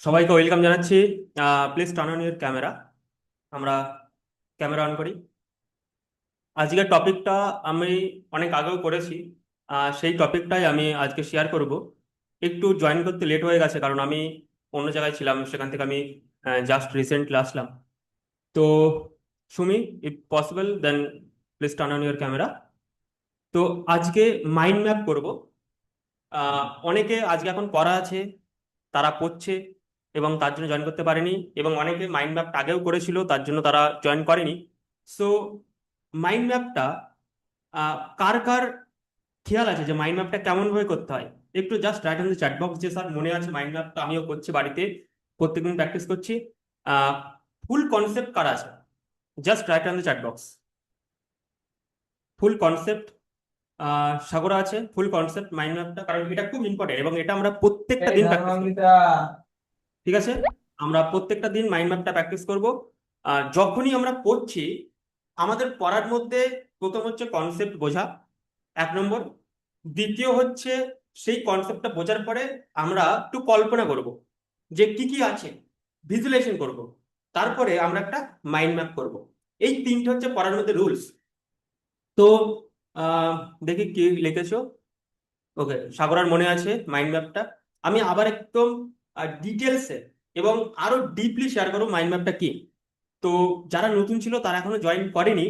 সবাইকে ওয়েলকাম জানাচ্ছি। Please turn on your camera. আমরা ক্যামেরা অন করি। আজকের টপিকটা আমি অনেক আগেও করেছি। সেই টপিকটাই আমি আজকে শেয়ার করব। একটু জয়েন করতে লেট হয়ে গেছে কারণ আমি অন্য জায়গায় ছিলাম, সেখান থেকে আমি জাস্ট রিসেন্টলি আসলাম। তো Sumi, if possible then please turn on your camera. তো আজকে মাইন্ড ম্যাপ করব। অনেকে আজকে এখন পড়া আছে, তারা পড়ছে এবং তার জন্য জয়েন করতে পারেনি, এবং অনেকে মাইন্ড ম্যাপটা আগেও করেছিল তার জন্য তারা জয়েন করেনি। সো মাইন্ড ম্যাপটা কার কার খেয়াল আছে যে মাইন্ড ম্যাপটা কেমন ভাবে করতে হয়? একটু just write in the chat box যে স্যার মনে আছে মাইন্ড ম্যাপটা আমিও করছি বাড়িতে, প্রত্যেকদিন প্র্যাকটিস করছি। ফুল কনসেপ্ট কার আছে? Just write in the chat box. Full concept. সাগরা আছে ফুল কনসেপ্ট মাইন্ড ম্যাপটা, কারণ এটা খুব ইম্পর্টেন্ট এবং এটা আমরা প্রত্যেকটা এই দিন প্র্যাকটিস করব। ধর্মান্বিতা। ঠিক আছে, আমরা প্রত্যেকটা দিন মাইন্ড ম্যাপটা প্র্যাকটিস করব। আর যখনই আমরা পড়ছি, আমাদের পড়ার মধ্যে প্রথম হচ্ছে কনসেপ্ট বোঝা, এক নম্বর। দ্বিতীয় হচ্ছে সেই কনসেপ্টটা বোঝার পরে আমরা একটু কল্পনা করব যে কি কি আছে, ভিজুয়ালাইজেশন করব। তারপরে আমরা একটা মাইন্ড ম্যাপ করব। এই তিনটে হচ্ছে পড়ার মধ্যে রুলস। তো আহ দেখি কি লিখেছো। ওকে, সাগরার মনে আছে মাইন্ড ম্যাপটা। আমি আবার একদম ডিটেলসে এবং আরো ডিপলি শেয়ার করবো মাইন্ড ম্যাপটা কি। তো যারা নতুন ছিল তারা এখনো জয়েন করেনি,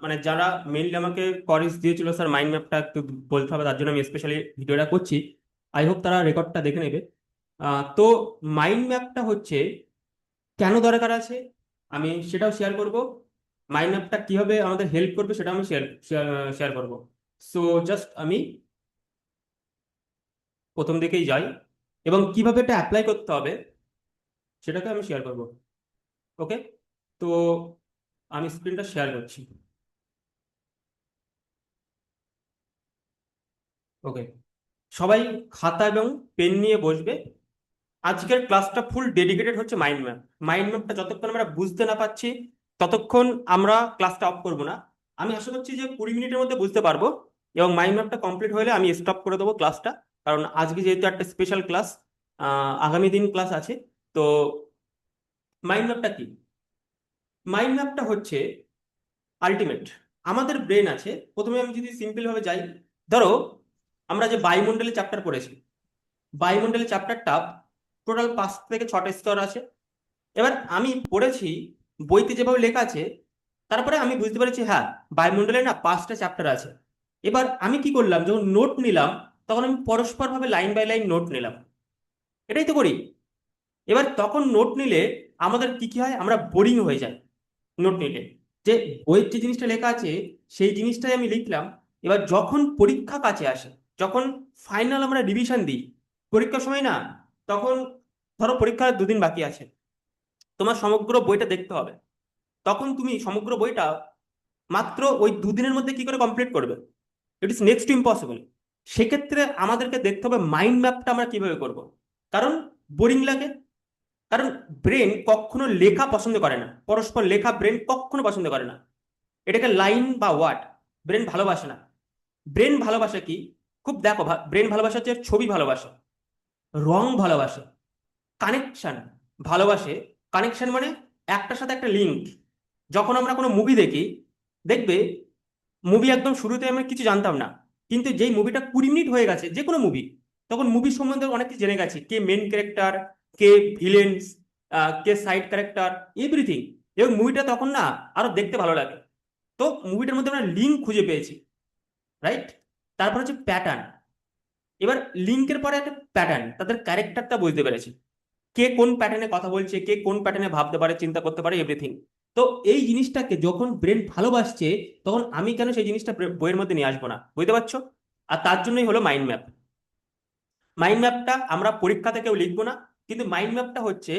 মানে যারা মেইনলি আমাকে কোয়ারিজ দিয়েছিল স্যার মাইন্ড ম্যাপটা একটু বলতে হবে, তার জন্য আমি স্পেশালি ভিডিওটা করছি। আই হোপ তারা রেকর্ডটা দেখে নেবে। তো মাইন্ড ম্যাপটা হচ্ছে কেন দরকার আছে আমি সেটাও শেয়ার করব। মাইন্ড ম্যাপটা কিভাবে আমাদের হেল্প করবে সেটা আমি শেয়ার শেয়ার করবো। সো জাস্ট আমি প্রথম দিকেই যাই এবং কিভাবে এটা অ্যাপ্লাই করতে হবে সেটাকে আমি শেয়ার করব। ওকে, তো আমি স্ক্রিনটা শেয়ার করছি। ওকে, সবাই খাতা এবং পেন নিয়ে বসবে। আজকের ক্লাসটা ফুল ডেডিকেটেড হচ্ছে মাইন্ড ম্যাপ। মাইন্ড ম্যাপটা যতক্ষণ আমরা বুঝতে না পারছি ততক্ষণ আমরা ক্লাসটা অফ করব না। আমি আশা করছি যে 20 মিনিটের মধ্যে বুঝতে পারবো, এবং মাইন্ড ম্যাপটা কমপ্লিট হলে আমি স্টপ করে দেবো ক্লাসটা। কারণ আজকে যেহেতু একটা স্পেশাল ক্লাস, আগামী দিন ক্লাস আছে। তো মাইন্ড ম্যাপটা কি? মাইন্ড ম্যাপটা হচ্ছে আলটিমেট। আমাদের ব্রেন আছে, প্রথমে আমি যদি সিম্পল ভাবে যাই, ধরো আমরা যে বায়ুমণ্ডলের চ্যাপ্টার পড়েছি, বায়ুমণ্ডলের চ্যাপ্টারটা টোটাল 5 থেকে 6টা স্তর আছে। এবার আমি পড়েছি বইতে যেভাবে লেখা আছে, তারপরে আমি বুঝতে পেরেছি হ্যাঁ, বায়ুমণ্ডলে না 5টা চ্যাপ্টার আছে। এবার আমি কি করলাম, যখন নোট নিলাম তখন আমি পরস্পর ভাবে লাইন বাই লাইন নোট নিলাম। এটাই তো করি। এবার তখন নোট নিলে আমাদের কি কি হয়, আমরা বোরিং হয়ে যাই নোট নিলে। যে বইয়ের যে জিনিসটা লেখা আছে সেই জিনিসটাই আমি লিখলাম। এবার যখন পরীক্ষা কাছে আসে, যখন ফাইনাল আমরা রিভিশন দিই পরীক্ষার সময় না, তখন ধরো পরীক্ষার 2 দিন বাকি আছে, তোমার সমগ্র বইটা দেখতে হবে। তখন তুমি সমগ্র বইটা মাত্র ওই 2 দিনের মধ্যে কি করে কমপ্লিট করবে? ইট ইস নেক্সট টু ইম্পসিবল। সেক্ষেত্রে আমাদেরকে দেখতে হবে মাইন্ড ম্যাপটা আমরা কিভাবে করব। কারণ বোরিং লাগে, কারণ ব্রেন কখনো লেখা পছন্দ করে না, পরস্পর লেখা ব্রেন কখনো পছন্দ করে না। এটাকে লাইন বা ওয়ার্ড ব্রেন ভালোবাসে না। ব্রেন ভালোবাসে কি, খুব দেখো, ব্রেন ভালোবাসা হচ্ছে ছবি ভালোবাসে, রং ভালোবাসে, কানেকশন ভালোবাসে। কানেকশন মানে একটার সাথে একটা লিঙ্ক। যখন আমরা কোনো মুভি দেখি, দেখবে মুভি একদম শুরুতে আমরা কিছু জানতাম না, কিন্তু যেই মুভিটা 20 মিনিট হয়ে গেছে যে কোনো মুভি, তখন মুভির সম্বন্ধে অনেক কিছু জেনে গেছি, কে মেন ক্যারেক্টার, কে ভিলেন্স, কে সাইড ক্যারেক্টার, এভরিথিং। এবং মুভিটা তখন না আরো দেখতে ভালো লাগে। তো মুভিটার মধ্যে আমরা লিঙ্ক খুঁজে পেয়েছি, রাইট? তারপর হচ্ছে প্যাটার্ন। এবার লিঙ্কের পরে একটা প্যাটার্ন, তাদের ক্যারেক্টারটা বুঝতে পেরেছি, কে কোন প্যাটার্নে কথা বলছে, কে কোন প্যাটার্নে ভাবতে পারে, চিন্তা করতে পারে, এভরিথিং। তো এই জিনিসটাকে যখন ব্রেন ভালোবাসছে, তখন আমি কেন সেই জিনিসটা বইয়ের মধ্যে নিয়ে আসবো না, বুঝতে পারছো? আর তার জন্যই হলো মাইন্ড ম্যাপ। মাইন্ড ম্যাপটা আমরা পরীক্ষাতে কেউ লিখবো না, কিন্তু মাইন্ড ম্যাপটা হচ্ছে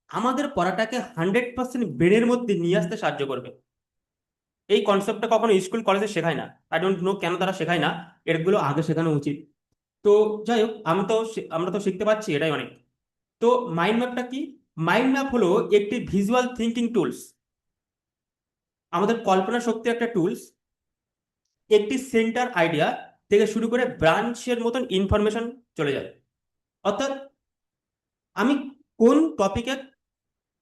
আমাদের পড়াটাকে 100% ব্রেনের মধ্যে নিয়ে আসতে সাহায্য করবে। এই কনসেপ্টটা কখনো স্কুল কলেজে শেখায় না। আই ডোন্ট নো কেন তারা শেখায় না, এগুলো আগে শেখানো উচিত। তো যাই হোক, আমরা তো শিখতে পারছি, এটাই অনেক। তো মাইন্ড ম্যাপটা কি? মাইন্ড ম্যাপ হলো একটি ভিজুয়াল থিঙ্কিং টুলস, আমাদের কল্পনা শক্তির একটা টুলস। একটি সেন্টার আইডিয়া থেকে শুরু করে ব্রাঞ্চের মতন ইনফরমেশন চলে যায়। অর্থাৎ আমি কোন টপিকে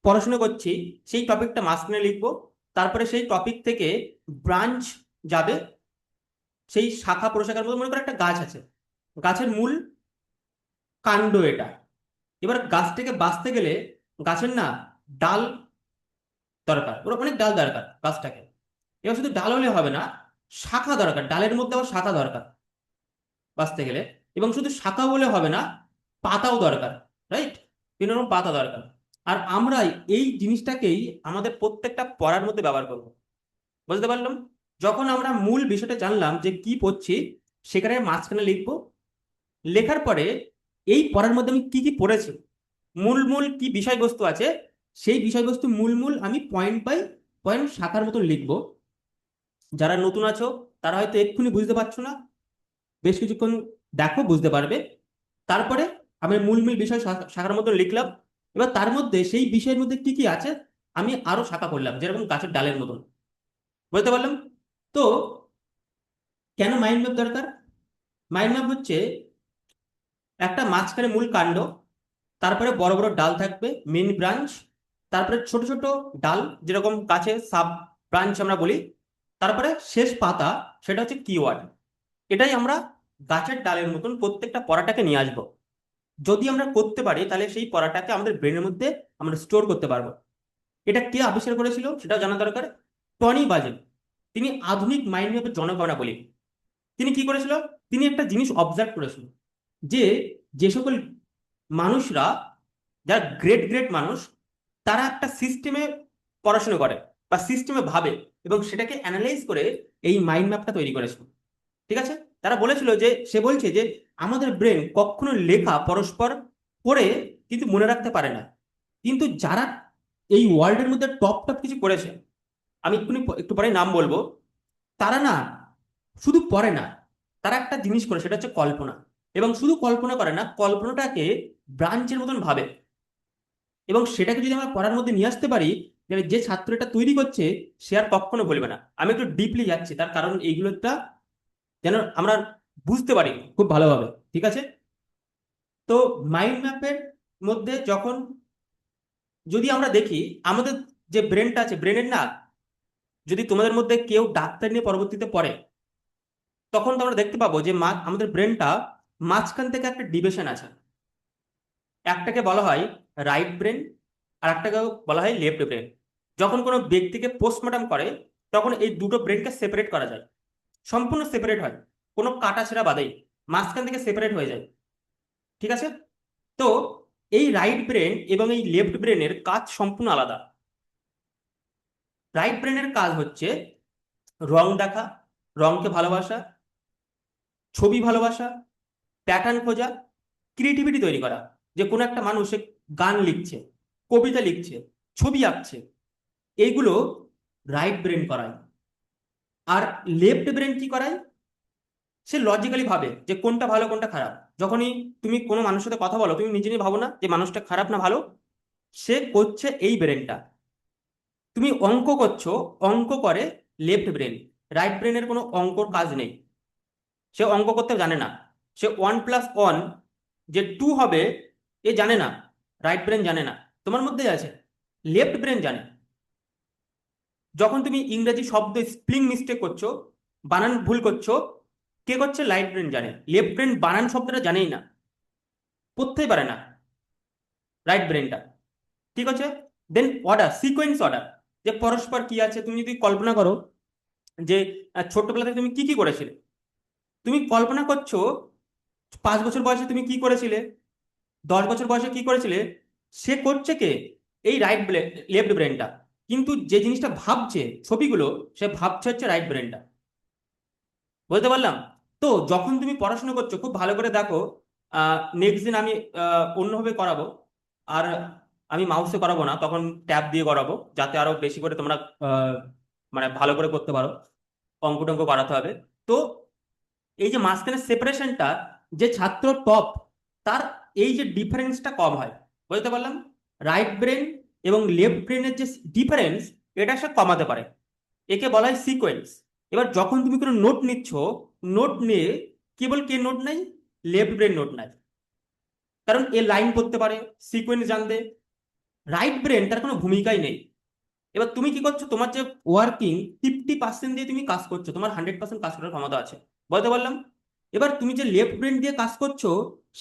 পড়াশোনা করছি সেই টপিকটা মাঝখানে লিখবো, তারপরে সেই টপিক থেকে ব্রাঞ্চ যাবে, সেই শাখা প্রশাখার মধ্যে মনে করো একটা গাছ আছে, গাছের মূল কাণ্ড এটা। এবার গাছটাকে বাঁচতে গেলে গাছের না ডাল দরকার, ওর অনেক ডাল দরকার গাছটাকে। এবার শুধু ডাল হলে হবে না, শাখা দরকার, ডালের মধ্যে আবার শাখা দরকার বাঁচতে গেলে। এবং শুধু শাখা হলে হবে না, পাতাও দরকার, রাইট? বিভিন্ন রকম পাতা দরকার। আর আমরা এই জিনিসটাকেই আমাদের প্রত্যেকটা পড়ার মধ্যে ব্যবহার করব। বুঝতে পারলাম? যখন আমরা মূল বিষয়টা জানলাম যে কি পড়ছি, সেখানে মাঝখানে লিখবো। লেখার পরে এই পড়ার মধ্যে আমি কি কি পড়েছি, মূল মূল কি বিষয়বস্তু আছে, সেই বিষয়বস্তু মূল মূল আমি পয়েন্ট বাই পয়েন্ট শাখার মতন লিখবো। যারা নতুন আছো তারা হয়তো এক্ষুনি বুঝতে পারছো না, বেশ কিছুক্ষণ দেখো, বুঝতে পারবে। তারপরে আমি মূল মূল বিষয় শাখার মতন লিখলাম। এবার তার মধ্যে সেই বিষয়ের মধ্যে কি কি আছে আমি আরো শাখা করলাম, যেরকম গাছের ডালের মতন। বুঝতে পারলাম? তো কেন মাইন্ড ম্যাপ দরকার? মাইন্ড ম্যাপ হচ্ছে একটা মাঝখানে মূল কাণ্ড, তারপরে বড় বড় ডাল থাকবে, মেন ব্রাঞ্চ, তারপরে ছোট ছোট ডাল, যেরকম গাছে সাব ব্রাঞ্চ আমরা বলি, তারপরে শেষ পাতা, সেটা হচ্ছে কিওয়ার্ড। এটাই আমরা গাছের ডালের মতন প্রত্যেকটা পড়াটাকে নিয়ে আসবো। যদি আমরা করতে পারি তাহলে সেই পড়াটাকে আমাদের ব্রেনের মধ্যে আমরা স্টোর করতে পারবো। এটা কে আবিষ্কার করেছিল সেটাও জানা দরকার। টনি বাজেল, তিনি আধুনিক মাইন্ড ম্যাপের জনক আমরা বলি। তিনি কি করেছিল? তিনি একটা জিনিস অবজার্ভ করেছিল যে যে সকল মানুষরা, যারা গ্রেট গ্রেট মানুষ, তারা একটা সিস্টেমে পড়াশোনা করে বা সিস্টেমে ভাবে, এবং সেটাকে অ্যানালাইজ করে এই মাইন্ড ম্যাপটা তৈরি করেছিল। ঠিক আছে? তারা বলেছিল যে, সে বলছে যে আমাদের ব্রেন কখনো লেখা পরস্পর পড়ে কিন্তু মনে রাখতে পারে না, কিন্তু যারা এই ওয়ার্ল্ডের মধ্যে টপ টপ কিছু করেছে, আমি এক্ষুনি একটু পরে নাম বলবো, তারা না শুধু পড়ে না, তারা একটা জিনিস করে, সেটা হচ্ছে কল্পনা। এবং শুধু কল্পনা করে না, কল্পনাটাকে ব্রাঞ্চের মতন ভাবে। এবং সেটাকে যদি আমরা পড়ার মধ্যে নিয়ে আসতে পারি, যে যে ছাত্র এটা তৈরি করছে সে আর কখনো বলবে না। আমি একটু ডিপলি যাচ্ছি, তার কারণ এইগুলো একটা যেন আমরা বুঝতে পারি খুব ভালোভাবে। ঠিক আছে? তো মাইন্ড ম্যাপের মধ্যে যখন, যদি আমরা দেখি আমাদের যে ব্রেনটা আছে, ব্রেনের না, যদি তোমাদের মধ্যে কেউ ডাক্তার নিয়ে পরবর্তীতে পড়ে, তখন তো আমরা দেখতে পাবো যে আমাদের ব্রেনটা মাঝখান থেকে একটা ডিভিশন আছে। একটাকে বলা হয় রাইট ব্রেন, আর একটাকে বলা হয় লেফট ব্রেন। যখন কোনো ব্যক্তিকে পোস্টমর্টম করে, তখন এই দুটো ব্রেনকে সেপারেট করা যায়, সম্পূর্ণ সেপারেট হয়, কোনো কাটাছেঁড়া বাদেই মাঝখান থেকে সেপারেট হয়ে যায়। ঠিক আছে? তো এই রাইট ব্রেন এবং এই লেফট ব্রেনের কাজ সম্পূর্ণ আলাদা। রাইট ব্রেনের কাজ হচ্ছে রং দেখা, রংকে ভালোবাসা, ছবি ভালোবাসা, প্যাটার্ন খোঁজা, ক্রিয়েটিভিটি তৈরি করা। যে কোনো একটা মানুষ সে গান লিখছে, কবিতা লিখছে, ছবি আঁকছে, এইগুলো রাইট ব্রেন করায়। আর লেফট ব্রেন কি করায়? সে লজিক্যালি ভাবে যে কোনটা ভালো কোনটা খারাপ। যখনই তুমি কোনো মানুষের সাথে কথা বলো, তুমি নিজে নিজে ভাবো না যে মানুষটা খারাপ না ভালো, সে করছে এই ব্রেনটা। তুমি অঙ্ক করছো, অঙ্ক করে লেফট ব্রেন, রাইট ব্রেনের কোনো অঙ্কর কাজ নেই, সে অঙ্ক করতে জানে না। সে 1+1 যে 2 হবে এ জানে না, রাইট ব্রেন জানে না। তোমার মধ্যে আছে, লেফট ব্রেন জানে। যখন তুমি ইংরেজি শব্দ স্পেলিং মিস্টেক করছো, বানান ভুল করছো, কে করছে? রাইট ব্রেন জানে। লেফট ব্রেন বানান শব্দটা জানেই না, পড়তেই পারে না রাইট ব্রেনটা। ঠিক আছে? দেন অর্ডার, সিকোয়েন্স অর্ডার, যে পরস্পর কি আছে। তুমি যদি কল্পনা করো যে ছোট্টবেলা থেকে তুমি কি কি করেছিলে, তুমি কল্পনা করছো 5 বছর বয়সে তুমি কি করেছিলে, 10 বছর বয়সে কি করেছিলে, সে করছে কে? এই রাইট লেফট ব্রেনটা। কিন্তু যে জিনিসটা ভাবছে ছবিগুলো, সে ভাবছে হচ্ছে রাইট ব্রেনটা। বলতে পারলাম? তো যখন তুমি পড়াশোনা করছো খুব ভালো করে দেখো, নেক্সট দিন আমি অন্যভাবে করাবো। আর আমি মাউসে করাবো না, তখন ট্যাব দিয়ে করাবো, যাতে আরো বেশি করে তোমরা মানে ভালো করে করতে পারো। অঙ্ক টঙ্ক করাতে হবে। তো এই যে মাঝখানে সেপারেশনটা, যে ছাত্র টপ, তার এই যে ডিফারেন্সটা কম হয়। বুঝতে পারলাম? রাইট ব্রেন এবং লেফট ব্রেনের যে ডিফারেন্স, এটা সে কমাতে পারে। একে বলা হয় সিকোয়েন্স। এবার যখন তুমি কোনো নোট নিচ্ছ, নোট নিয়ে কেবল কে নোট নাই? লেফট ব্রেন নোট নাই। কারণ এ লাইন করতে পারে, সিকোয়েন্স জানতে। রাইট ব্রেন তার কোনো ভূমিকাই নেই। এবার তুমি কি করছো, তোমার যে ওয়ার্কিং 50% দিয়ে তুমি কাজ করছো, তোমার 100% কাজ করার ক্ষমতা আছে, বলতে পারলাম। এবার তুমি যে লেফট ব্রেন দিয়ে কাজ করছো,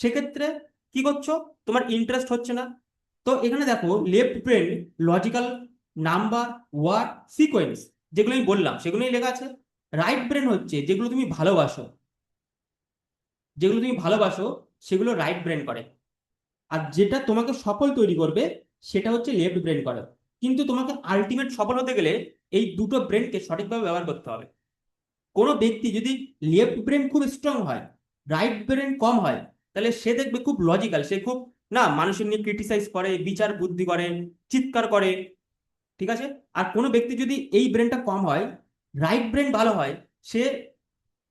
সেক্ষেত্রে কি করছো, তোমার ইন্টারেস্ট হচ্ছে না। তো এখানে দেখো, left brain logical, number, word, sequence, যেগুলো আমি বললাম সেগুলোই লেখা আছে। রাইট ব্রেন হচ্ছে যেগুলো তুমি ভালোবাসো, যেগুলো তুমি ভালোবাসো সেগুলো রাইট ব্রেন করে। আর যেটা তোমাকে সফল তৈরি করবে সেটা হচ্ছে লেফট ব্রেন করে। কিন্তু তোমাকে আলটিমেট সফল হতে গেলে এই দুটো ব্রেনকে সঠিকভাবে ব্যবহার করতে হবে। কোনো ব্যক্তি যদি লেফট ব্রেন খুব স্ট্রং হয়, রাইট ব্রেন কম হয়, তাহলে সে দেখবে খুব লজিক্যাল, সে খুব না মানুষের নিয়ে ক্রিটিসাইজ করে, বিচার বুদ্ধি করে, চিৎকার করে, ঠিক আছে। আর কোনো ব্যক্তি যদি এই ব্রেনটা কম হয়, রাইট ব্রেন ভালো হয়, সে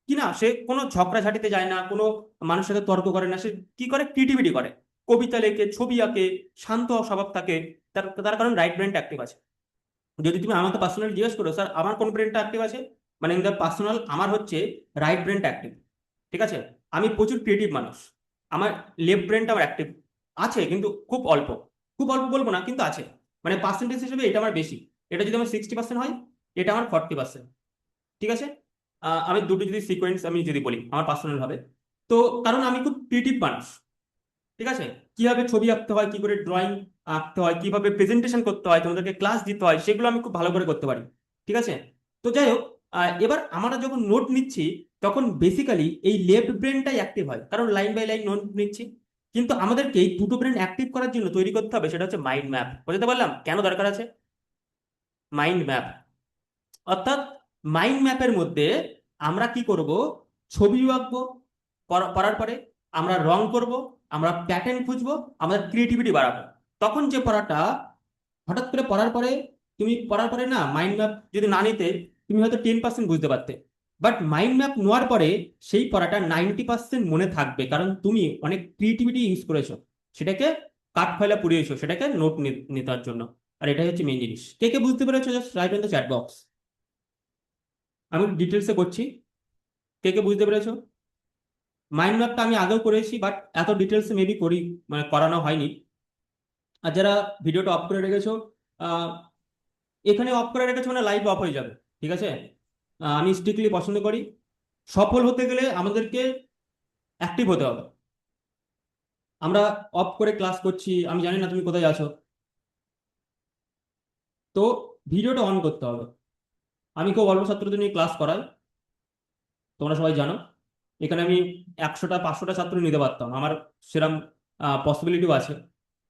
কি না, সে কোনো ঝগড়াঝাটিতে যায় না, কোনো মানুষের সাথে তর্ক করে না, সে কি করে, ক্রিয়েটিভিটি করে, কবিতা লেখে, ছবি আঁকে, শান্ত স্বভাব থাকে। তার তার কারণ রাইট ব্রেনটা অ্যাক্টিভ আছে। যদি তুমি আমাকে পার্সোনালি জিজ্ঞেস করো, স্যার আমার কোন ব্রেনটা অ্যাক্টিভ আছে, মানে ইন দ্য পার্সোনাল, আমার হচ্ছে রাইট ব্রেনটা অ্যাক্টিভ, ঠিক আছে। আমি প্রচুর ক্রিয়েটিভ মানুষ, আমার লেফট ব্রেনটা আমার অ্যাক্টিভ আছে, কিন্তু খুব অল্প। খুব অল্প বলবো না, কিন্তু আছে। মানে পার্সেন্টেজ হিসেবে এটা আমার বেশি। এটা যদি আমার 60% হয়, এটা আমার 40%, ঠিক আছে। আমি দুটো যদি সিকোয়েন্স আমি যদি বলি আমার পার্সোনাল ভাবে, তো কারণ আমি খুব ক্রিয়েটিভ মানুষ, ঠিক আছে। কিভাবে ছবি আঁকতে হয়, কি করে ড্রয়িং আঁকতে হয়, কিভাবে প্রেজেন্টেশন করতে হয়, তোমাদেরকে ক্লাস দিতে হয়, সেগুলো আমি খুব ভালো করে করতে পারি, ঠিক আছে। তো যাই হোক, এবার আমরা যখন নোট নিচ্ছি, তখন বেসিক্যালি এই লেফট ব্রেনটাই অ্যাক্টিভ হয়, কারণ লাইন বাই লাইন নোট নিচ্ছি। কিন্তু আমাদেরকে এই দুটো ব্রেন অ্যাক্টিভ করার জন্য তৈরি করতে হবে, সেটা হচ্ছে মাইন্ড ম্যাপ। বুঝতে পারলাম কেন দরকার আছে মাইন্ড ম্যাপ। অর্থাৎ মাইন্ড ম্যাপের মধ্যে আমরা কি করব, ছবি আঁকবো, করার পরে আমরা রং করব, আমরা প্যাটার্ন খুঁজবো, আমাদের ক্রিয়েটিভিটি বাড়াবো। তখন যে পড়াটা হঠাৎ করে পড়ার পরে, তুমি পড়ার পরে না মাইন্ড ম্যাপ যদি না নিতে, তুমি হয়তো 10% বুঝতে পারতে। বাট মাইন্ড ম্যাপ নেওয়ার পরে সেই পড়াটা 90% মনে থাকবে, কারণ তুমি অনেক ক্রিয়েটিভিটি ইউজ করেছো, সেটাকে কাঠ ফয়লা পুড়িয়েছো, সেটাকে নোট নেওয়ার জন্য। আর এটাই হচ্ছে মেন জিনিস। কে কে বুঝতে পেরেছো, just write in the chat box. আমি ডিটেলসে করছি, কে কে বুঝতে পেরেছো। মাইন্ড ম্যাপটা আমি আগেও করেছি, বাট এত ডিটেলসে মেবি করি, মানে করানো হয়নি। আর যারা ভিডিওটা অফ করে রেখেছো, আহ, এখানে অফ করে রেখেছো মানে লাইভ অফ হয়ে যাবে, ঠিক আছে। আমি স্ট্রিক্টলি পছন্দ করি, সফল হতে গেলে আমাদেরকে অ্যাক্টিভ হতে হবে। আমরা অফ করে ক্লাস করছি, আমি জানি না তুমি কোথায় আছো, তো ভিডিওটা অন করতে হবে। আমি খুব অল্প ছাত্রদের নিয়ে ক্লাস করাই, তোমরা সবাই জানো। এখানে আমি 100টা 500টা ছাত্র নিতে পারতাম, আমার সেরকম পসিবিলিটিও আছে,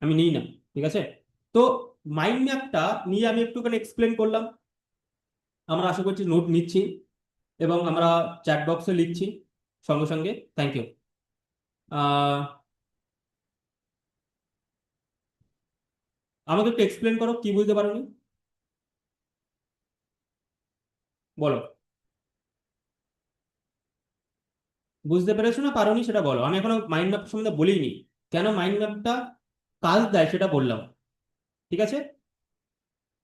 আমি নিই না, ঠিক আছে। তো মাইন্ড ম্যাপটা নিয়ে আমি একটুখানি এক্সপ্লেন করলাম। আমরা আশা করছি নোট নিচ্ছি, এবং আমরা চ্যাট বক্সে লিখছি সঙ্গে সঙ্গে। Thank you. আমাকে একটু এক্সপ্লেন করো, কি বুঝতে পারোনি, বলো। বুঝতে পেরেছো না পারোনি সেটা বলো, আমি এখনো মাইন্ড ম্যাপ সম্বন্ধে বলিনি, কেন মাইন্ড ম্যাপটা কাজ দেয় সেটা বললাম, ঠিক আছে।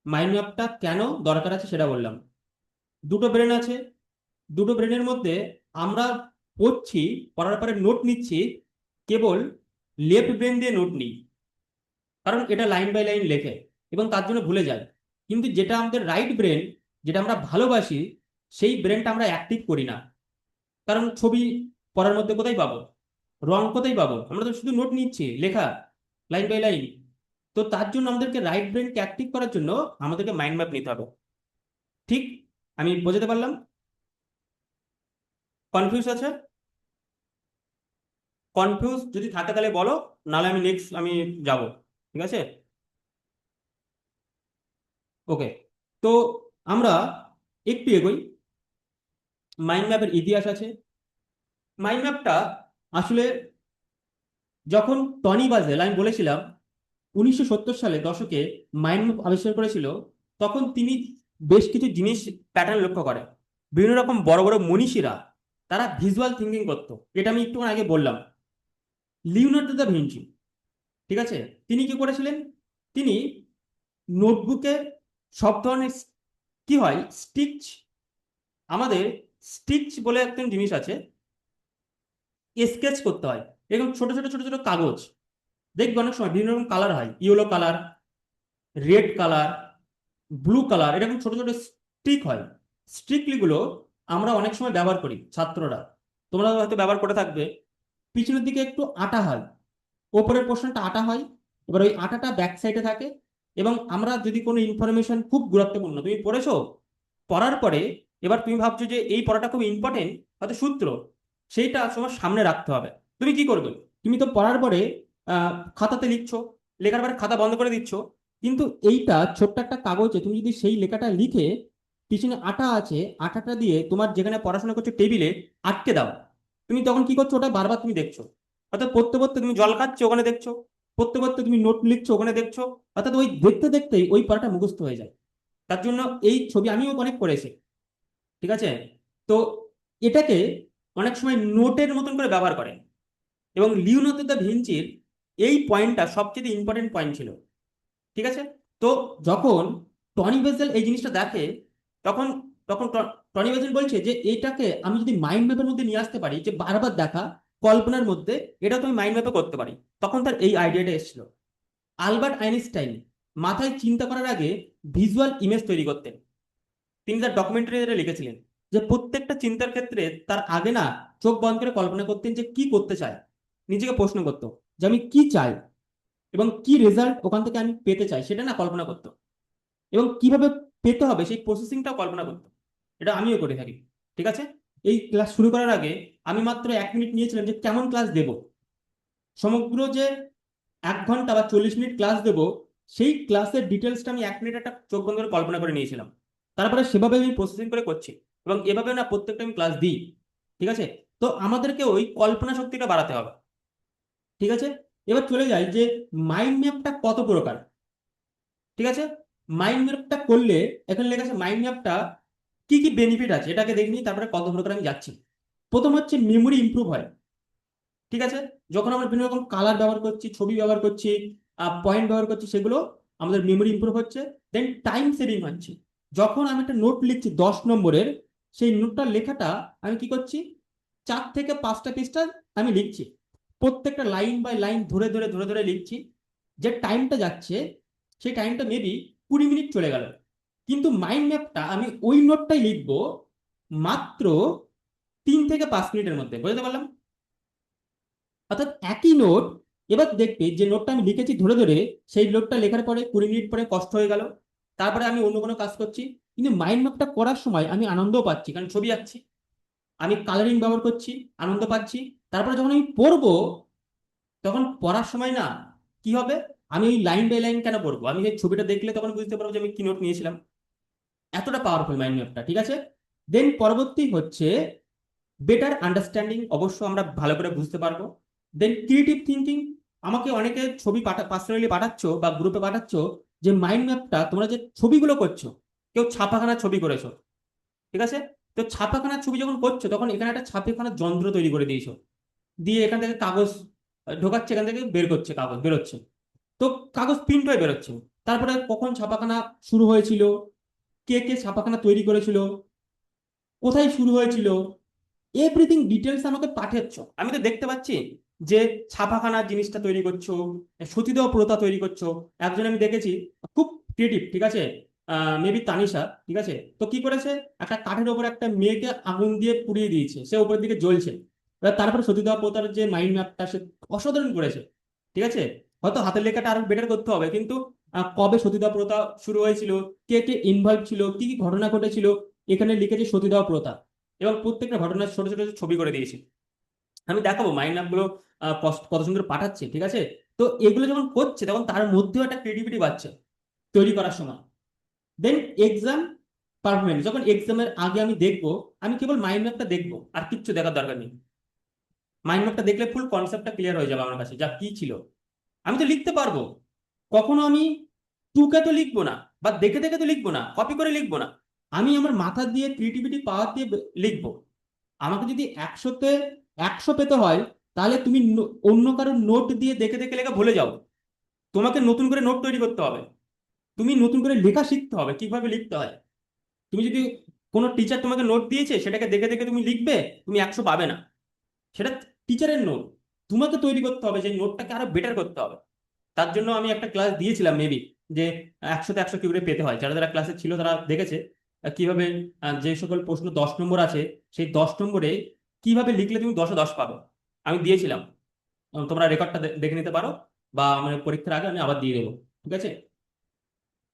মাইন্ড ম্যাপটা কেন দরকার আছে সেটা বললাম। দুটো ব্রেন আছে, দুটো ব্রেনের মধ্যে আমরা পড়ছি, পড়ার পরে নোট নিচ্ছি, কেবল লেফট ব্রেন দিয়ে নোট নিই, কারণ এটা লাইন বাই লাইন লেখে, এবং তার জন্য ভুলে যায়। কিন্তু যেটা আমাদের রাইট ব্রেন, যেটা আমরা ভালোবাসি, সেই ব্রেনটা আমরা অ্যাক্টিভ করি না। কারণ ছবি পড়ার মধ্যে কোথায় পাবো, রং কোথায় পাবো, আমরা তো শুধু নোট নিচ্ছি লেখা, লাইন বাই লাইন। তো তার জন্য আমাদেরকে রাইট ব্রেনকে অ্যাক্টিভ করার জন্য আমাদেরকে মাইন্ড ম্যাপ নিতে হবে, ঠিক। আমি বোঝাতে পারলাম, কনফিউজ আছে? কনফিউজ যদি থাকে তাহলে বলো, নাহলে আমি নেক্সট আমি যাব, ঠিক আছে। ওকে, তো আমরা একটু এগোই। মাইন্ড ম্যাপের ইতিহাস আছে। মাইন্ড ম্যাপটা আসলে যখন টনি বাজেল, আমি বলেছিলাম 1970 সালে দশকে মাইন্ড ম্যাপ আবিষ্কার করেছিল, তখন তিনি বেশ কিছু জিনিস প্যাটার্ন লক্ষ্য করে। বিভিন্ন রকম বড় বড় মনীষীরা, তারা ভিজুয়াল থিঙ্কিং করতো, এটা আমি একটু আগে বললাম। লিওনার্দো দা ভিঞ্চি, ঠিক আছে, তিনি কি করেছিলেন, তিনি নোটবুকে সব ধরনের কি হয় স্টিচ, আমাদের স্টিচ বলে একটা জিনিস আছে, স্কেচ করতে হয়, এরকম ছোট ছোট ছোট ছোট কাগজ, দেখবে অনেক সময় বিভিন্ন রকম কালার হয়, yellow colour, red colour, blue colour, এরকম ছোট ছোট স্টিক হয়। স্টিকগুলো আমরা অনেক সময় ব্যবহার করি ছাত্ররা, তোমরা হয়তো ব্যবহার করে থাকবে। পিছনের দিকে একটু আটা হয়, ওপরের পোর্শনটা আটা হয়, এবার ওই আটাটা ব্যাক সাইডে থাকে। এবং আমরা যদি কোনো ইনফরমেশন খুব গুরুত্বপূর্ণ তুমি পড়েছো, পড়ার পরে এবার তুমি ভাবছো যে এই পড়াটা খুব ইম্পর্টেন্ট, হয়তো সূত্র, সেইটা তোমার সামনে রাখতে হবে। তুমি কি করবে? তুমি তো পড়ার পরে আহ, খাতাতে লিখছো, লেখার পরে খাতা বন্ধ করে দিচ্ছ, কিন্তু এইটা ছোট্ট একটা কাগজে তুমি যদি সেই লেখাটা লিখে পিছনে আটা আছে, আটাটা দিয়ে তোমার যেখানে পড়াশোনা করছো টেবিলে আটকে দাও, তুমি তখন কি করছো, ওটা বারবার তুমি দেখছো। অর্থাৎ পড়তে পড়তে তুমি জল খাচ্ছো ওখানে দেখছো, পড়তে পড়তে তুমি নোট লিখছো ওখানে দেখছো, অর্থাৎ ওই দেখতে দেখতেই ওই পড়াটা মুখস্থ হয়ে যায়। তার জন্য এই ছবি আমিও অনেক করেছি, ঠিক আছে? তো এটাকে অনেক সময় নোটের মতন করে ব্যবহার করে। এবং লিওনার্দো দা ভিঞ্চির এই পয়েন্টটা সবচেয়ে ইম্পর্টেন্ট পয়েন্ট ছিল, ঠিক আছে? তো যখন টনি বেজেল এই জিনিসটা দেখে, তখন তখন টনি বেজেল বলছে যে এটাকে আমি যদি মাইন্ড ম্যাপের মধ্যে নিয়ে আসতে পারি, যে বারবার দেখা কল্পনার মধ্যে, এটা তো আমি মাইন্ড ম্যাপে করতে পারি। তখন তার এই আইডিয়াটা এসেছিল। আলবার্ট আইনস্টাইন মাথায় চিন্তা করার আগে ভিজুয়াল ইমেজ তৈরি করতেন। তিনি তার ডকুমেন্টারিতে লিখেছিলেন যে প্রত্যেকটা চিন্তার ক্ষেত্রে তার আগে না চোখ বন্ধ করে কল্পনা করতেন যে কি করতে চায়, নিজেকে প্রশ্ন করতো যে আমি কি চাই এবং কি রেজাল্ট ওখান থেকে আমি পেতে চাই, সেটা না কল্পনা করতো। এবং কিভাবে পেতে হবে সেই প্রসেসিংটাও কল্পনা করতো। এটা আমিও করে থাকি, ঠিক আছে? এই ক্লাস শুরু করার আগে আমি মাত্র 1 মিনিট নিয়েছিলাম যে কেমন ক্লাস দেব। সমগ্র যে 1 ঘন্টা বা 40 মিনিট ক্লাস দেব, সেই ক্লাসের ডিটেলসটা আমি 1 মিনিট একটা চোখ বন্ধ করে কল্পনা করে নিয়েছিলাম। তারপরে সেভাবে আমি প্রসেসিং করে করছি, এবং এভাবে না প্রত্যেকটা আমি ক্লাস দিই, ঠিক আছে? তো আমাদেরকে ওই কল্পনা শক্তিটা বাড়াতে হবে, ঠিক আছে? এবার চলে যাই যে মাইন্ড ম্যাপটা কত প্রকার, ঠিক আছে? মাইন্ড ম্যাপটা করলে এখানে লেখা আছে মাইন্ড ম্যাপটা কি কি বেনিফিট আছে এটাকে দেখে নিই, তারপরে কত প্রকার আমি যাচ্ছি। প্রথম হচ্ছে মেমোরি ইমপ্রুভ হয়, ঠিক আছে? যখন আমরা বিভিন্ন রকম কালার ব্যবহার করছি, ছবি ব্যবহার করছি, পয়েন্ট ব্যবহার করছি, সেগুলো আমাদের মেমোরি ইমপ্রুভ হচ্ছে। দেন টাইম সেভিং হচ্ছে, যখন আমি একটা নোট লিখছি 10 নম্বরের, সেই নোটটা লেখাটা আমি কি করছি, 4 থেকে 5টা পৃষ্ঠা আমি লিখছি, প্রত্যেকটা লাইন বাই লাইন ধরে ধরে ধরে ধরে লিখছি। যে টাইমটা যাচ্ছে সেই টাইমটা মেবি 20 মিনিট চলে গেল, কিন্তু মাইন্ড ম্যাপটা আমি ওই নোটটাই লিখবো মাত্র 3 থেকে 5 মিনিটের মধ্যে। বুঝতে পারলাম? অর্থাৎ একই নোট, এবার দেখবে যে নোটটা আমি লিখেছি ধরে ধরে, সেই নোটটা লেখার পরে 20 মিনিট পরে কষ্ট হয়ে গেল, তারপরে আমি অন্য কোনো কাজ করছি, কিন্তু মাইন্ড ম্যাপটা করার সময় আমি আনন্দও পাচ্ছি, কারণ ছবি আঁকছি, আমি কালারিং ব্যবহার করছি, আনন্দ পাচ্ছি। তারপরে যখন আমি পড়বো, তখন পড়ার সময় না কি হবে, আমি ওই লাইন বাই লাইন কেন পড়বো, আমি সেই ছবিটা দেখলে তখন বুঝতে পারবো যে আমি কি নোট নিয়েছিলাম। এতটা পাওয়ারফুল মাইন্ড ম্যাপটা, ঠিক আছে? দেন পরবর্তী হচ্ছে বেটার আন্ডারস্ট্যান্ডিং, অবশ্য আমরা ভালো করে বুঝতে পারবো। দেন ক্রিয়েটিভ থিঙ্কিং, আমাকে অনেকে ছবি পার্সোনালি পাঠাচ্ছ বা গ্রুপে পাঠাচ্ছ, যে মাইন্ড ম্যাপটা তোমরা যে ছবিগুলো করছো, কেউ ছাপাখানা ছবি করেছো, ঠিক আছে? তো ছাপাখানার ছবি যখন করছো, তখন এখানে একটা ছাপাখানার যন্ত্র তৈরি করে দিয়েছো, দিয়ে এখান থেকে কাগজ ঢোকাচ্ছে, এখান থেকে বের করছে, কাগজ বেরোচ্ছে, তো কাগজ প্রিন্ট হয়ে বেরোচ্ছে। তারপরে কখন ছাপাখানা শুরু হয়েছিল, কে কে ছাপাখানা তৈরি করেছিল, কোথায় শুরু হয়েছিল, এভরিথিং ডিটেলস আমাকে পাঠাচ্ছ। আমি তো দেখতে পাচ্ছি যে ছাপাখানার জিনিসটা তৈরি করছো, সতীদাহ প্রথা তৈরি করছো। একজন আমি দেখেছি খুব ক্রিয়েটিভ, ঠিক আছে, মেবি তানিশা, ঠিক আছে? তো কি করেছে, একটা কাঠের ওপর একটা মেয়েকে আগুন দিয়ে পুড়িয়ে দিয়েছে, সে উপরের দিকে জ্বলছে। এবার তারপরে সতীদাহ প্রথার যে মাইন্ড ম্যাপটা সে অসাধারণ করেছে, ঠিক আছে? হয়তো হাতের লেখাটা আরো বেটার করতে হবে, কিন্তু কবে সতীদাহ প্রথা শুরু হয়েছিল, কে কে ইনভলভ ছিল, কি কি ঘটনা ঘটেছিল, এখানে লিখেছে সতীদাহ প্রথা, এবং প্রত্যেকটা ঘটনার ছোট ছোট ছবি করে দিয়েছি। আমি দেখাবো মাইন্ড ম্যাপ গুলো কত সুন্দর পাঠাচ্ছে, ঠিক আছে? তো এগুলো যখন করছে, তখন তার মধ্যেও একটা ক্রিয়েটিভিটি বাড়ছে তৈরি করার সময়। দেন এক্সাম পারফরমেন্স, যখন এক্সামের আগে আমি দেখবো, আমি কেবল মাইন্ড ম্যাপটা দেখবো, আর কিচ্ছু দেখার দরকার নেই। মাইন্ড ম্যাপটা দেখলে ফুল কনসেপ্টটা ক্লিয়ার হয়ে যাবে আমার কাছে, যা কি ছিল আমি তো লিখতে পারবো। কখনো আমি টুকে তো লিখবো না, বা দেখে দেখে তো লিখবো না, কপি করে লিখবো না, আমি আমার মাথা দিয়ে ক্রিয়েটিভিটি পাওয়ার দিয়ে লিখবো। আমাকে যদি 100তে 100 পেতে হয়, তাহলে তুমি অন্য কারোর নোট দিয়ে দেখে দেখে লেখা ভুলে যাও, তোমাকে নতুন করে নোট তৈরি করতে হবে, তুমি নতুন করে লেখা শিখতে হবে কিভাবে লিখতে হয়। তুমি যদি কোনো টিচার তোমাকে নোট দিয়েছে সেটাকে দেখে দেখে তুমি লিখবে, তুমি 100 পাবে না। সেটা টিচারের নোট, তোমাকে তৈরি করতে হবে, যে নোটটাকে আরো বেটার করতে হবে। তার জন্য আমি একটা ক্লাস দিয়েছিলাম মেবি, যে 100-তে 100 কি করে পেতে হয়। যারা যারা ক্লাসে ছিল তারা দেখেছে কিভাবে যে সকল প্রশ্ন 10 নম্বর আছে, সেই 10 নম্বরে কিভাবে লিখলে তুমি 10-এ 10 পাবে, আমি দিয়েছিলাম। তোমরা রেকর্ডটা দেখে নিতে পারো, বা আমার পরীক্ষার আগে আমি আবার দিয়ে দেবো। ঠিক আছে?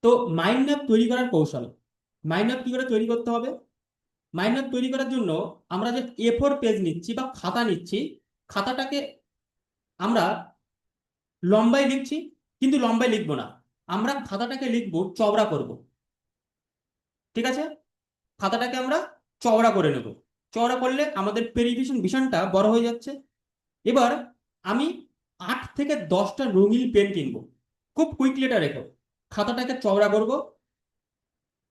তো মাইন্ড ম্যাপ তৈরি করার কৌশল, মাইন্ড ম্যাপ কি করে তৈরি করতে হবে? মাইন্ড ম্যাপ তৈরি করার জন্য আমরা যে A4 পেজ নিচ্ছি বা খাতা নিচ্ছি, খাতাটাকে আমরা লম্বায় লিখছি, কিন্তু লম্বায় লিখবো না, আমরা খাতাটাকে লিখবো চওড়া করব। ঠিক আছে? খাতাটাকে আমরা চওড়া করে নেব। চওড়া করলে আমাদের পেরিভিশন ভিশনটা বড় হয়ে যাচ্ছে। এবার আমি 8 থেকে 10টা রঙিন পেন কিনবো। খুব কুইকলি এটা রেখো, খাতাটাকে চওড়া করব।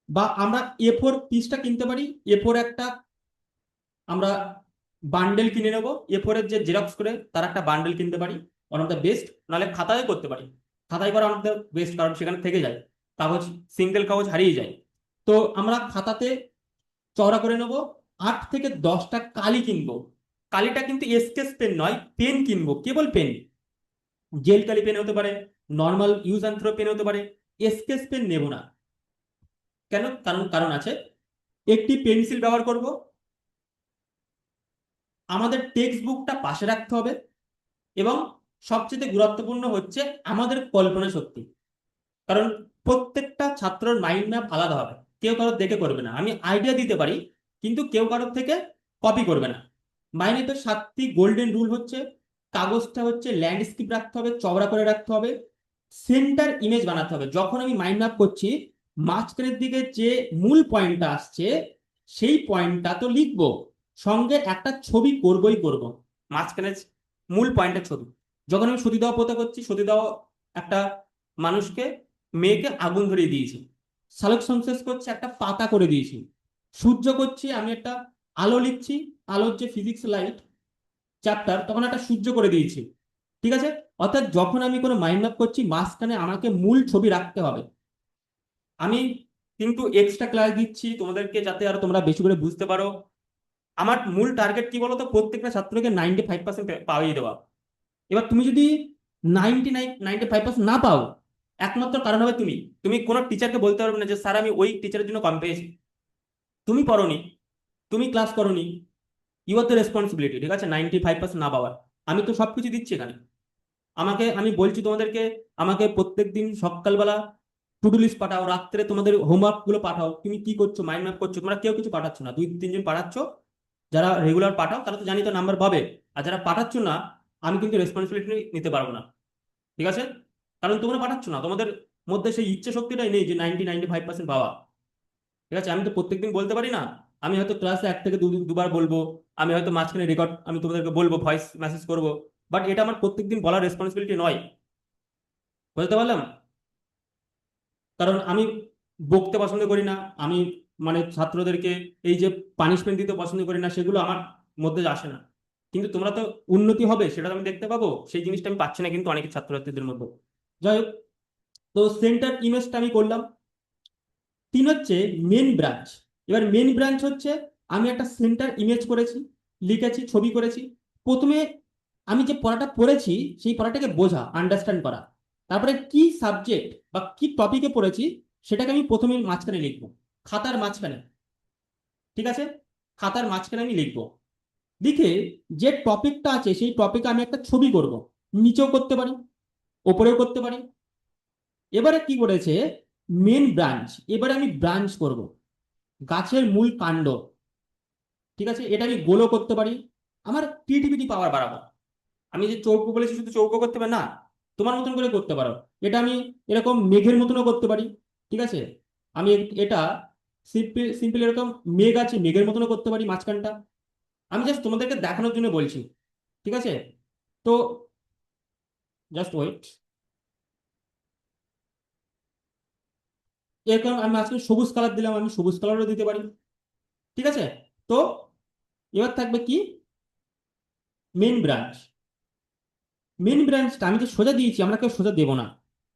বা আমরা A4 পিসটা কিনতে পারি, A4 একটা আমরা বান্ডেল কিনে নেবো, A4 এর যে জেরক্স করে তার একটা বান্ডেল কিনতে পারি, ওয়ান অফ দ্য বেস্ট। নাহলে খাতায় করতে পারি, খাতায় করা ওয়ান অফ দ্য বেস্ট, কারণ সেখানে থেকে যায় কাগজ, সিঙ্গেল কাগজ হারিয়ে যায়। তো আমরা খাতাতে চওড়া করে নেব। 8 থেকে 10টা কালি কিনবো। কালিটা কিন্তু এসকেস পেন নয়, পেন কিনবো, কেবল পেন। জেল কালি পেন হতে পারে, normal use and throw pen হতে পারে, এসকেস পেন নেব না। কেন? কারণ কারণ আছে। একটি পেন্সিল ব্যবহার করব। আমাদের টেক্সট বুকটা পাশে রাখতে হবে। এবং সবচেয়ে গুরুত্বপূর্ণ হচ্ছে আমাদের কল্পনা শক্তি। কারণ প্রত্যেকটা ছাত্রের মাইন্ড ম্যাপ আলাদা হবে, কেউ কারোর দেখে করবে না। আমি আইডিয়া দিতে পারি, কিন্তু কেউ কারোর থেকে কপি করবে না। মাইন্ড ম্যাপের 7টি গোল্ডেন রুল হচ্ছে: কাগজটা হচ্ছে ল্যান্ডস্কেপ রাখতে হবে, চওড়া করে রাখতে হবে, সেন্টার ইমেজ বানাতে হবে। যখন আমি মাইন্ড ম্যাপ করছি, মাঝখানের দিকে যে মূল পয়েন্টটা আসছে সেই পয়েন্টটা তো লিখবো, সঙ্গে একটা ছবি করবই করব, মাঝখানে মূল পয়েন্টের ছবি। যখন আমি সতীদাহ প্রথা করছি, সতীদাহ একটা মানুষকে, মেয়েকে আগুন ধরিয়ে দিয়েছি। সালোক সংশ্লেষ করছি, একটা পাতা করে দিয়েছি। সূর্য করছি, আমি একটা আলো লিখছি, আলোর যে ফিজিক্স লাইট চ্যাপ্টার, তখন একটা সূর্য করে দিয়েছি। ঠিক আছে? অর্থাৎ যখন আমি কোনো মাইন্ড ম্যাপ করছি, মাঝখানে আমাকে মূল ছবি রাখতে হবে। আমি কিন্তু এক্সট্রা ক্লাস দিচ্ছি তোমাদেরকে, যাতে আরো তোমরা বেশি করে বুঝতে পারো। আমার মূল টার্গেট কি বলতো? প্রত্যেকটা ছাত্রকে 95% পাওয়াই দেওয়া। এবার তুমি যদি 95% না পাও, একমাত্র কারণ হবে তুমি। তুমি কোনো টিচারকে বলতে পারবে না যে স্যার আমি ওই টিচারের জন্য কম পেয়েছি। তুমি পড়োনি, তুমি ক্লাস করোনি, ইউ আর দ্য রেসপন্সিবিলিটি। ঠিক আছে? 95% না পাওয়ার। আমি তো সবকিছু দিচ্ছি এখানে। আমি বলছি তোমাদেরকে, আমাকে প্রত্যেকদিন সকালবেলা টু ডু লিস্ট পাঠাও, রাত্রে তোমাদের হোমওয়ার্ক গুলো পাঠাও। তুমি কি করছো? মাইন্ড ম্যাপ করছো? তোমরা কেউ কিছু পাঠাচ্ছ না, 2-3 জন পাঠাচ্ছ। যারা রেগুলার পাঠাও তারা তো জানি তো নাম্বার পাবে। আর যারা পাঠাচ্ছ না, আমি কিন্তু রেসপন্সিবিলিটি নিতে পারবো না। ঠিক আছে? কারণ তোমরা পাঠাচ্ছ না, তোমাদের মধ্যে সেই ইচ্ছে শক্তিটাই নেই যে 95% পাওয়া। ঠিক আছে? আমি তো প্রত্যেকদিন বলতে পারি না। আমি হয়তো ক্লাসে 1 থেকে দুবার বলবো, আমি হয়তো মাঝখানে রেকর্ড আমি তোমাদেরকে বলবো, ভয়েস মেসেজ করবো। বাট এটা আমার প্রত্যেকদিন বলার রেসপন্সিবিলিটি নয়। বুঝতে পারলাম? কারণ আমি বকতে পছন্দ করি না। আমি মানে ছাত্রদেরকে এই যে পানিশমেন্ট দিতে পছন্দ করি না, সেগুলো আমার মধ্যে আসে না। কিন্তু তোমরা তো উন্নতি হবে সেটা তো আমি দেখতে পাবো, সেই জিনিসটা আমি পাচ্ছি না কিন্তু অনেক ছাত্রছাত্রীদের মধ্যে। যাই হোক, তো সেন্টার ইমেজটা আমি করলাম। 3 হচ্ছে মেন ব্রাঞ্চ। এবার মেন ব্রাঞ্চ হচ্ছে, আমি একটা সেন্টার ইমেজ করেছি, লিখেছি, ছবি করেছি। প্রথমে আমি যে পড়াটা পড়েছি সেই পড়াটাকে বোঝা, আন্ডারস্ট্যান্ড করা। তারপরে কি সাবজেক্ট বা কি টপিকে পড়েছি সেটাকে আমি প্রথমে মাঝখানে লিখবো, খাতার মাঝখানে। ঠিক আছে? খাতার মাঝখানে আমি লিখবো, লিখে যে টপিকটা আছে সেই টপিকে আমি একটা ছবি করব। নিচেও করতে পারি, ওপরেও করতে পারি। এবারে কি করেছে, মেন ব্রাঞ্চ, এবারে আমি ব্রাঞ্চ করব, গাছের মূল কাণ্ড। ঠিক আছে? এটা আমি গোলও করতে পারি। আমার ক্রিয়েটিভিটি পাওয়ার বাড়াবো। আমি যে চৌকো বলেছি শুধু চৌকো করতে পারে না, তোমার মতন করে করতে পারো। এটা আমি এরকম মেঘের মতনও করতে পারি। ঠিক আছে? আমি এটা সিম্পল সিম্পল এরকম মেঘ আছে, মেঘের মতনও করতে পারি মাঝখানটা। আমি জাস্ট তোমাদেরকে দেখানোর জন্য বলছি। ঠিক আছে? তো জাস্ট ওয়েট। এরকম আমি আজকে সবুজ কালার দিলাম, আমি সবুজ কালারও দিতে পারি। ঠিক আছে? তো এবার থাকবে কি, মেন ব্রাঞ্চ। মেন ব্রাঞ্চটা আমি যে সোজা দিয়েছি, আমরা কেউ সোজা দেবো না।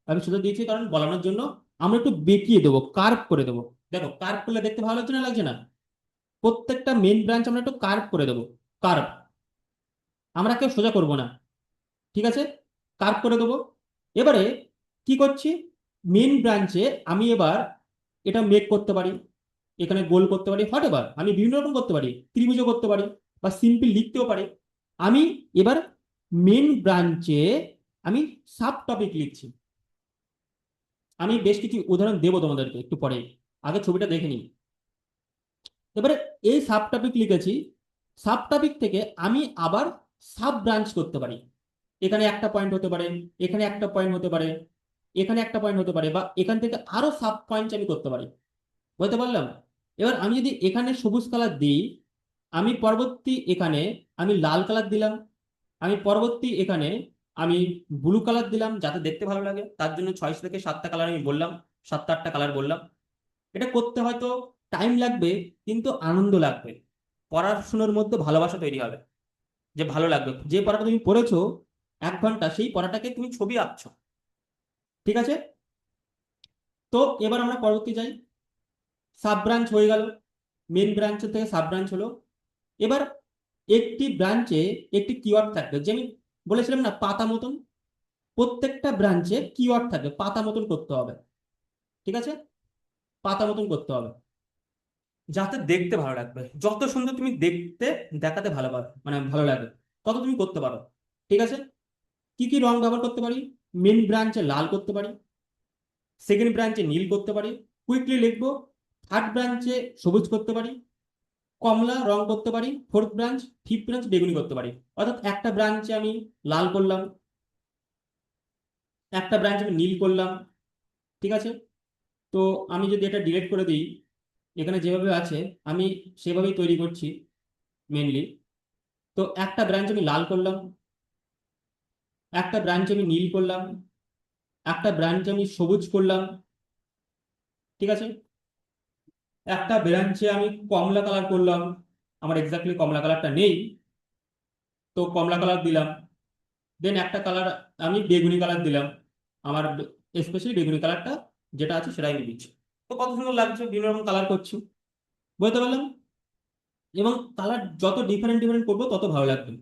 আমি সোজা দিয়েছি কারণ বলানোর জন্য। আমরা একটু বেঁকিয়ে দেবো, কার্ভ করে দেবো। দেখো, কার্ভ করলে দেখতে ভালো লাগছে না, লাগছে না? প্রত্যেকটা মেন ব্রাঞ্চ আমরা একটু কার্ভ করে দেবো, কার্ভ। আমরা কেউ সোজা করবো না। ঠিক আছে? কার্ভ করে দেবো। এবারে কি করছি, মেন ব্রাঞ্চে আমি এবার এটা মেক করতে পারি, এখানে গোল করতে পারি, হট এবার আমি বিভিন্ন রকম করতে পারি, ত্রিভুজও করতে পারি বা সিম্পল লিখতেও পারি। আমি এবার মেন ব্রাঞ্চে আমি সাব টপিক লিখছি। আমি বেশ কিছু উদাহরণ দেবো তোমাদেরকে একটু পরে, আগে ছবিটা দেখে নিই। এবারে এই সাব টপিক লিখেছি, সাব টপিক থেকে আমি আবার সাব ব্রাঞ্চ করতে পারি। এখানে একটা পয়েন্ট হতে পারে, এখানে একটা পয়েন্ট হতে পারে, এখানে একটা পয়েন্ট হতে পারে, বা এখান থেকে আরো সাব পয়েন্ট আমি করতে পারি। বুঝতে পারলাম? এবার আমি যদি এখানে সবুজ কালার দিই, আমি পরবর্তী এখানে আমি লাল কালার দিলাম, আমি পরবর্তী এখানে আমি ব্লু কালার দিলাম যাতে দেখতে ভালো লাগে, তার জন্য 6 থেকে 7টা কালার আমি বললাম, 7টা 8টা কালার বললাম। এটা করতে হয়তো টাইম লাগবে, কিন্তু আনন্দ লাগবে, পড়াশোনার মধ্যে ভালোবাসা তৈরি হবে, যে ভালো লাগবে। যে পড়াটা তুমি পড়েছো 1 ঘন্টা, সেই পড়াটাকে তুমি ছবি আঁকছো। ঠিক আছে? তো এবার আমরা পরবর্তী যাই। সাব ব্রাঞ্চ হয়ে গেল, মেন ব্রাঞ্চের থেকে সাব ব্রাঞ্চ হলো। এবার একটি ব্রাঞ্চে একটি কিওয়ার্ড থাকবে, যে আমি বলেছিলাম না পাতা মতন, প্রত্যেকটা ব্রাঞ্চে কিওয়ার্ড থাকবে, পাতা মতন করতে হবে। ঠিক আছে? পাতা মতন করতে হবে, যাতে দেখতে ভালো লাগবে, যত সুন্দর তুমি দেখতে দেখাতে ভালো পাবে, মানে ভালো লাগে, তত তুমি করতে পারো। ঠিক আছে? কি কি রং ব্যবহার করতে পারি? মেন ব্রাঞ্চে লাল করতে পারি, সেকেন্ড ব্রাঞ্চে নীল করতে পারি, কুইকলি লিখবো, থার্ড ব্রাঞ্চে সবুজ করতে পারি, কমলা রং করতে পারি, ফোর্থ ব্রাঞ্চ, ফিফথ ব্রাঞ্চ বেগুনি করতে পারি। অর্থাৎ একটা ব্রাঞ্চে আমি লাল করলাম, একটা ব্রাঞ্চে আমি নীল করলাম। ঠিক আছে? তো আমি যদি এটা ডিলিট করে দিই, এখানে যেভাবে আছে আমি সেভাবেই তৈরি করছি মেনলি। তো একটা ব্রাঞ্চ আমি লাল করলাম, একটা ব্রাঞ্চ আমি নীল করলাম, একটা ব্রাঞ্চ আমি সবুজ করলাম। ঠিক আছে? একটা ব্রাঞ্চে আমি কমলা কালার করলাম, আমার এক্স্যাক্টলি কমলা কালারটা নেই, তো কমলা কালার দিলাম। দেন একটা কালার আমি বেগুনি কালার দিলাম, আমার স্পেশালি বেগুনি কালারটা যেটা আছে সেটাই আমি দিচ্ছি। তো কত সুন্দর লাগছে, বিভিন্ন রকম কালার করছি। বুঝতে পারলাম? এবং কালার যত ডিফারেন্ট ডিফারেন্ট করবো তত ভালো লাগবে।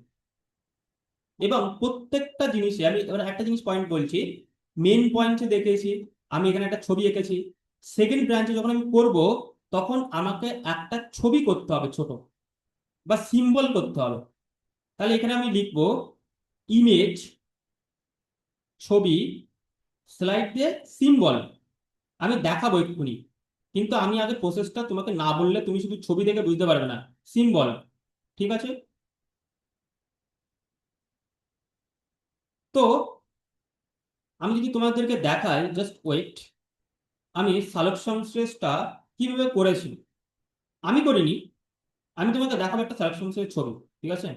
এবং প্রত্যেকটা জিনিসে আমি এবার একটা জিনিস পয়েন্ট বলছি, মেন পয়েন্টে দেখেছি আমি এখানে একটা ছবি এঁকেছি, সেকেন্ড ব্রাঞ্চে যখন আমি করব তখন আমাকে একটা ছবি করতে হবে ছোট, বা সিম্বল করতে হবে। তাহলে এখানে আমি লিখবো ইমেজ, ছবি, স্লাইড দিয়ে সিম্বল। আমি দেখাবো এক্ষুনি, কিন্তু আমি আগে প্রসেসটা তোমাকে না বললে তুমি শুধু ছবি দেখে বুঝতে পারবে না। সিম্বল। ঠিক আছে? তো আমি যদি তোমাদেরকে দেখাই, জাস্ট ওয়েট, আমি সালোক সংশ্লেষটা কিভাবে করেছি। আমি করিনি, আমি তোমাকে দেখাবো একটা সালোক সংশ্লেষের ছবি। ঠিক আছে?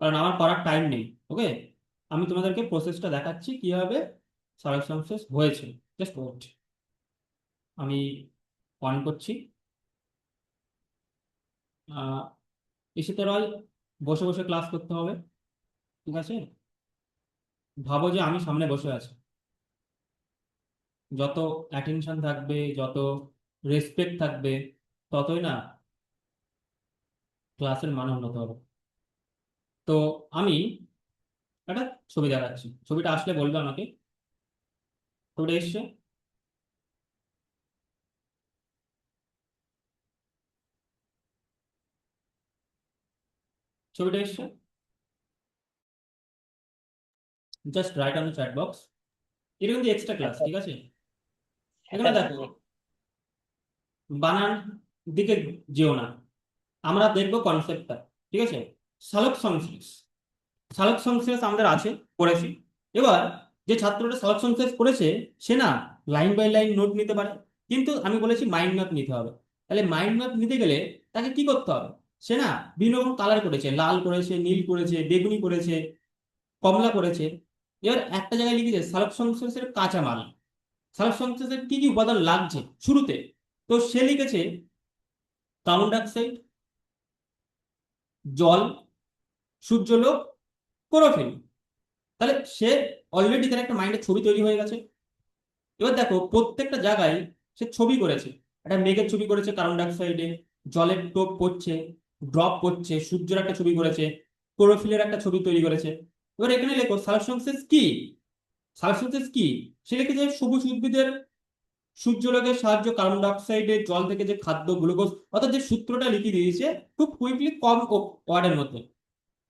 কারণ আমার করার টাইম নেই। ওকে, আমি তোমাদেরকে প্রসেসটা দেখাচ্ছি কিভাবে সালোক সংশ্লেষ হয়েছে। জাস্ট ওয়েট, আমি অন করছি। আহ ইসিতে রয়, বসে বসে ক্লাস করতে হবে। ঠিক আছে? ভাবো যে আমি সামনে বসে আছি, যত অ্যাটেনশন থাকবে, যত রেসপেক্ট থাকবে, ততই না ক্লাসের মান উন্নত হবে। তো আমি একটা ছবি দেখাচ্ছি, ছবিটা আসলে বলবে আমাকে। ছবিটা এসছে, ছবিটা এসছে, just right on the chat box. এটা কিন্তু এক্সট্রা ক্লাস। আচ্ছা। ঠিক আছে? এখানে হ্যাঁ দেখো, বানান দিকে যেও না, আমরা দেখবো কনসেপ্টটা। ঠিক আছে? সালোক সংশ্লেষ, সালোক সংশ্লেষ আমাদের আছে, করেছি। এবার যে ছাত্রটা সালোক সংশ্লেষ করেছে সে না লাইন বাই লাইন নোট নিতে পারে, কিন্তু আমি বলেছি মাইন্ড ম্যাপ নিতে হবে। তাহলে মাইন্ড ম্যাপ নিতে গেলে তাকে কি করতে হবে? সে না বিভিন্ন রকম কালার করেছে, লাল করেছে, নীল করেছে, বেগুনি করেছে, কমলা করেছে। এবার একটা জায়গায় লিখেছে সালোক সংশ্লেষের কাঁচামাল, সালোক সংশ্লেষের কি কি উপাদান লাগছে শুরুতে। তো সে লিখেছে কার্বন ডাইঅক্সাইড, জল, সূর্যালোক, ক্লোরোফিল। তাহলে সে অলরেডি তার একটা মাইন্ডের ছবি তৈরি হয়ে গেছে। এবার দেখো প্রত্যেকটা জায়গায় সে ছবি করেছে, একটা মেঘের ছবি করেছে কার্বন ডাইঅক্সাইডে, জলের টোপ পড়ছে, ড্রপ পড়ছে, সূর্যের একটা ছবি করেছে, ক্লোরোফিলের একটা ছবি তৈরি করেছে। এবার এখানে লেখো সালোক সংশ্লেষ কি। সালফার কি? সে লিখেছে সবুজ উদ্ভিদের সূর্যালোকের সাহায্য কার্বন ডাইঅক্সাইডের জল থেকে যে খাদ্য গ্লুকোজ, অর্থাৎ যে সূত্রটা লিখে দিয়েছে খুব কুইকলি কম ওয়ার্ডের মধ্যে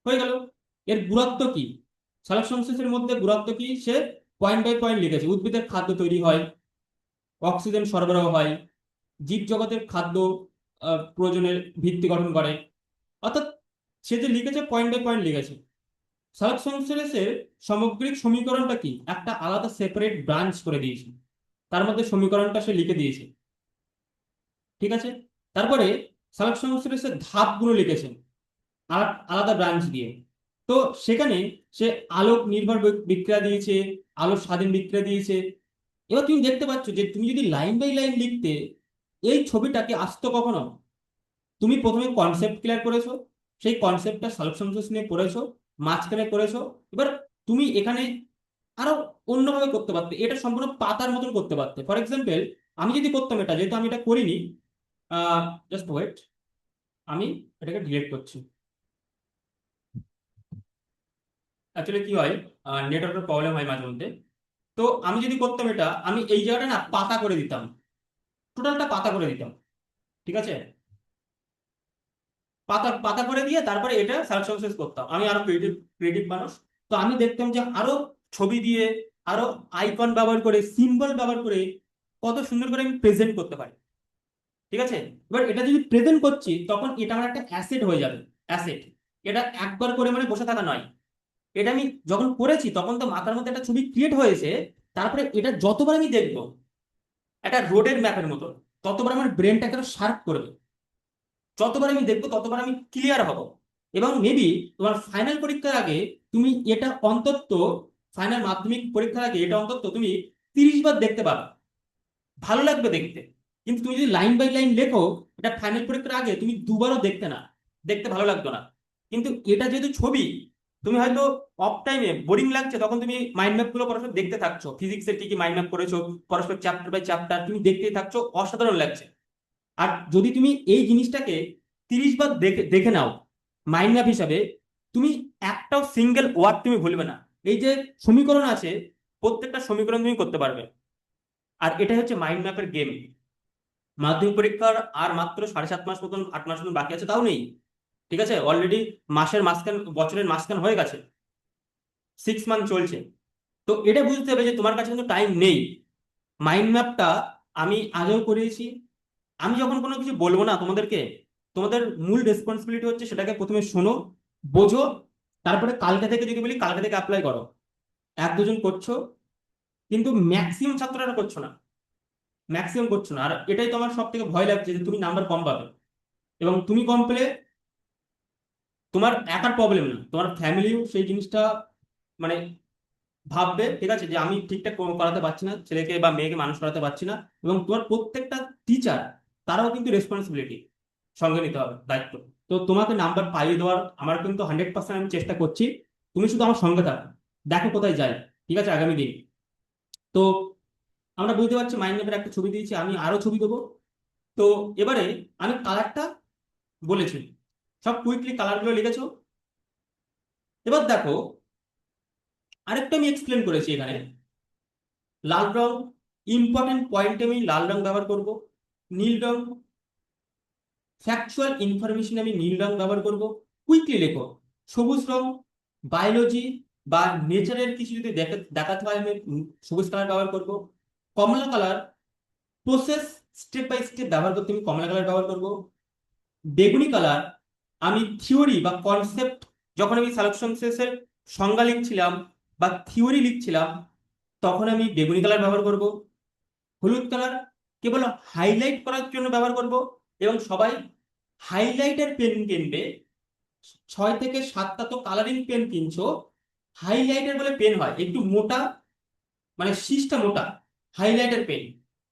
হয়ে গেল। এর গুরুত্ব কি? সালোক সংশ্লেষের মধ্যে গুরুত্ব কি? সে পয়েন্ট বাই পয়েন্ট লিখেছে। উদ্ভিদের খাদ্য তৈরি হয়, অক্সিজেন সরবরাহ হয়, জীবজগতের খাদ্য প্রয়োজনের ভিত্তি গঠন করে। অর্থাৎ সে যে লিখেছে পয়েন্ট বাই পয়েন্ট লিখেছে। সালোক সংশ্লেষের সামগ্রিক সমীকরণটা কি? একটা আলাদা সেপারেট ব্রাঞ্চ করে দিয়েছে, তার মধ্যে সমীকরণটা সে লিখে দিয়েছে। ঠিক আছে, তারপরে সালোক সংশ্লেষের ধাপগুলো লিখেছেন আলাদা ব্রাঞ্চ দিয়ে। তো সেখানে সে আলোক নির্ভর বিক্রিয়া দিয়েছে, আলো স্বাধীন বিক্রিয়া দিয়েছে। এবার তুমি দেখতে পাচ্ছ যে তুমি যদি লাইন বাই লাইন লিখতে, এই ছবিটাকে আসতো কখনো? তুমি প্রথমে কনসেপ্ট ক্লিয়ার করেছো, সেই কনসেপ্টটা সালোক সংশ্লেষ নিয়ে পড়েছো, মাঝখানে করেছো। এবার তুমি এখানে আরো অন্যভাবে করতে পারতে, এটা সম্পূর্ণ পাতার মতন করতে পারতে। ফর এক্সাম্পল, আমি যদি করতাম এটা, যেহেতু আমি এটা করিনি, জাস্ট ওয়েট, আমি এটাকে ডিলিট করছি। অ্যাকচুয়ালি কি হয়, নেটওয়ার্কের প্রবলেম হয় মাঝে মধ্যে। তো আমি যদি করতাম এটা, আমি এই জায়গাটা না পাতা করে দিতাম, টোটালটা পাতা করে দিতাম। ঠিক আছে, পাতা পাতা করে দিয়ে তারপরে এটা সার্চ সংশ্লেষ করতাম। আমি আরো ক্রিয়েটিভ ক্রিয়েটিভ মানুষ, তো আমি দেখতাম যে আরো ছবি দিয়ে, আরো আইকন ব্যবহার করে, সিম্বল ব্যবহার করে কত সুন্দর করে আমি প্রেজেন্ট করতে পারি। ঠিক আছে, এবার এটা যদি প্রেজেন্ট করছি, তখন এটা আমার একটা অ্যাসেট হয়ে যাবে। অ্যাসেট, এটা একবার করে মানে বসে থাকা নয়। এটা আমি যখন করেছি তখন তো মাথার মধ্যে একটা ছবি ক্রিয়েট হয়েছে, তারপরে এটা যতবার আমি দেখবো একটা রোডের ম্যাপের মতো, ততবার আমার ব্রেনটাকে শার্প করবে। যতবার আমি দেখবো ততবার আমি ক্লিয়ার হব। এবং মেবি তোমার ফাইনাল পরীক্ষার আগে তুমি এটা অন্তত, ফাইনাল মাধ্যমিক পরীক্ষার আগে এটা অন্তত তুমি 30 বার দেখতে পারো, ভালো লাগবে দেখতে। কিন্তু তুমি যদি লাইন বাই লাইন লেখো, এটা ফাইনাল পরীক্ষার আগে তুমি দুবারও দেখতে না, দেখতে ভালো লাগতো না। কিন্তু এটা যেহেতু ছবি, তুমি হয়তো অফ টাইমে বোরিং লাগছে, তখন তুমি মাইন্ড ম্যাপ গুলো পরস্পর দেখতে থাকছো, ফিজিক্সের কি কি মাইন্ড ম্যাপ করেছো, পরস্পর চ্যাপ্টার বাই চ্যাপ্টার তুমি দেখতেই থাকছো, অসাধারণ লাগছে। আর যদি তুমি এই জিনিসটাকে 30 বার দেখে দেখে নাও মাইন্ড ম্যাপ হিসাবে, তুমি একটাও সিঙ্গেল ওয়ার্ড তুমি ভুলবে না। এই যে সমীকরণ আছে, প্রত্যেকটা সমীকরণ তুমি করতে পারবে। আর এটাই হচ্ছে মাইন্ড ম্যাপের গেম। মাধ্যমিক পরীক্ষার আর মাত্র 7.5 মাস মতন, 8 মাস মতন বাকি আছে, তাও নেই। ঠিক আছে, অলরেডি মাসের মাঝখান, বছরের মাঝখান হয়ে গেছে, 6 মান্থ চলছে। তো এটা বুঝতে হবে যে তোমার কাছে কিন্তু টাইম নেই। মাইন্ড ম্যাপটা আমি আগেও করিয়েছি। আমি যখন কোনো কিছু বলবো না তোমাদেরকে, তোমাদের মূল রেসপন্সিবিলিটি হচ্ছে সেটাকে প্রথমে শোনো, বোঝো, তারপরে কালকে থেকে যদি বলি কালকে থেকে অ্যাপ্লাই করো। এক দুজন করছো, কিন্তু ম্যাক্সিমাম ছাত্ররা করছো না, ম্যাক্সিমাম করছো না। আর এটাই তোমার সব থেকে ভয় লাগছে যে তুমি নাম্বার কম পাবে। এবং তুমি কম পেলে তোমার একার প্রবলেম না, তোমার ফ্যামিলিও সেই জিনিসটা মানে ভাববে। ঠিক আছে, যে আমি ঠিকঠাক করাতে পারছি না, ছেলেকে বা মেয়েকে মানুষ করাতে পারছি না। এবং তোমার প্রত্যেকটা টিচার, তারাও কিন্তু রেসপন্সিবিলিটি সঙ্গে নিতে হবে, দায়িত্ব। তো তোমাকে নাম্বার পাইয়ে দেওয়ার আমার কিন্তু 100% আমি চেষ্টা করছি। তুমি শুধু আমার সঙ্গে থাকো, দেখো কোথায় যাই। ঠিক আছে, আগামী দিন। তো আমরা বুঝতে পারছি মাইন্ড ম্যাপের একটা ছবি দিয়েছি, আমি আরো ছবি দেবো। তো এবারে আমি কালারটা বলেছি, সব কুইকলি কালারগুলো লিখেছো। এবার দেখো, আরেকটা আমি এক্সপ্লেন করেছি এখানে। লাল রং, ইম্পর্টেন্ট পয়েন্টে আমি লাল রং ব্যবহার করব। নীল রং, ফ্যাকচুয়াল ইনফরমেশন আমি নীল রং ব্যবহার করব। কুইকলি লেখো। সবুজ রং, বায়োলজি বা নেচারের কিছু যদি দেখাতে হয়, আমি সবুজ কালার ব্যবহার করব। কমলা colour, process step by step ব্যবহার করতে আমি কমলা কালার ব্যবহার করব। বেগুনি কালার, আমি থিওরি বা কনসেপ্ট, যখন আমি সালেকশন শেষের সংজ্ঞা লিখছিলাম বা থিওরি লিখছিলাম, তখন আমি বেগুনি কালার ব্যবহার করব। হলুদ কালার কেবল হাইলাইট করার জন্য ব্যবহার করব। এবং সবাই হাইলাইটার পেন কিনবে, 6 থেকে 7টা তো কালারিং পেন কিনছো, হাইলাইটার বলে পেন হয় একটু মোটা, মানে শীষটা মোটা, highlighter pen.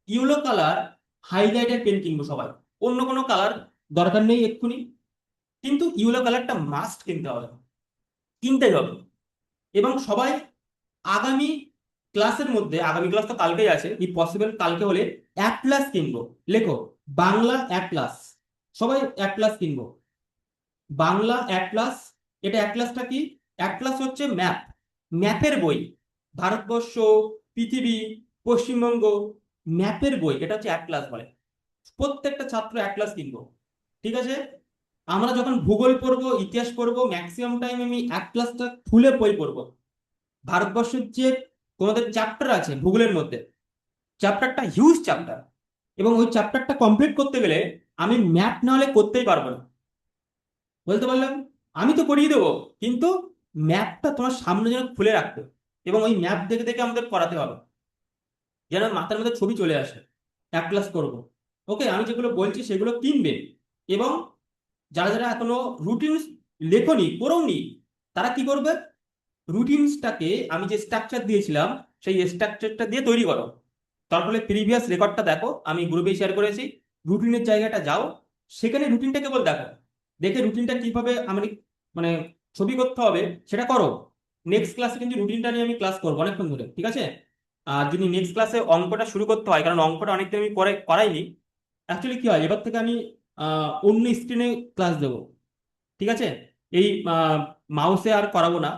Yellow colour highlighter pen কিনবো সবাই, অন্য কোনো কালার দরকার নেই এক্ষুনি। কিন্তু ইয়েলো কালারটা মাস্ট কিনতে হবে, কিনতে হবে। এবং সবাই আগামী ক্লাসের মধ্যে, আগামী ক্লাস তো কালকেই আছে, কি পসিবল কালকে হলে অ্যাটলাস কিনবো। লেখো, বাংলা অ্যাটলাস, সবাই অ্যাটলাস কিনবো, বাংলা অ্যাটলাস। এটা অ্যাটলাসটা কি? অ্যাটলাস হচ্ছে ম্যাপ, ম্যাপের বই। ভারতবর্ষ, পৃথিবী, পশ্চিমবঙ্গ, ম্যাপের বই, এটা হচ্ছে এক ক্লাস বলে। প্রত্যেকটা ছাত্র এক ক্লাস কিনবো, ঠিক আছে। আমরা যখন ভূগোল পড়বো, ইতিহাস পড়বো, ম্যাক্সিমাম টাইম আমি এক ক্লাসটা খুলে বই পড়বো। ভারতবর্ষের যে তোমাদের চ্যাপ্টার আছে ভূগোলের মধ্যে, চ্যাপ্টারটা হিউজ চ্যাপ্টার, এবং ওই চ্যাপ্টারটা কমপ্লিট করতে গেলে আমি ম্যাপ না হলে করতেই পারবো না। বলতে পারলাম, আমি তো করিয়ে দেবো, কিন্তু ম্যাপটা তোমার সামনে যেন খুলে রাখতে, এবং ওই ম্যাপ দেখে দেখে আমাদের করাতে হবে, যেন মাথার মধ্যে ছবি চলে আসে। এক ক্লাস করব, ওকে। আমি যেগুলো বলছি সেগুলো কিনবে, এবং যারা যারা এখনো রুটিন লেখনি পড়োনি, তারা কি করবে, রুটিনসটাকে আমি যে স্ট্রাকচার দিয়েছিলাম সেই স্ট্রাকচারটা দিয়ে তৈরি করো। তার ফলে প্রিভিয়াস রেকর্ডটা দেখো, আমি গ্রুপে শেয়ার করেছি, রুটিনের জায়গাটা যাও, সেখানে রুটিনটা কেবল দেখো, দেখে রুটিনটা কিভাবে আমি মানে ছবি করতে হবে সেটা করো। নেক্সট ক্লাসে কিন্তু রুটিনটা নিয়ে আমি ক্লাস করবো অনেকক্ষণ ধরে, ঠিক আছে। আর যদি নেক্সট ক্লাসে অঙ্কটা শুরু করতে হয়, কারণ অঙ্কটা অনেকদিন আমি পরে করাইনি, অ্যাকচুয়ালি কি হয়, এবার থেকে আমি অন্য স্ক্রিনে ক্লাস দেবো, ঠিক আছে। এই মাউসে আর করাবো না।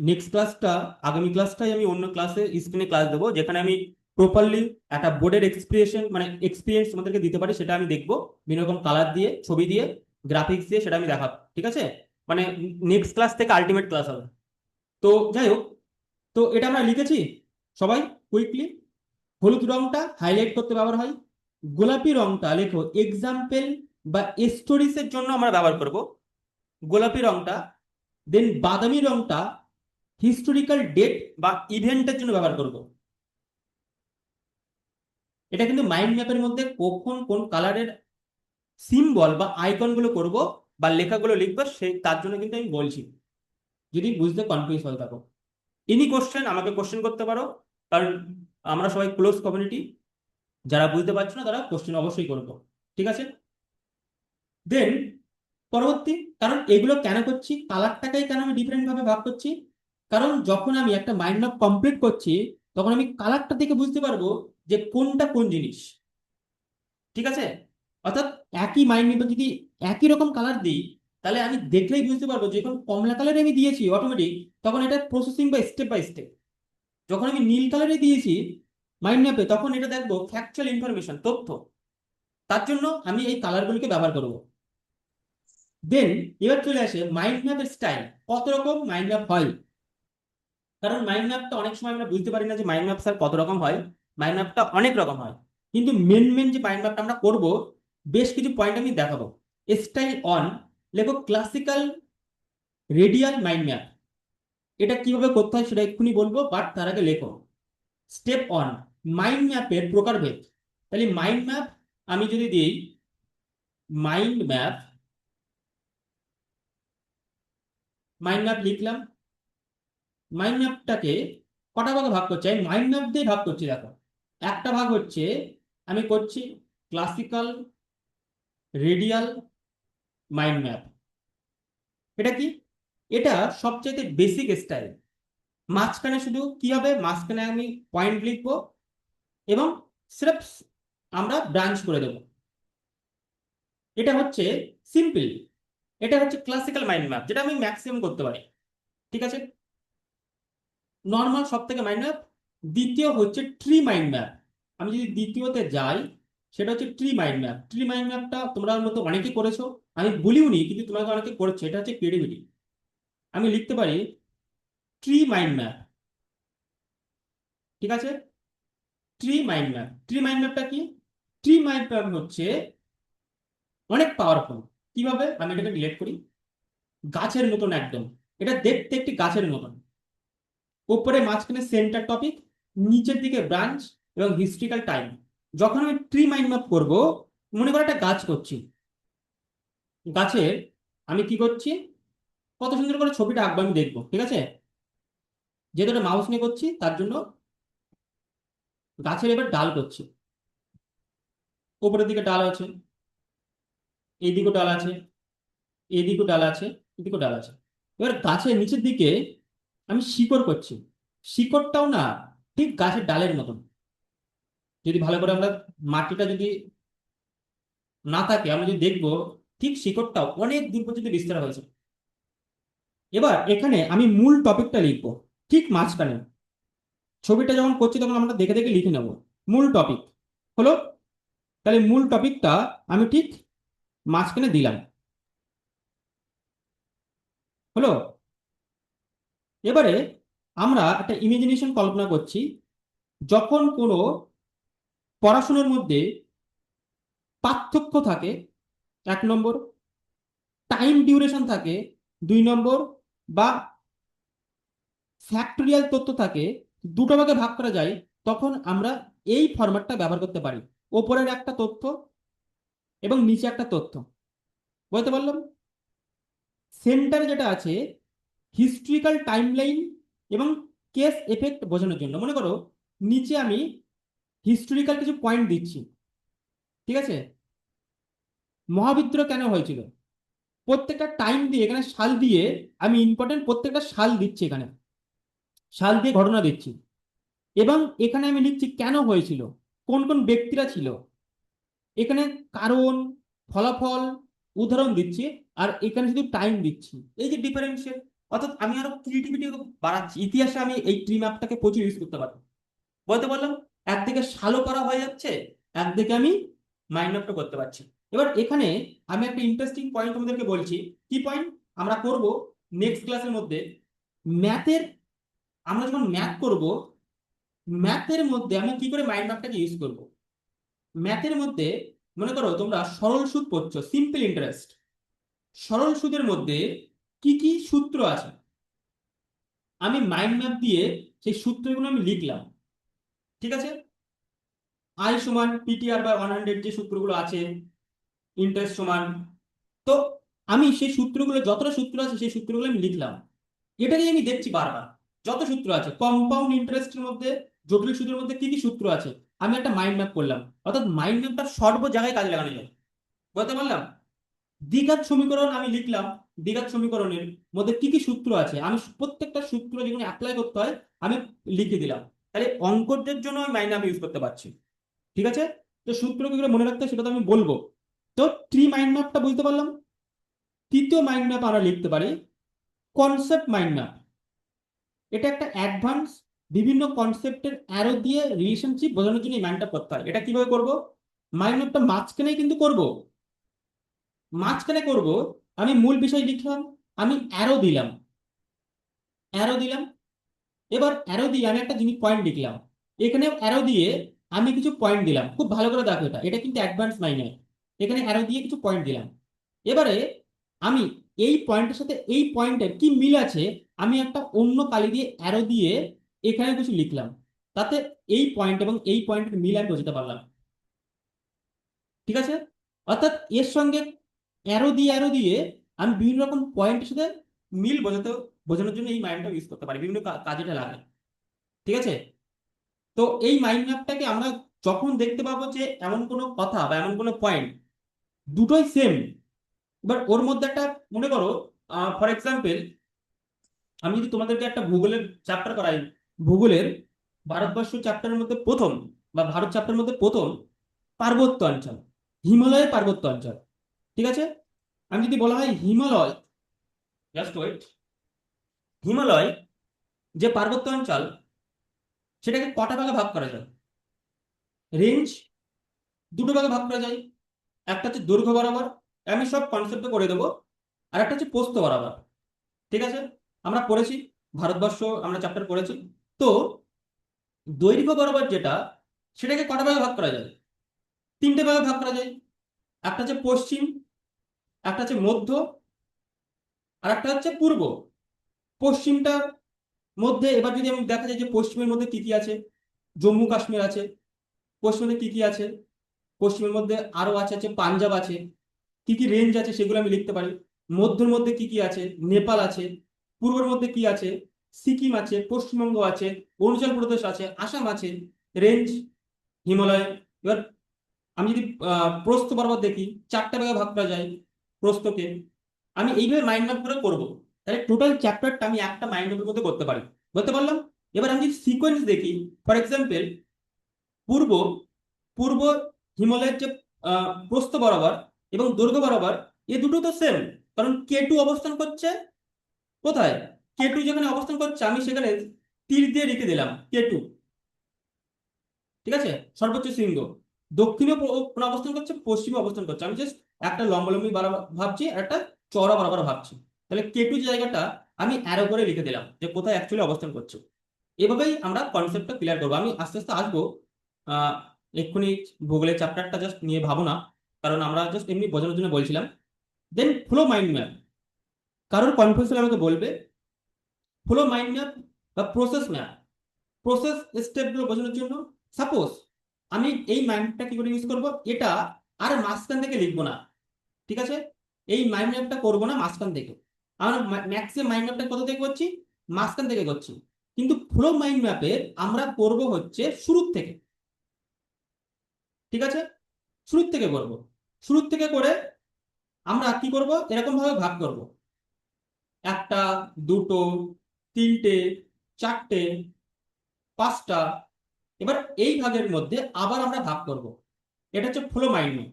নেক্সট ক্লাসটা, আগামী ক্লাসটাই আমি অন্য ক্লাসে স্ক্রিনে ক্লাস দেবো, যেখানে আমি প্রপারলি একটা বোর্ডের এক্সপ্রেশন মানে এক্সপিরিয়েন্স তোমাদেরকে দিতে পারি, সেটা আমি দেখবো বিভিন্ন রকম কালার দিয়ে, ছবি দিয়ে, গ্রাফিক্স দিয়ে, সেটা আমি দেখাবো, ঠিক আছে। মানে নেক্সট ক্লাস থেকে আলটিমেট ক্লাস হবে। তো যাই হোক, তো এটা আমরা লিখেছি সবাই কুইকলি। হলুদ রংটা হাইলাইট করতে ব্যবহার হয়, গোলাপি রংটা লেখো এক্সাম্পল বা স্টোরিজের জন্য আমরা ব্যবহার করব গোলাপি রংটা। দেন বাদামি রংটা হিস্টোরিক্যাল ডেট বা ইভেন্টের জন্য ব্যবহার করব। এটা কিন্তু মাইন্ড ম্যাপের মধ্যে কখন কোন কালারের সিম্বল বা আইকন গুলো করবো বা লেখাগুলো লিখবো, সেই তার জন্য কিন্তু আমি বলছি, যদি বুঝতে কনফিউজ হয়ে থাকো। এনি কোশ্চেন আমাকে কোশ্চেন করতে পারো, কারণ আমরা সবাই ক্লোজ কমিউনিটি। যারা বুঝতে পারছো না তারা কোশ্চেন অবশ্যই করবো, ঠিক আছে। দেন পরবর্তী, কারণ এগুলো কেন করছি, কালারটাকেই কেন আমি ডিফারেন্ট ভাবে ভাগ করছি, কারণ যখন আমি একটা মাইন্ড ম্যাপ কমপ্লিট করছি, তখন আমি কালারটা দেখে বুঝতে পারবো যে কোনটা কোন জিনিস, ঠিক আছে। অর্থাৎ একই মাইন্ড ম্যাপে যদি একই রকম কালার দিই, তাহলে আমি দেখলেই বুঝতে পারবো যে যখন কমলা কালারে আমি দিয়েছি অটোমেটিক, তখন এটা প্রসেসিং বা স্টেপ বাই স্টেপ। যখন আমি নীল কালারে দিয়েছি মাইন্ড ম্যাপে, তখন এটা দেখবো ফ্যাকচুয়াল ইনফরমেশন, তথ্য। তার জন্য আমি এই কালারগুলোকে ব্যবহার করব। দেন এবার চলে আসে মাইন্ড ম্যাপের স্টাইল, কত রকম মাইন্ড ম্যাপ হয়। কারণ মাইন্ড ম্যাপটা অনেক সময় আমরা বুঝতে পারি না যে মাইন্ড ম্যাপ স্যার কত রকম হয়। মাইন্ড ম্যাপটা অনেক রকম হয়, কিন্তু মেন মেন যে মাইন্ড ম্যাপটা আমরা করব, বেশ কিছু পয়েন্ট আমি দেখাবো। স্টাইল অন, লেখো ক্লাসিক্যাল রেডিয়াল মাইন্ড ম্যাপ। এটা কিভাবে করতে হয় সেটা এক্ষুনি বলবো, বাট তার আগে লেখো স্টেপ অন, মাইন্ড ম্যাপের প্রকারভেদ। তাহলে মাইন্ড ম্যাপ আমি যদি দিই, মাইন্ড ম্যাপ, মাইন্ড ম্যাপ লিখলাম। মাইন্ড ম্যাপটাকে কটা ভাগে ভাগ করছি, আমি মাইন্ড ম্যাপ দিয়ে ভাগ করছি, দেখো। একটা ভাগ হচ্ছে আমি করছি ক্লাসিক্যাল রেডিয়াল মাইন্ড ম্যাপ। এটা কি, এটা সবচেয়ে বেসিক স্টাইল। মাঝখানে শুধু কি হবে, মাঝখানে আমি পয়েন্ট লিখবো, এবং সির্ফ আমরা ব্রাঞ্চ করে দেবো। এটা হচ্ছে সিম্পল, এটা হচ্ছে ক্লাসিক্যাল মাইন্ড ম্যাপ, যেটা আমি ম্যাক্সিমাম করতে পারি, ঠিক আছে। নর্মাল সব থেকে মাইন্ড ম্যাপ। দ্বিতীয় হচ্ছে ট্রি মাইন্ড ম্যাপ। আমি যদি দ্বিতীয়তে যাই, সেটা হচ্ছে tree mind map. Tree mind ম্যাপটা তোমরা মতো অনেকে করেছো, আমি বলিওনি, কিন্তু তোমাকে অনেকে করেছো, এটা হচ্ছে ক্রিয়েটিভিটি। আমি লিখতে পারি ট্রি মাইন্ড ম্যাপ, ঠিক আছে। Tree mind map, tree mind ম্যাপটা কি, ট্রি মাইন্ড ম্যাপ হচ্ছে অনেক পাওয়ারফুল। কিভাবে, আমি এটাকে ডিলেট করি, গাছের মতন একদম, এটা দেখতে একটি গাছের মতন। উপরে মাঝখানে সেন্টার টপিক, নিচের দিকে ব্রাঞ্চ এবং হিস্ট্রিক্যাল টাইম। যখন আমি ট্রি মাইন্ড ম্যাপ করবো, মনে করো একটা গাছ করছি, গাছের আমি কি করছি, কত সুন্দর করে ছবিটা আঁকবো আমি দেখবো, ঠিক আছে। যেহেতু একটা মাউস নিয়ে করছি, তার জন্য গাছের এবার ডাল করছি। উপরের দিকে ডাল আছে, এইদিকেও ডাল আছে, এদিকেও ডাল আছে, এদিকেও ডাল আছে। এবার গাছের নিচের দিকে আমি শিকড় করছি। শিকড়টাও না ঠিক গাছের ডালের মতন, যদি ভালো করে আমরা মাটিটা যদি না থাকে, আমরা যদি দেখবো ঠিক শিকড়টাও অনেক দূর পর্যন্ত বিস্তার হয়েছে। এবার এখানে আমি মূল টপিকটা লিখবো ঠিক মাঝখানে, ছবিটা যখন করছি তখন আমরা দেখে দেখে লিখে নেব। মূল টপিক হলো, তাহলে মূল টপিকটা আমি ঠিক মাঝখানে দিলাম, হলো। এবারে আমরা একটা ইমাজিনেশন কল্পনা করছি, যখন কোনো পড়াশোনার মধ্যে পার্থক্য থাকে 1 নম্বর, টাইম ডিউরেশন থাকে 2 নম্বর, বা ফ্যাক্টোরিয়াল তথ্য থাকে, দুটো ভাগে ভাগ করা যায়, তখন আমরা এই ফরম্যাটটা ব্যবহার করতে পারি। ওপরের একটা তথ্য এবং নিচে একটা তথ্য, বলতে পারলাম। সেন্টারে যেটা আছে হিস্ট্রিক্যাল টাইমলাইন এবং কেস এফেক্ট বোঝানোর জন্য, মনে করো নিচে আমি হিস্টোরিক্যাল কিছু পয়েন্ট দিচ্ছি, ঠিক আছে। মহাবিদ্রোহ কেন হয়েছিল, প্রত্যেকটা টাইম দিয়ে এখানে সাল দিয়ে আমি ইম্পর্টেন্ট প্রত্যেকটা সাল দিচ্ছি, এখানে সাল দিয়ে ঘটনা দিচ্ছি, এবং এখানে আমি লিখছি কেন হয়েছিল, কোন কোন ব্যক্তিরা ছিল, এখানে কারণ, ফলাফল, উদাহরণ দিচ্ছি, আর এখানে শুধু টাইম দিচ্ছি। এই যে ডিফারেন্সিয়েট, অর্থাৎ আমি আরো ক্রিয়েটিভিটি বাড়াচ্ছি। ইতিহাসে আমি এই ট্রি ম্যাপটাকে প্রচুর ইউজ করতে পারবো, বলতে পারলাম। একদিকে সালও করা হয়ে যাচ্ছে, একদিকে আমি মাইন্ড ম্যাপটা করতে পারছি। এবার এখানে আমি একটা ইন্টারেস্টিং পয়েন্ট তোমাদেরকে বলছি। কি পয়েন্ট আমরা করব নেক্সট ক্লাসের মধ্যে? ম্যাথের, আমরা যখন ম্যাথ করব, ম্যাথের মধ্যে আমি কি করে মাইন্ড ম্যাপটাকে ইউজ করব। ম্যাথের মধ্যে মনে করো তোমরা সরল সুদ পড়ছো, সিম্পল ইন্টারেস্ট। সরল সুদের মধ্যে কি কি সূত্র আছে, আমি মাইন্ড ম্যাপ দিয়ে সেই সূত্রগুলো আমি লিখলাম, ঠিক আছে। আই সমান পিটিআর বাই 100, যে সূত্রগুলো আছে, ইন্টারেস্ট সমান, তো আমি সেই সূত্রগুলো, যতটা সূত্র আছে সেই সূত্রগুলো আমি লিখলাম। এটাকে আমি দেখছি বারবার, যত সূত্র আছে কম্পাউন্ড ইন্টারেস্টের মধ্যে, জটিল সুদের মধ্যে কি কি সূত্র আছে, আমি একটা মাইন্ড ম্যাপ করলাম। অর্থাৎ মাইন্ড ম্যাপটা সর্ব জায়গায় কাজে লাগানো যায়, বলতে পারলাম। দ্বিঘাত সমীকরণ আমি লিখলাম, দ্বিঘাত সমীকরণের মধ্যে কি কি সূত্র আছে, আমি প্রত্যেকটা সূত্র যেগুলো অ্যাপ্লাই করতে হয় আমি লিখে দিলাম। তাহলে অঙ্কদের জন্য আমি মাইন্ড ম্যাপ ইউজ করতে পারছি, ঠিক আছে। তো সূত্র কিগুলো মনে রাখতে হয় সেটা তো আমি বলবো। তো ট্রি মাইন্ড ম্যাপটা বুঝতে পারলাম। তৃতীয় মাইন্ড ম্যাপ আমরা লিখতে পারি কনসেপ্ট মাইন্ড ম্যাপ। এটা একটা অ্যাডভান্স, বিভিন্ন কনসেপ্টের অ্যারো দিয়ে রিলেশনশিপ বোঝানোর জন্য এই মাইন্ড ম্যাপ করতে হয়। এটা কিভাবে করব? মাইন্ড ম্যাপটা মাঝখানে কিন্তু করব, মাঝখানে করব, আমি মূল বিষয় লিখলাম, আমি অ্যারো দিলাম, অ্যারো দিলাম। এবার অ্যারো দিয়ে আমি একটা জিনিস পয়েন্ট লিখলাম, এখানে অ্যারো দিয়ে আমি কিছু পয়েন্ট দিলাম। খুব ভালো করে দেখো, এটা এটা কিন্তু অ্যাডভান্স মাইন্ড। এখানে অ্যারো দিয়ে কিছু পয়েন্ট দিলাম। এবারে আমি এই পয়েন্টের সাথে এই পয়েন্টের কি মিল আছে, আমি একটা অন্য কালি দিয়ে অ্যারো দিয়ে এখানে কিছু লিখলাম, তাতে এই পয়েন্ট এবং এই পয়েন্টের মিল আমি বোঝাতে পারলাম, ঠিক আছে। অর্থাৎ এর সঙ্গে অ্যারো দিয়ে আমি বিভিন্ন রকম পয়েন্টের সাথে মিল বোঝানোর জন্য এই মাইন্ডটা ইউজ করতে পারি, বিভিন্ন কাজে এটা লাগে, ঠিক আছে। তো এই মাইন্ড ম্যাপটাকে আমরা যখন দেখতে পাবো যে এমন কোনো কথা বা এমন কোনো পয়েন্ট দুটোই সেম, এবার ওর মধ্যে একটা, মনে করো ফর এক্সাম্পল, আমি যদি তোমাদেরকে একটা ভূগোলের চ্যাপ্টার করাই, ভূগোলের ভারতবর্ষ চ্যাপ্টারের মধ্যে প্রথম, বা ভারত চ্যাপ্টারের মধ্যে প্রথম পার্বত্য অঞ্চল, হিমালয়ের পার্বত্য অঞ্চল, ঠিক আছে। আমি যদি বলা হয় হিমালয়, জাস্ট ওয়েট, হিমালয় যে পার্বত্য অঞ্চল, সেটাকে কটা ভাগে ভাগ করা যায়? রেঞ্জ দুটো ভাগে ভাগ করা যায়। একটা হচ্ছে দৈর্ঘ্য বরাবর, আমি সব কনসেপ্ট করে দেবো, আর একটা হচ্ছে প্রস্থ বরাবর, ঠিক আছে। আমরা পড়েছি, ভারতবর্ষ আমরা চ্যাপ্টার পড়েছি। তো দৈর্ঘ্য বরাবর যেটা, সেটাকে কটা ভাগে ভাগ করা যায়? 3টে ভাগে ভাগ করা যায়। একটা হচ্ছে পশ্চিম, একটা হচ্ছে মধ্য, আর একটা হচ্ছে পূর্ব। পশ্চিমটার মধ্যে এবার যদি আমি দেখা যায় যে পশ্চিমের মধ্যে কি কি আছে, জম্মু কাশ্মীর আছে। পশ্চিমে কি কি আছে, পশ্চিমের মধ্যে আরো আছে, আছে পাঞ্জাব আছে। কি কি রেঞ্জ আছে সেগুলো আমি লিখতে পারি। মধ্যের মধ্যে কি কি আছে, নেপাল আছে। পূর্বের মধ্যে কি আছে, সিকিম আছে, পশ্চিমবঙ্গ আছে, অরুণাচল প্রদেশ আছে, আসাম আছে। রেঞ্জ হিমালয়। এবার আমি যদি প্রস্থ বরাবর দেখি, 4টে ভাগে ভাগ করা যায় প্রস্থকে। আমি এইভাবে মাইন্ড ম্যাপ করে করবো, তাহলে টোটাল চ্যাপ্টারটা আমি একটা মাইন্ড ম্যাপের মধ্যে করতে পারি, বলতে পারলাম। এবার আমি যদি সিকোয়েন্স দেখি, ফর এক্সাম্পল পূর্ব, পূর্ব হিমালয়ের যে প্রস্থ বরাবর এবং দৈর্ঘ্য বরাবর, এ দুটো তো সেম, কারণ K2 অবস্থান করছে কোথায়, K2 যেখানে অবস্থান করছে আমি সেখানে তীর দিয়ে রেখে দিলাম K2। ঠিক আছে, সর্বোচ্চ শৃঙ্গ দক্ষিণে কোন অবস্থান করছে, পশ্চিমে অবস্থান করছে। আমি জাস্ট একটা লম্বালম্বি ভাবছি আর একটা চওড়া বরাবর ভাবছি। তাহলে K2 জায়গাটা আমি অ্যারো করে লিখে দিলাম যে কোথায় অ্যাকচুয়ালি অবস্থান করছে। এভাবেই আমরা কনসেপ্টটা ক্লিয়ার করবো। আমি আস্তে আস্তে আসবো। আহ এক্ষুনি ভূগোলের চ্যাপ্টারটা জাস্ট নিয়ে ভাবো না, কারণ আমরা জাস্ট এমনি বোঝানোর জন্য বলছিলাম। দেন ফ্লো মাইন্ড ম্যাপ, কারোর কনফিউশন আমাকে বলবে ফ্লো মাইন্ড ম্যাপ বা প্রসেস ম্যাপ, প্রসেস স্টেপগুলো বোঝানোর জন্য। সাপোজ আমি এই মাইন্ডটা কি করে ইউজ করব, এটা আর মাঝখান থেকে লিখবো না। ঠিক আছে, এই মাইন্ড ম্যাপটা করবো না মাঝখান থেকে। আমরা ম্যাক্সিমাম মাইন্ড ম্যাপটা কোথা থেকে করছি, মাঝখান থেকে করছি। কিন্তু ফ্লো মাইন্ড ম্যাপের আমরা করব হচ্ছে শুরুর থেকে। ঠিক আছে, শুরুর থেকে করব। শুরুর থেকে করে আমরা কি করব, এরকম ভাবে ভাগ করব, একটা, দুটো, তিনটে, চারটে, পাঁচটা। এবার এই ভাগের মধ্যে আবার আমরা ভাগ করব। এটা হচ্ছে ফ্লো মাইন্ড ম্যাপ।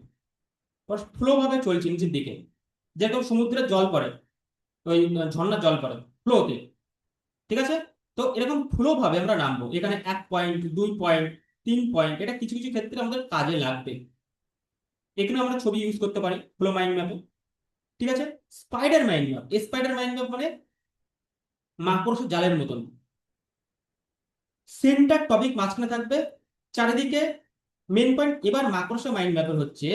ফ্লো ভাবে চলছে নিচের দিকে, যেরকম সমুদ্রের জল পড়ে, ওই ঝর্ণার জল পড়ে ফ্লোতে। ঠিক আছে, তো এরকম ফ্লো ভাবে আমরা নামবো। এখানে 1 পয়েন্ট, 2 পয়েন্ট, 3 পয়েন্ট, এটা কিছু কিছু ক্ষেত্রে আমাদের কাজে লাগবে। এখানে আমরা ছবি ইউজ করতে পারি ফ্লো মাইন্ড ম্যাপে। ঠিক আছে, spider mind map, spider mind map মানে মাকড়সার জালের মতন। সেন্টার টপিক মাঝখানে থাকবে, চারিদিকে মেন পয়েন্ট। এবার মাকড়সা মাইন্ড ম্যাপের হচ্ছে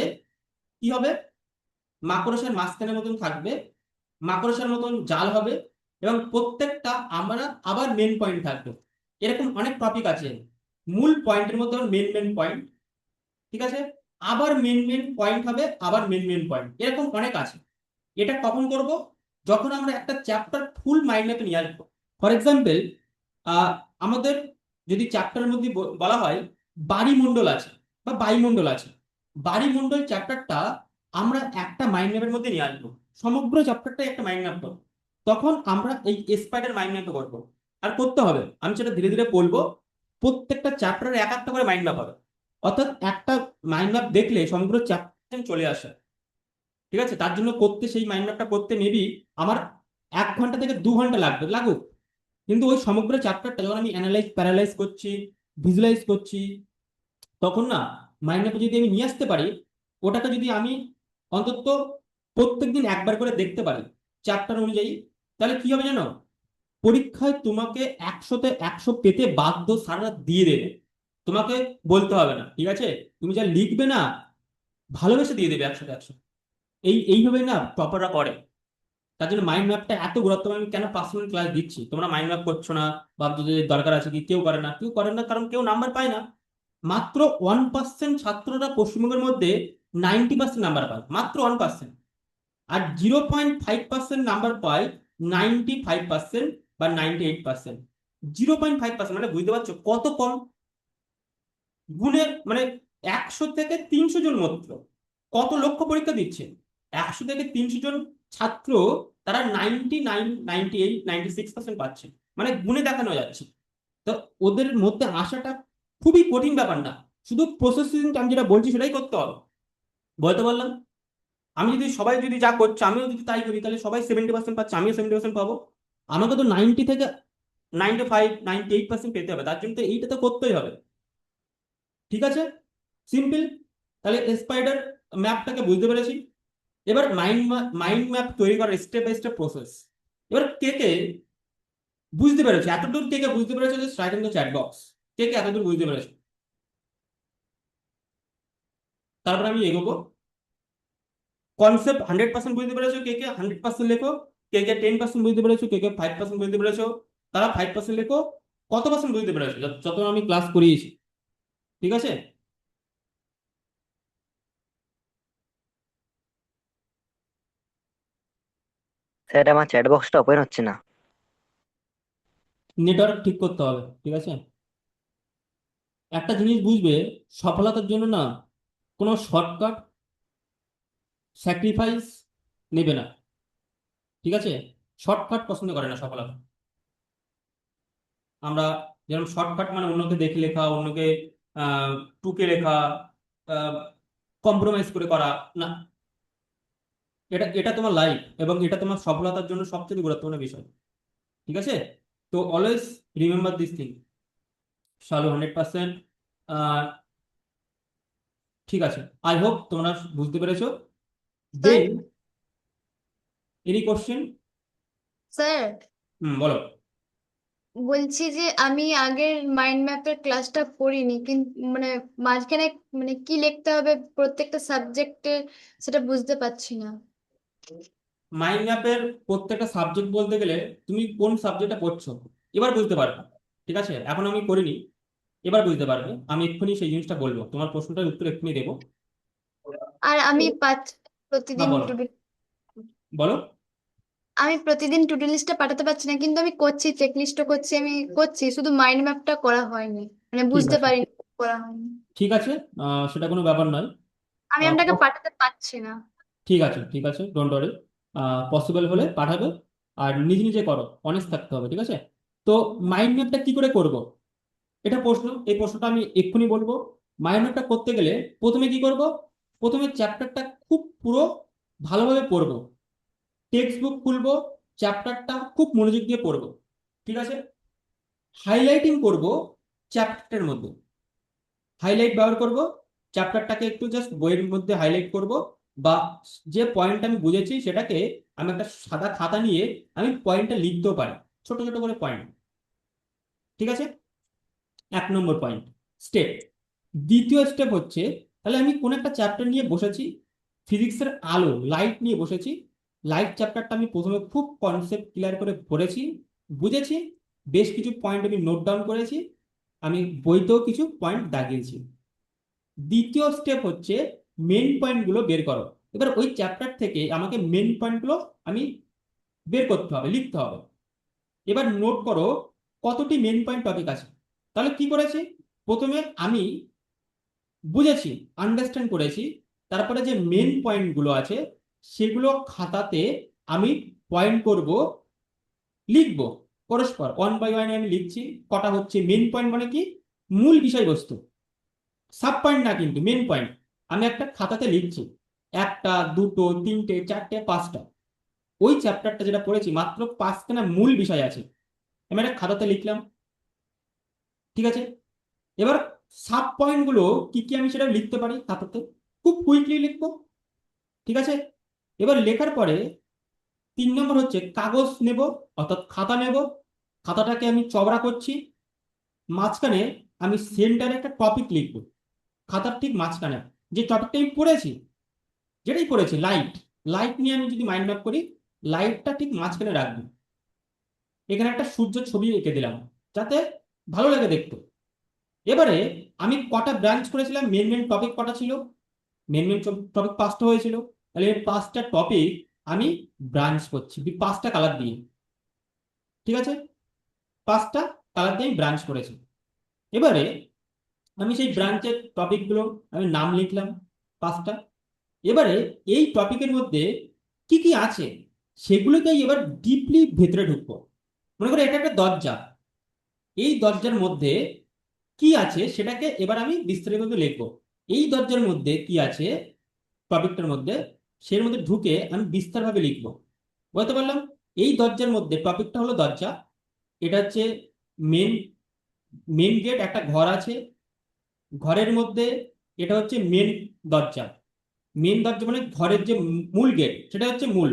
কি হবে, মাকড়সার মাঝখানের মতন থাকবে, মাকড়সার মতন জাল হবে, এবং প্রত্যেকটা আমরা আবার মেন পয়েন্ট থাকবে। এরকম অনেক টপিক আছে, মূল পয়েন্টের মধ্যে মেন মেন পয়েন্ট। ঠিক আছে, আবার মেন মেন পয়েন্ট হবে, আবার মেন মেন পয়েন্ট, এরকম অনেক আছে। এটা কখন করব, যখন আমরা একটা চ্যাপ্টার ফুল মাইন্ড ম্যাপে নিয়ে আসবো। ফর এক্সাম্পল, আমাদের যদি চ্যাপ্টারের মধ্যে বলা হয় বাড়িমণ্ডল আছে বা বায়ুমণ্ডল আছে, বাড়িমণ্ডল চ্যাপ্টারটা আমরা একটা মাইন্ড ম্যাপের মধ্যে নিয়ে আসবো, সমগ্র চ্যাপ্টারটা একটা মাইন্ড ম্যাপ করবো। তখন আমরা এই স্পাইডার মাইন্ড ম্যাপে করবো। আর করতে হবে, আমি সেটা ধীরে ধীরে বলবো। প্রত্যেকটা চ্যাপ্টারের এক একটা করে মাইন্ড ম্যাপ হবে, অর্থাৎ একটা মাইন্ড ম্যাপ দেখলে সমগ্র চ্যাপ্টার চলে আসে। ঠিক আছে, তার জন্য করতে, সেই মাইন্ড ম্যাপটা করতে মেবি আমার 1 ঘন্টা থেকে 2 ঘন্টা লাগুক। কিন্তু ওই সমগ্র চ্যাপ্টারটা যখন আমি অ্যানালাইজ প্যারালাইজ করছি, ভিজুয়ালাইজ করছি, তখন না মাইন্ড ম্যাপে যদি আমি নিয়ে আসতে পারি, ওটাকে যদি আমি অন্তত প্রত্যেকদিন একবার করে দেখতে পারি চ্যাপ্টার অনুযায়ী, তাহলে কি হবে জানো, পরীক্ষায় তোমাকে 100-তে 100 পেতে বাধ্য, সারা রাত দিয়ে দেবে। তোমাকে বলতে হবে না, ঠিক আছে, তুমি যা লিখবে না ভালোবেসে দিয়ে দেবে 100-তে 100। এইভাবে না টপাররা করে। তার জন্য মাইন্ড ম্যাপটা এত গুরুত্বপূর্ণ। আমি কেন পার্সোনাল ক্লাস দিচ্ছি, তোমরা মাইন্ড ম্যাপ করছো না, ভাবছো যে দরকার আছে কি, কেউ করে না, কেউ করে না কারণ কেউ নাম্বার পায় না। মাত্র 1% ছাত্ররা পশ্চিমবঙ্গের মধ্যে 90% নাম্বার পায়, মাত্র 1%। আর 0.5% নাম্বার পায় 95% বা 98%। 0.5% মানে বুঝতে পারছো কত কম। গুণে মানে 100 থেকে 300 জন মাত্র, কত লক্ষ পরীক্ষা দিচ্ছে, 100 থেকে 300 জন ছাত্র, তারা 99, 98, 96% পাচ্ছে। মানে গুণে দেখানো যাচ্ছে। তো ওদের মধ্যে আসাটা খুবই কঠিন ব্যাপার না, শুধু প্রসেসিং আমি যেটা বলছি সেটাই করতে হবে। বলতে পারলাম, আমি যদি সবাই যদি যা করছে আমিও যদি তাই করি, তাহলে সবাই 70% পাচ্ছে, আমিও 70% পাবো। আমাকে তো 90 থেকে 95, 98% পেতে হবে, তার জন্য তো এইটা তো করতেই হবে। ঠিক আছে, সিম্পল। তাহলে স্পাইডার ম্যাপটাকে বুঝতে পেরেছি। এবার মাইন্ড ম্যাপ তৈরি করার স্টেপ বাই স্টেপ প্রসেস। এবার কে কে বুঝতে পেরেছে, এতদূর কে কে বুঝতে পেরেছে, যে write in the chat box, কে কে এতদূর বুঝতে পেরেছে। তারপর আমি এগোবো। কনসেপ্ট 100% বুঝতে পেরেছো, কে কে 100% লেখো। কে কে 10% বুঝতে পেরেছো, কে কে 5% বুঝতে পেরেছো, তারা 5% লেখো। কত পার্সেন্ট বুঝতে পেরেছো যত আমি ক্লাস করিয়েছি। ঠিক আছে, স্যার আমার চ্যাট বক্সটা ওপেন হচ্ছে না। নেটওয়ার্ক ঠিক করতে হবে। ঠিক আছে, একটা জিনিস বুঝবে, সফলতার জন্য না কোনো শর্টকাট স্যাক্রিফাইস নেবে না। ঠিক আছে, শর্টকাট পছন্দ করে না সফলতা। আমরা যেরকম শর্টকাট মানে অন্যকে দেখে লেখা, অন্যকে আহ টুকে লেখা, কম্প্রোমাইজ করে করা না। এটা এটা তোমার লাইফ, এবং এটা তোমার সফলতার জন্য সবচেয়ে গুরুত্বপূর্ণ বিষয়। ঠিক আছে, তো অলওয়েজ রিমেম্বার দিস থিং। শালু 100%, আহ ঠিক আছে, আই হোপ তোমরা বুঝতে পেরেছো। Sir than any question? Sir বলো। বলছি যে আমি আগের মাইন্ড ম্যাপের ক্লাসটা করিনি, কিন্তু মানে মাঝখানে মানে কি লিখতে হবে প্রত্যেকটা সাবজেক্টে সেটা বুঝতে পারছি না। মাইন্ড ম্যাপের প্রত্যেকটা সাবজেক্ট বলতে গেলে তুমি কোন সাবজেক্টটা পড়ছো এবার বুঝতে পারবে, ঠিক আছে? এখন আমি করিনি, এবার বুঝতে পারবে। আমি এক্ষুনি সেই জিনিসটা বলবো, তোমার প্রশ্নটার উত্তর এক্ষুনি দেবো। আর আমি হ্যাঁ প্রতিদিন বলো, টু ডু বলো। আমি প্রতিদিন টু ডু লিস্টটা পাঠাতে পারছি না, কিন্তু আমি করছি, চেক লিস্টও করছি, আমি করছি, শুধু মাইন্ড ম্যাপটা করা হয়নি, মানে ঠিক বুঝতে আছে, পারিনি, করা হয়নি। ঠিক আছে, সেটা কোনো ব্যাপার নয়। আমি আহ, আপনাকে প- পাঠাতে পারছি না। ঠিক আছে, ঠিক আছে, ডোন্ট ওয়ারি। পসিবল হলে পাঠাবে। আর নিজে নিজে করো, অনেস্ট থাকতে হবে, ঠিক আছে? তো মাইন্ড ম্যাপটা কি করে করব, এটা প্রশ্ন। এই প্রশ্নটা আমি এক্ষুনি বলবো। মাইন্ড ম্যাপটা করতে গেলে প্রথমে কি করব? প্রথমে চ্যাপ্টারটা খুব পুরো ভালোভাবে পড়বো, টেক্সট বুক খুলবো, চ্যাপ্টারটা খুব মনোযোগ দিয়ে পড়বো, ঠিক আছে? হাইলাইটিং করব চ্যাপ্টারের মধ্যে, হাইলাইট ব্যবহার করব, চ্যাপ্টারটাকে একটু জাস্ট বইয়ের মধ্যে হাইলাইট করব, বা যে পয়েন্ট আমি বুঝেছি সেটাকে আমি একটা সাদা খাতা নিয়ে আমি পয়েন্টটা লিখতেও পারি, ছোট ছোট করে পয়েন্ট, ঠিক আছে? 1 নম্বর পয়েন্ট স্টেপ। দ্বিতীয় স্টেপ হচ্ছে, তাহলে আমি কোন একটা চ্যাপ্টার নিয়ে বসেছি, ফিজিক্সের আলো লাইট নিয়ে বসেছি, লাইট চ্যাপ্টারটা আমি প্রথমে খুব কনসেপ্ট ক্লিয়ার করে পড়েছি, বুঝেছি, বেশ কিছু পয়েন্ট আমি নোট ডাউন করেছি, আমি বইতেও কিছু পয়েন্ট দাগিয়েছি। দ্বিতীয় স্টেপ হচ্ছে মেন পয়েন্টগুলো বের করো। এবার ওই চ্যাপ্টার থেকে আমাকে মেন পয়েন্টগুলো আমি বের করতে হবে, লিখতে হবে। এবার নোট করো কতটি মেন পয়েন্ট টপিক আছে। তাহলে কি করেছি, প্রথমে আমি বুঝেছি, আন্ডারস্ট্যান্ড করেছি, তারপরে যে মেন পয়েন্টগুলো আছে সেগুলো খাতাতে আমি পয়েন্ট করব, লিখবো, পরস্পর ওয়ান বাই ওয়ান আমি লিখছি। কটা হচ্ছে মেন পয়েন্ট, মানে কি মূল বিষয়বস্তু, সাব পয়েন্ট না, কিন্তু মেন পয়েন্ট আমি একটা খাতাতে লিখছি, একটা দুটো তিনটে চারটে পাঁচটা। ওই চ্যাপ্টারটা যেটা পড়েছি মাত্র 5খানা মূল বিষয় আছে, আমি একটা খাতাতে লিখলাম, ঠিক আছে? এবার সাব পয়েন্ট গুলো কি কি আমি সেটা লিখতে পারি খাতাতে, খুব কুইকলি লিখবো, ঠিক আছে? এবার লেখার পরে 3 নম্বর হচ্ছে কাগজ নেব, অর্থাৎ খাতা নেব, খাতাটাকে আমি চওড়া করছি, মাঝখানে আমি সেন্টারে একটা টপিক লিখবো, খাতার ঠিক মাঝখানে যে টপিকটা আমি পড়েছি, যেটাই পড়েছি, লাইট, লাইট নিয়ে আমি যদি মাইন্ড ম্যাপ করি, লাইটটা ঠিক মাঝখানে রাখবো, এখানে একটা সূর্য ছবি এঁকে দিলাম যাতে ভালো লাগে দেখতে। এবারে আমি কটা ব্রাঞ্চ করেছিলাম, মেন মেন টপিক কটা ছিল, মেন মেন টপিক 5টা হয়েছিল, তাহলে এই 5টা টপিক আমি ব্রাঞ্চ করছি 5টা কালার দিয়ে, ঠিক আছে? 5টা কালার দিয়ে আমি ব্রাঞ্চ করেছি। এবারে আমি সেই ব্রাঞ্চের টপিকগুলো আমি নাম লিখলাম 5টা। এবারে এই টপিকের মধ্যে কি কি আছে সেগুলোকেই এবার ডিপলি ভেতরে ঢুকবো। মনে করো এটা একটা দরজা, এই দরজার মধ্যে কি আছে সেটাকে এবার আমি বিস্তারিত লিখবো। এই দরজার মধ্যে কি আছে টপিকটার মধ্যে, সের মধ্যে ঢুকে আমি বিস্তারভাবে লিখবো, বলতে পারলাম। এই দরজার মধ্যে টপিকটা হলো দরজা, এটা হচ্ছে মেন মেন গেট, একটা ঘর আছে, ঘরের মধ্যে এটা হচ্ছে মেন দরজা, মেন দরজা মানে ঘরের যে মূল গেট সেটা হচ্ছে মূল।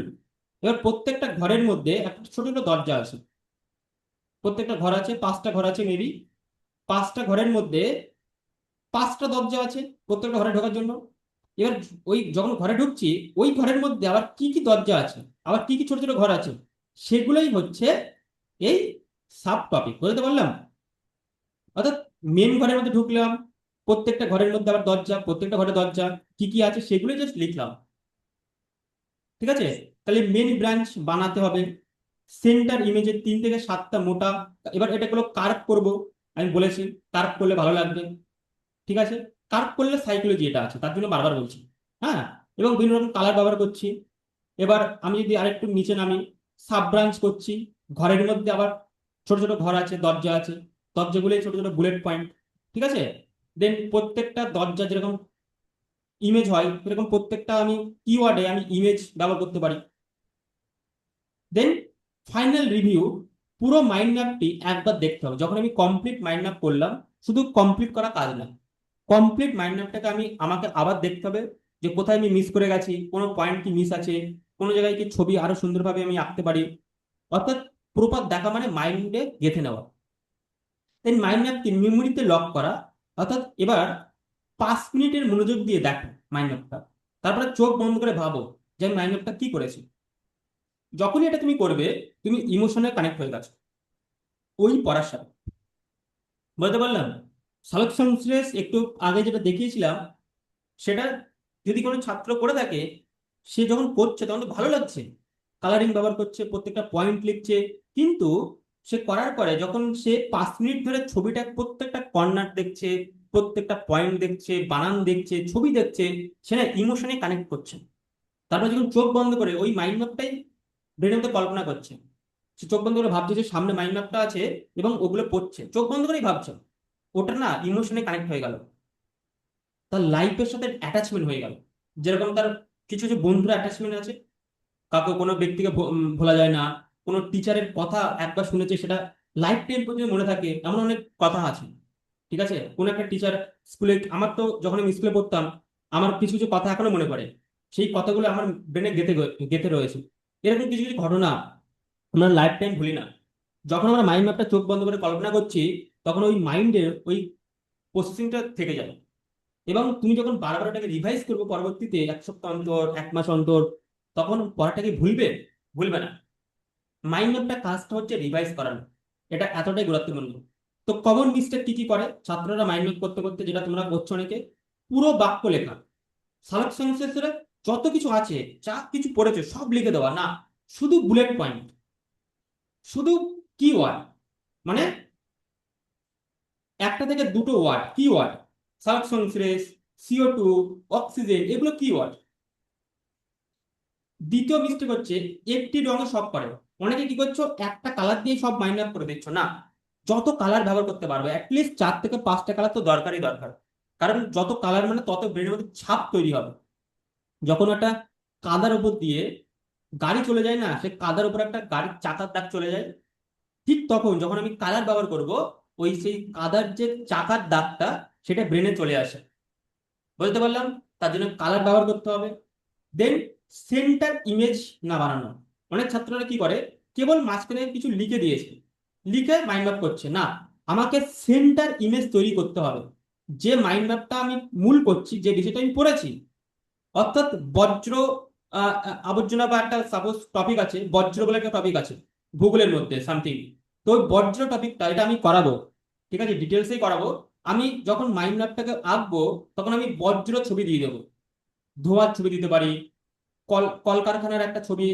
এবার প্রত্যেকটা ঘরের মধ্যে একটা ছোট ছোট দরজা আছে, প্রত্যেকটা ঘর আছে, 5টা ঘর আছে মেবি, 5টা ঘরের মধ্যে 5টা দরজা আছে প্রত্যেকটা ঘরে ঢোকার জন্য। এবার ওই যখন ঘরে ঢুকছি, ওই ঘরের মধ্যে আবার কি কি দরজা আছে, আবার কি কি ছোট ছোট ঘর আছে, সেগুলোই হচ্ছে এই সাব টপিক, বুঝতে পারলাম? অর্থাৎ মেন ঘরের মধ্যে ঢুকলাম, প্রত্যেকটা ঘরের মধ্যে আবার দরজা, প্রত্যেকটা ঘরে দরজা কি কি আছে সেগুলোই জাস্ট লিখলাম, ঠিক আছে? তাহলে মেন ব্রাঞ্চ বানাতে হবে, সেন্টার ইমেজের 3 থেকে 7টা মোটা। এবার এটাগুলো কার্ভ করব, আমি বলেছি কার্ভ করলে ভালো লাগবে, ঠিক আছে? কার্ভ করলে সাইকোলজি এটা আছে, তার জন্য বারবার বলছি। হ্যাঁ, এবং বিভিন্ন রকম কালার ব্যবহার করছি। এবার আমি যদি আরেকটু নিচে নামি, সাব ব্রাঞ্চ করছি, ঘরের মধ্যে আবার ছোট ছোট ঘর আছে, দরজা আছে, দরজাগুলো ছোট ছোট বুলেট পয়েন্ট, ঠিক আছে? দেন প্রত্যেকটা দরজা যেরকম ইমেজ হয় সেরকম প্রত্যেকটা আমি কিওয়ার্ডে আমি ইমেজ ব্যবহার করতে পারি। দেন ফাইনাল রিভিউ, পুরো মাইন্ড ম্যাপটি একবার দেখতে হবে। যখন আমি কমপ্লিট মাইন্ড ম্যাপ করলাম, শুধু কমপ্লিট করা কাজ না, কমপ্লিট মাইন্ড ম্যাপটাকে আমাকে আবার দেখতে হবে যে কোথায় আমি মিস করে গেছি, কোনো পয়েন্ট কি মিস আছে, কোনো জায়গায় কি ছবি আরো সুন্দরভাবে আমি আঁকতে পারি। অর্থাৎ প্রপার দেখা মানে মাইন্ডে গেঁথে নেওয়া। দেন মাইন্ড ম্যাপকে মেমোরিতে লক করা। অর্থাৎ এবার 5 মিনিটের মনোযোগ দিয়ে দেখো মাইন্ড ম্যাপটা, তারপরে চোখ বন্ধ করে ভাবো যে আমি মাইন্ড ম্যাপটা কি করেছি। যখনই এটা তুমি করবে, তুমি ইমোশনে কানেক্ট হয়ে গেছো ওই পড়ার সাথে। বলতে পারলাম? সালোক সংশ্লেষ একটু আগে যেটা দেখিয়েছিলাম, সেটা যদি কোনো ছাত্র করে থাকে, সে যখন করছে তখন তো ভালো লাগছে, কালারিং ব্যবহার করছে, প্রত্যেকটা পয়েন্ট লিখছে। কিন্তু সে করার পরে যখন সে 5 মিনিট ধরে ছবিটা প্রত্যেকটা কর্নার দেখছে, প্রত্যেকটা পয়েন্ট দেখছে, বানান দেখছে, ছবি দেখছে, সে না ইমোশনে কানেক্ট করছে। তারপর যখন চোখ বন্ধ করে ওই মাইন্ড ম্যাপটাই ব্রেনের মধ্যে কল্পনা করছে, সে চোখ বন্ধ করে ভাবছে যে সামনে মাইন্ড ম্যাপটা আছে এবং ওগুলো পড়ছে, চোখ বন্ধ করেই ভাবছে। ওটা না ইমোশনে কানেক্ট হয়ে গেল, তার লাইফের সাথে অ্যাটাচমেন্ট হয়ে গেল। যেরকম তার কিছু কিছু বন্ধুর অ্যাটাচমেন্ট আছে, কাউকে কোনো ব্যক্তিকে ভোলা যায় না, কোনো টিচারের কথা একবার শুনেছে সেটা লাইফ টাইম পর্যন্ত মনে থাকে, এমন অনেক কথা আছে। ঠিক আছে, কোন একটা টিচার স্কুলে, আমার তো যখন আমি স্কুলে পড়তাম, আমার কিছু কিছু কথা এখনো মনে পড়ে, সেই কথাগুলো আমার ব্রেনে গেঁথে গেঁথে রয়েছে। এরকম কিছু কিছু ঘটনা আমরা লাইফ টাইম ভুলি না। যখন আমরা মাইন্ড ম্যাপটা চোখ বন্ধ করে কল্পনা করছি, তখন ওই মাইন্ডের ওই প্রসেসিংটা থেকে যাবে। এবং তুমি যখন বারবার ওটাকে রিভাইজ করবে পরবর্তীতে 1 সপ্তাহ অন্তর, 1 মাস অন্তর, তখন পড়াটাকে ভুলবে? ভুলবে না। মাইন্ড ম্যাপটা কাজটা হচ্ছে রিভাইজ করানো, এটা এতটাই গুরুত্বপূর্ণ। তো কমন মিস্টেক কি কি করে ছাত্ররা মাইন্ড ম্যাপ করতে করতে, যেটা তোমরা করছো অনেকে, পুরো বাক্য লেখা। সালোক সংশ্লেষের যত কিছু আছে, যা কিছু পড়েছো সব লিখে দেওয়া না, শুধু বুলেট পয়েন্ট, শুধু কিওয়ার্ড, মানে একটা থেকে দুটো ওয়ার্ড কিওয়ার্ড, সালোক সংশ্লেষ, CO2, অক্সিজেন, এগুলো কিওয়ার্ড। দ্বিতীয় মিস্টেক হচ্ছে একটি রঙে সব করে। অনেকে কি করছো, একটা কালার দিয়ে সব মাইন্ড আপ করে দিচ্ছ না, যত কালার ব্যবহার করতে পারবে, অ্যাটলিস্ট 4 থেকে 5টা কালার তো দরকারই দরকার। কারণ যত কালার মানে তত ব্রেনের মধ্যে ছাপ তৈরি হবে। যখন একটা কাদার উপর দিয়ে গাড়ি চলে যায় না, সে কাদার উপর একটা গাড়ির চাকার দাগ চলে যায়, ঠিক তখন যখন আমি কালার ব্যবহার করব, ওই সেই কাদার যে চাকার দাগটা সেটা ব্রেনে চলে আসে। বলতে পারলাম? তার জন্য কালার ব্যবহার করতে হবে। দেন সেন্টার ইমেজ না বানানো। অনেক ছাত্ররা কি করে, কেবল মাঝখানে কিছু লিখে দিয়েছে, লিখে মাইন্ড ম্যাপ করছে না। আমাকে সেন্টার ইমেজ তৈরি করতে হবে। যে মাইন্ড ম্যাপটা আমি মূল করছি, যে বিষয়টা আমি পড়েছি, অর্থাৎ বজ্র আবর্জনা, বা একটা সাপোজ টপিক আছে, বজ্র বলে একটা টপিক আছে ভূগোলের মধ্যে সামথিং। তো ওই বজ্র টপিকটা এটা আমি করাবো, ঠিক আছে, ডিটেলসেই করাবো। আমি যখন মাইন্ড ম্যাপটাকে আঁকবো, তখন আমি বজ্র ছবি দিয়ে দেবো, ধোঁয়ার ছবি দিতে পারি, কলকারখানার একটা ছবি,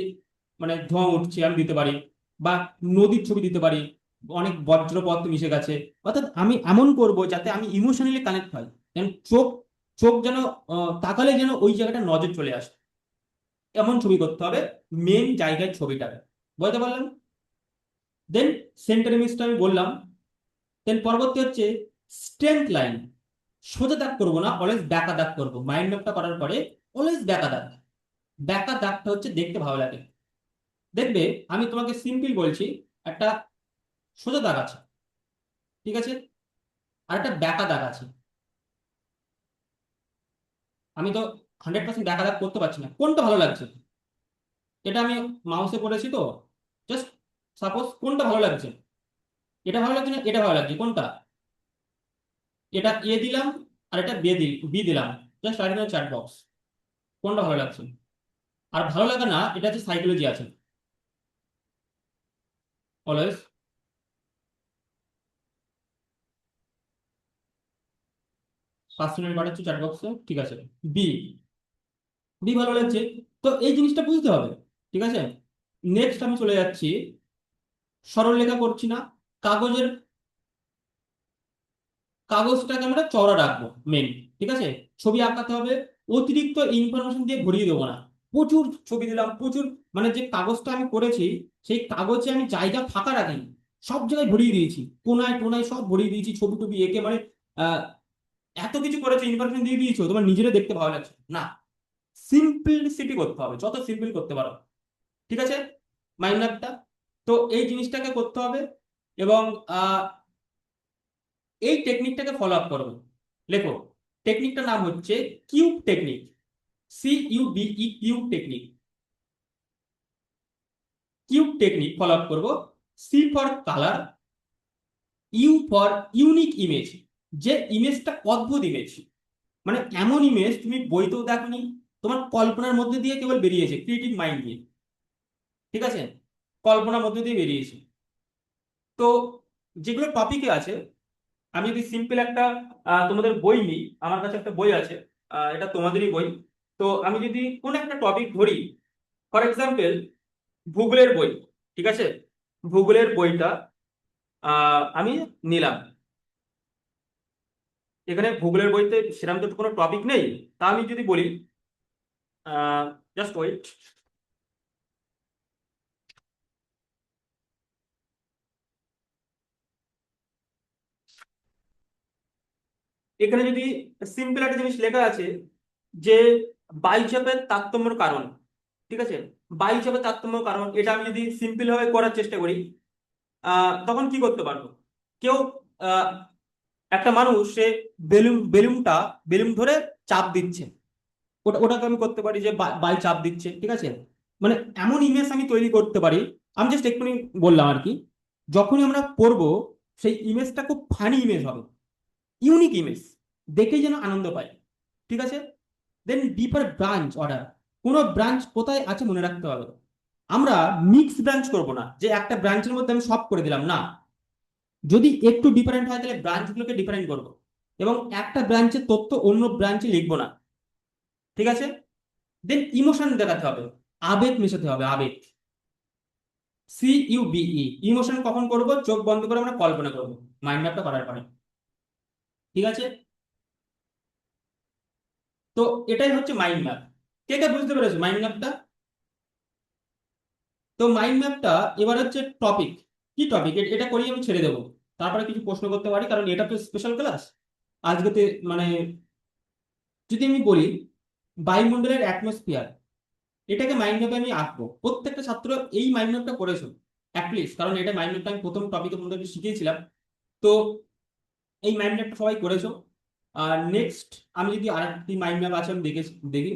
মানে ধোঁয়া উঠছে আমি দিতে পারি, বা নদীর ছবি দিতে পারি, অনেক বজ্রপদার্থ মিশে গেছে। অর্থাৎ আমি এমন করব যাতে আমি ইমোশনালি কানেক্ট হয়, যেন চোখ চোখ যেন তাকালে যেন ওই জায়গাটা নজর চলে আসে, এমন ছবি করতে হবে মেন জায়গায় ছবিটা। বলতে পারলাম? দেন সেন্টার ইমেজটা আমি বললাম। দেন পরবর্তী হচ্ছে স্ট্রেংথ লাইন। সোজা দাগ করবো না, অলওয়েজ ব্যাকা দাগ করবো। মাইন্ড ম্যাপটা করার পরে অলওয়েজ ব্যাকা দাগ। ব্যাকা দাগটা হচ্ছে দেখতে ভালো লাগে। দেখবে, আমি তোমাকে সিম্পল বলছি, একটা সোজা দাগ আছে, ঠিক আছে, আর একটা ব্যাকা দাগ আছে। আমি তো 100% ব্যাকা দাগ করতে পারছি না, কোনটা ভালো লাগছে? এটা আমি মাউসে করেছি তো, জাস্ট সাপোজ কোনটা ভালো লাগছে? এটা ভালো লাগছে না এটা ভালো লাগছে, কোনটা? এটা এ দিলাম আর এটা বি দিলাম, জাস্ট আর চ্যাট বক্স, কোনটা ভালো লাগছে? আর ভালো লাগে না, এটা হচ্ছে সাইকোলজি আছে অলওয়েজ। 5 মিনিট পাঠাচ্ছি চ্যাট বক্সে, ঠিক আছে। বি, বি ভালো লাগছে। তো এই জিনিসটা বুঝতে হবে, ঠিক আছে। নেক্সট আমি চলে যাচ্ছি, সরল লেখা করছি না, কাগজের কাগজটাকে আমরা চওড়া রাখবো মেন, ঠিক আছে। ছবি আঁকাতে হবে, অতিরিক্ত ইনফরমেশন দিয়ে ভরিয়ে দেবো না। প্রচুর ছবি দিলাম, প্রচুর, মানে যে কাগজটা আমি করেছি সেই কাগজে আমি জায়গা ফাঁকা রাখিনি, সব জায়গায় ভরিয়ে দিয়েছি, কোনায় টোনায় সব ভরিয়ে দিয়েছি, ছবি টবি এঁকে, মানে আহ এত কিছু করেছো, ইনফরমেশন দিয়ে দিয়েছো, তোমার নিজেরা দেখতে ভালো লাগছে না। সিম্পলিসিটি করতে হবে, যত সিম্পল করতে পারো, ঠিক আছে, মাইন্ড ম্যাপটা। তো এই জিনিসটাকে করতে হবে। এবং এই টেকনিকটাকে ফলো আপ করবে। লেখো, টেকনিকটার নাম হচ্ছে cube technique, CUBE, cube technique. Cube technique follow up করবো। C for colour, U for unique image, যে ইমেজটা অদ্ভুত ইমেজ, মানে এমন ইমেজ তুমি বইতেও দেখোনি, তোমার কল্পনার মধ্যে দিয়ে কেবল বেরিয়েছে, ক্রিয়েটিভ মাইন্ড দিয়ে, ঠিক আছে, কল্পনার মধ্যে দিয়ে বেরিয়েছে। তো যেগুলো টপিকে আছে, আমি যদি সিম্পল একটা তোমাদের বই নিই, আমার কাছে একটা বই আছে, এটা তোমাদেরই বই। তো আমি যদি কোন একটা টপিক ধরি, ফর এক্সাম্পল ভূগোলের বই, ঠিক আছে, ভূগোলের বইটা আমি নিলাম। এখানে ভূগোলের বইতে সেরকম তো কোনো টপিক নেই, তা আমি যদি বলি, জাস্ট ওয়েট, এখানে যদি সিম্পল একটা জিনিস লেখা আছে যে বায়ুচাপের তারতম্যের কারণ, ঠিক আছে, বায়ুচাপের তারতম্যের কারণ, এটা আমি যদি সিম্পল ভাবে করার চেষ্টা করি, তখন কি করতে পারবো? কেউ আহ, একটা মানুষ সে বেলুন ধরে চাপ দিচ্ছে, ওটাকে আমি করতে পারি যে বায়ু চাপ দিচ্ছে, ঠিক আছে, মানে এমন ইমেজ আমি তৈরি করতে পারি। আমি জাস্ট এক্ষুনি বললাম আর কি, যখনই আমরা পড়বো সেই ইমেজটা খুব ফানি ইমেজ হবে, ইউনিক ইমেজ, দেখেই যেন আনন্দ পায়, ঠিক আছে। দেন ডিপার ব্রাঞ্চ অর্ডার, কোনো ব্রাঞ্চ কোথায় আছে মনে রাখতে হবে। আমরা মিক্স ব্রাঞ্চ করব না, যে একটা ব্রাঞ্চের মধ্যে আমি সব করে দিলাম, না, যদি একটু ডিফারেন্ট হয় তাহলে ব্রাঞ্চগুলোকে ডিফারেন্ট করব, এবং একটা ব্রাঞ্চের তথ্য অন্য ব্রাঞ্চে লিখবো না, ঠিক আছে। দেন ইমোশন দেখাতে হবে, আবেগ মেশাতে হবে, আবেগ, CUBE, ইমোশন কখন করব? চোখ বন্ধ করে আমরা কল্পনা করব মাইন্ড ম্যাপটা করার পরে, ঠিক আছে। তো এটাই হচ্ছে মাইন্ড ম্যাপ। কে কে বুঝতে পেরেছো মাইন্ড ম্যাপটা? তো মাইন্ড ম্যাপটা এবার হচ্ছে টপিক, কি টপিক, এটা করেই আমি ছেড়ে দেবো, তারপরে কিছু প্রশ্ন করতে পারি, কারণ এটা তো স্পেশাল ক্লাস আজকেতে। মানে যদি আমি বলি বায়ুমণ্ডলের অ্যাটমসফিয়ার, এটাকে মাইন্ড ম্যাপে আমি আঁকবো, প্রত্যেকটা ছাত্র এই মাইন্ড ম্যাপটা করেছো অ্যাটলিস্ট, কারণ এটা মাইন্ড ম্যাপটা আমি প্রথম টপিকে তোমাদেরকে শিখিয়েছিলাম। তো এই মাইন্ড ম্যাপটা সবাই করেছো। আর নেক্সট আমি যদি আরেকটি মাইন্ড ম্যাপ আছে আমি দেখি,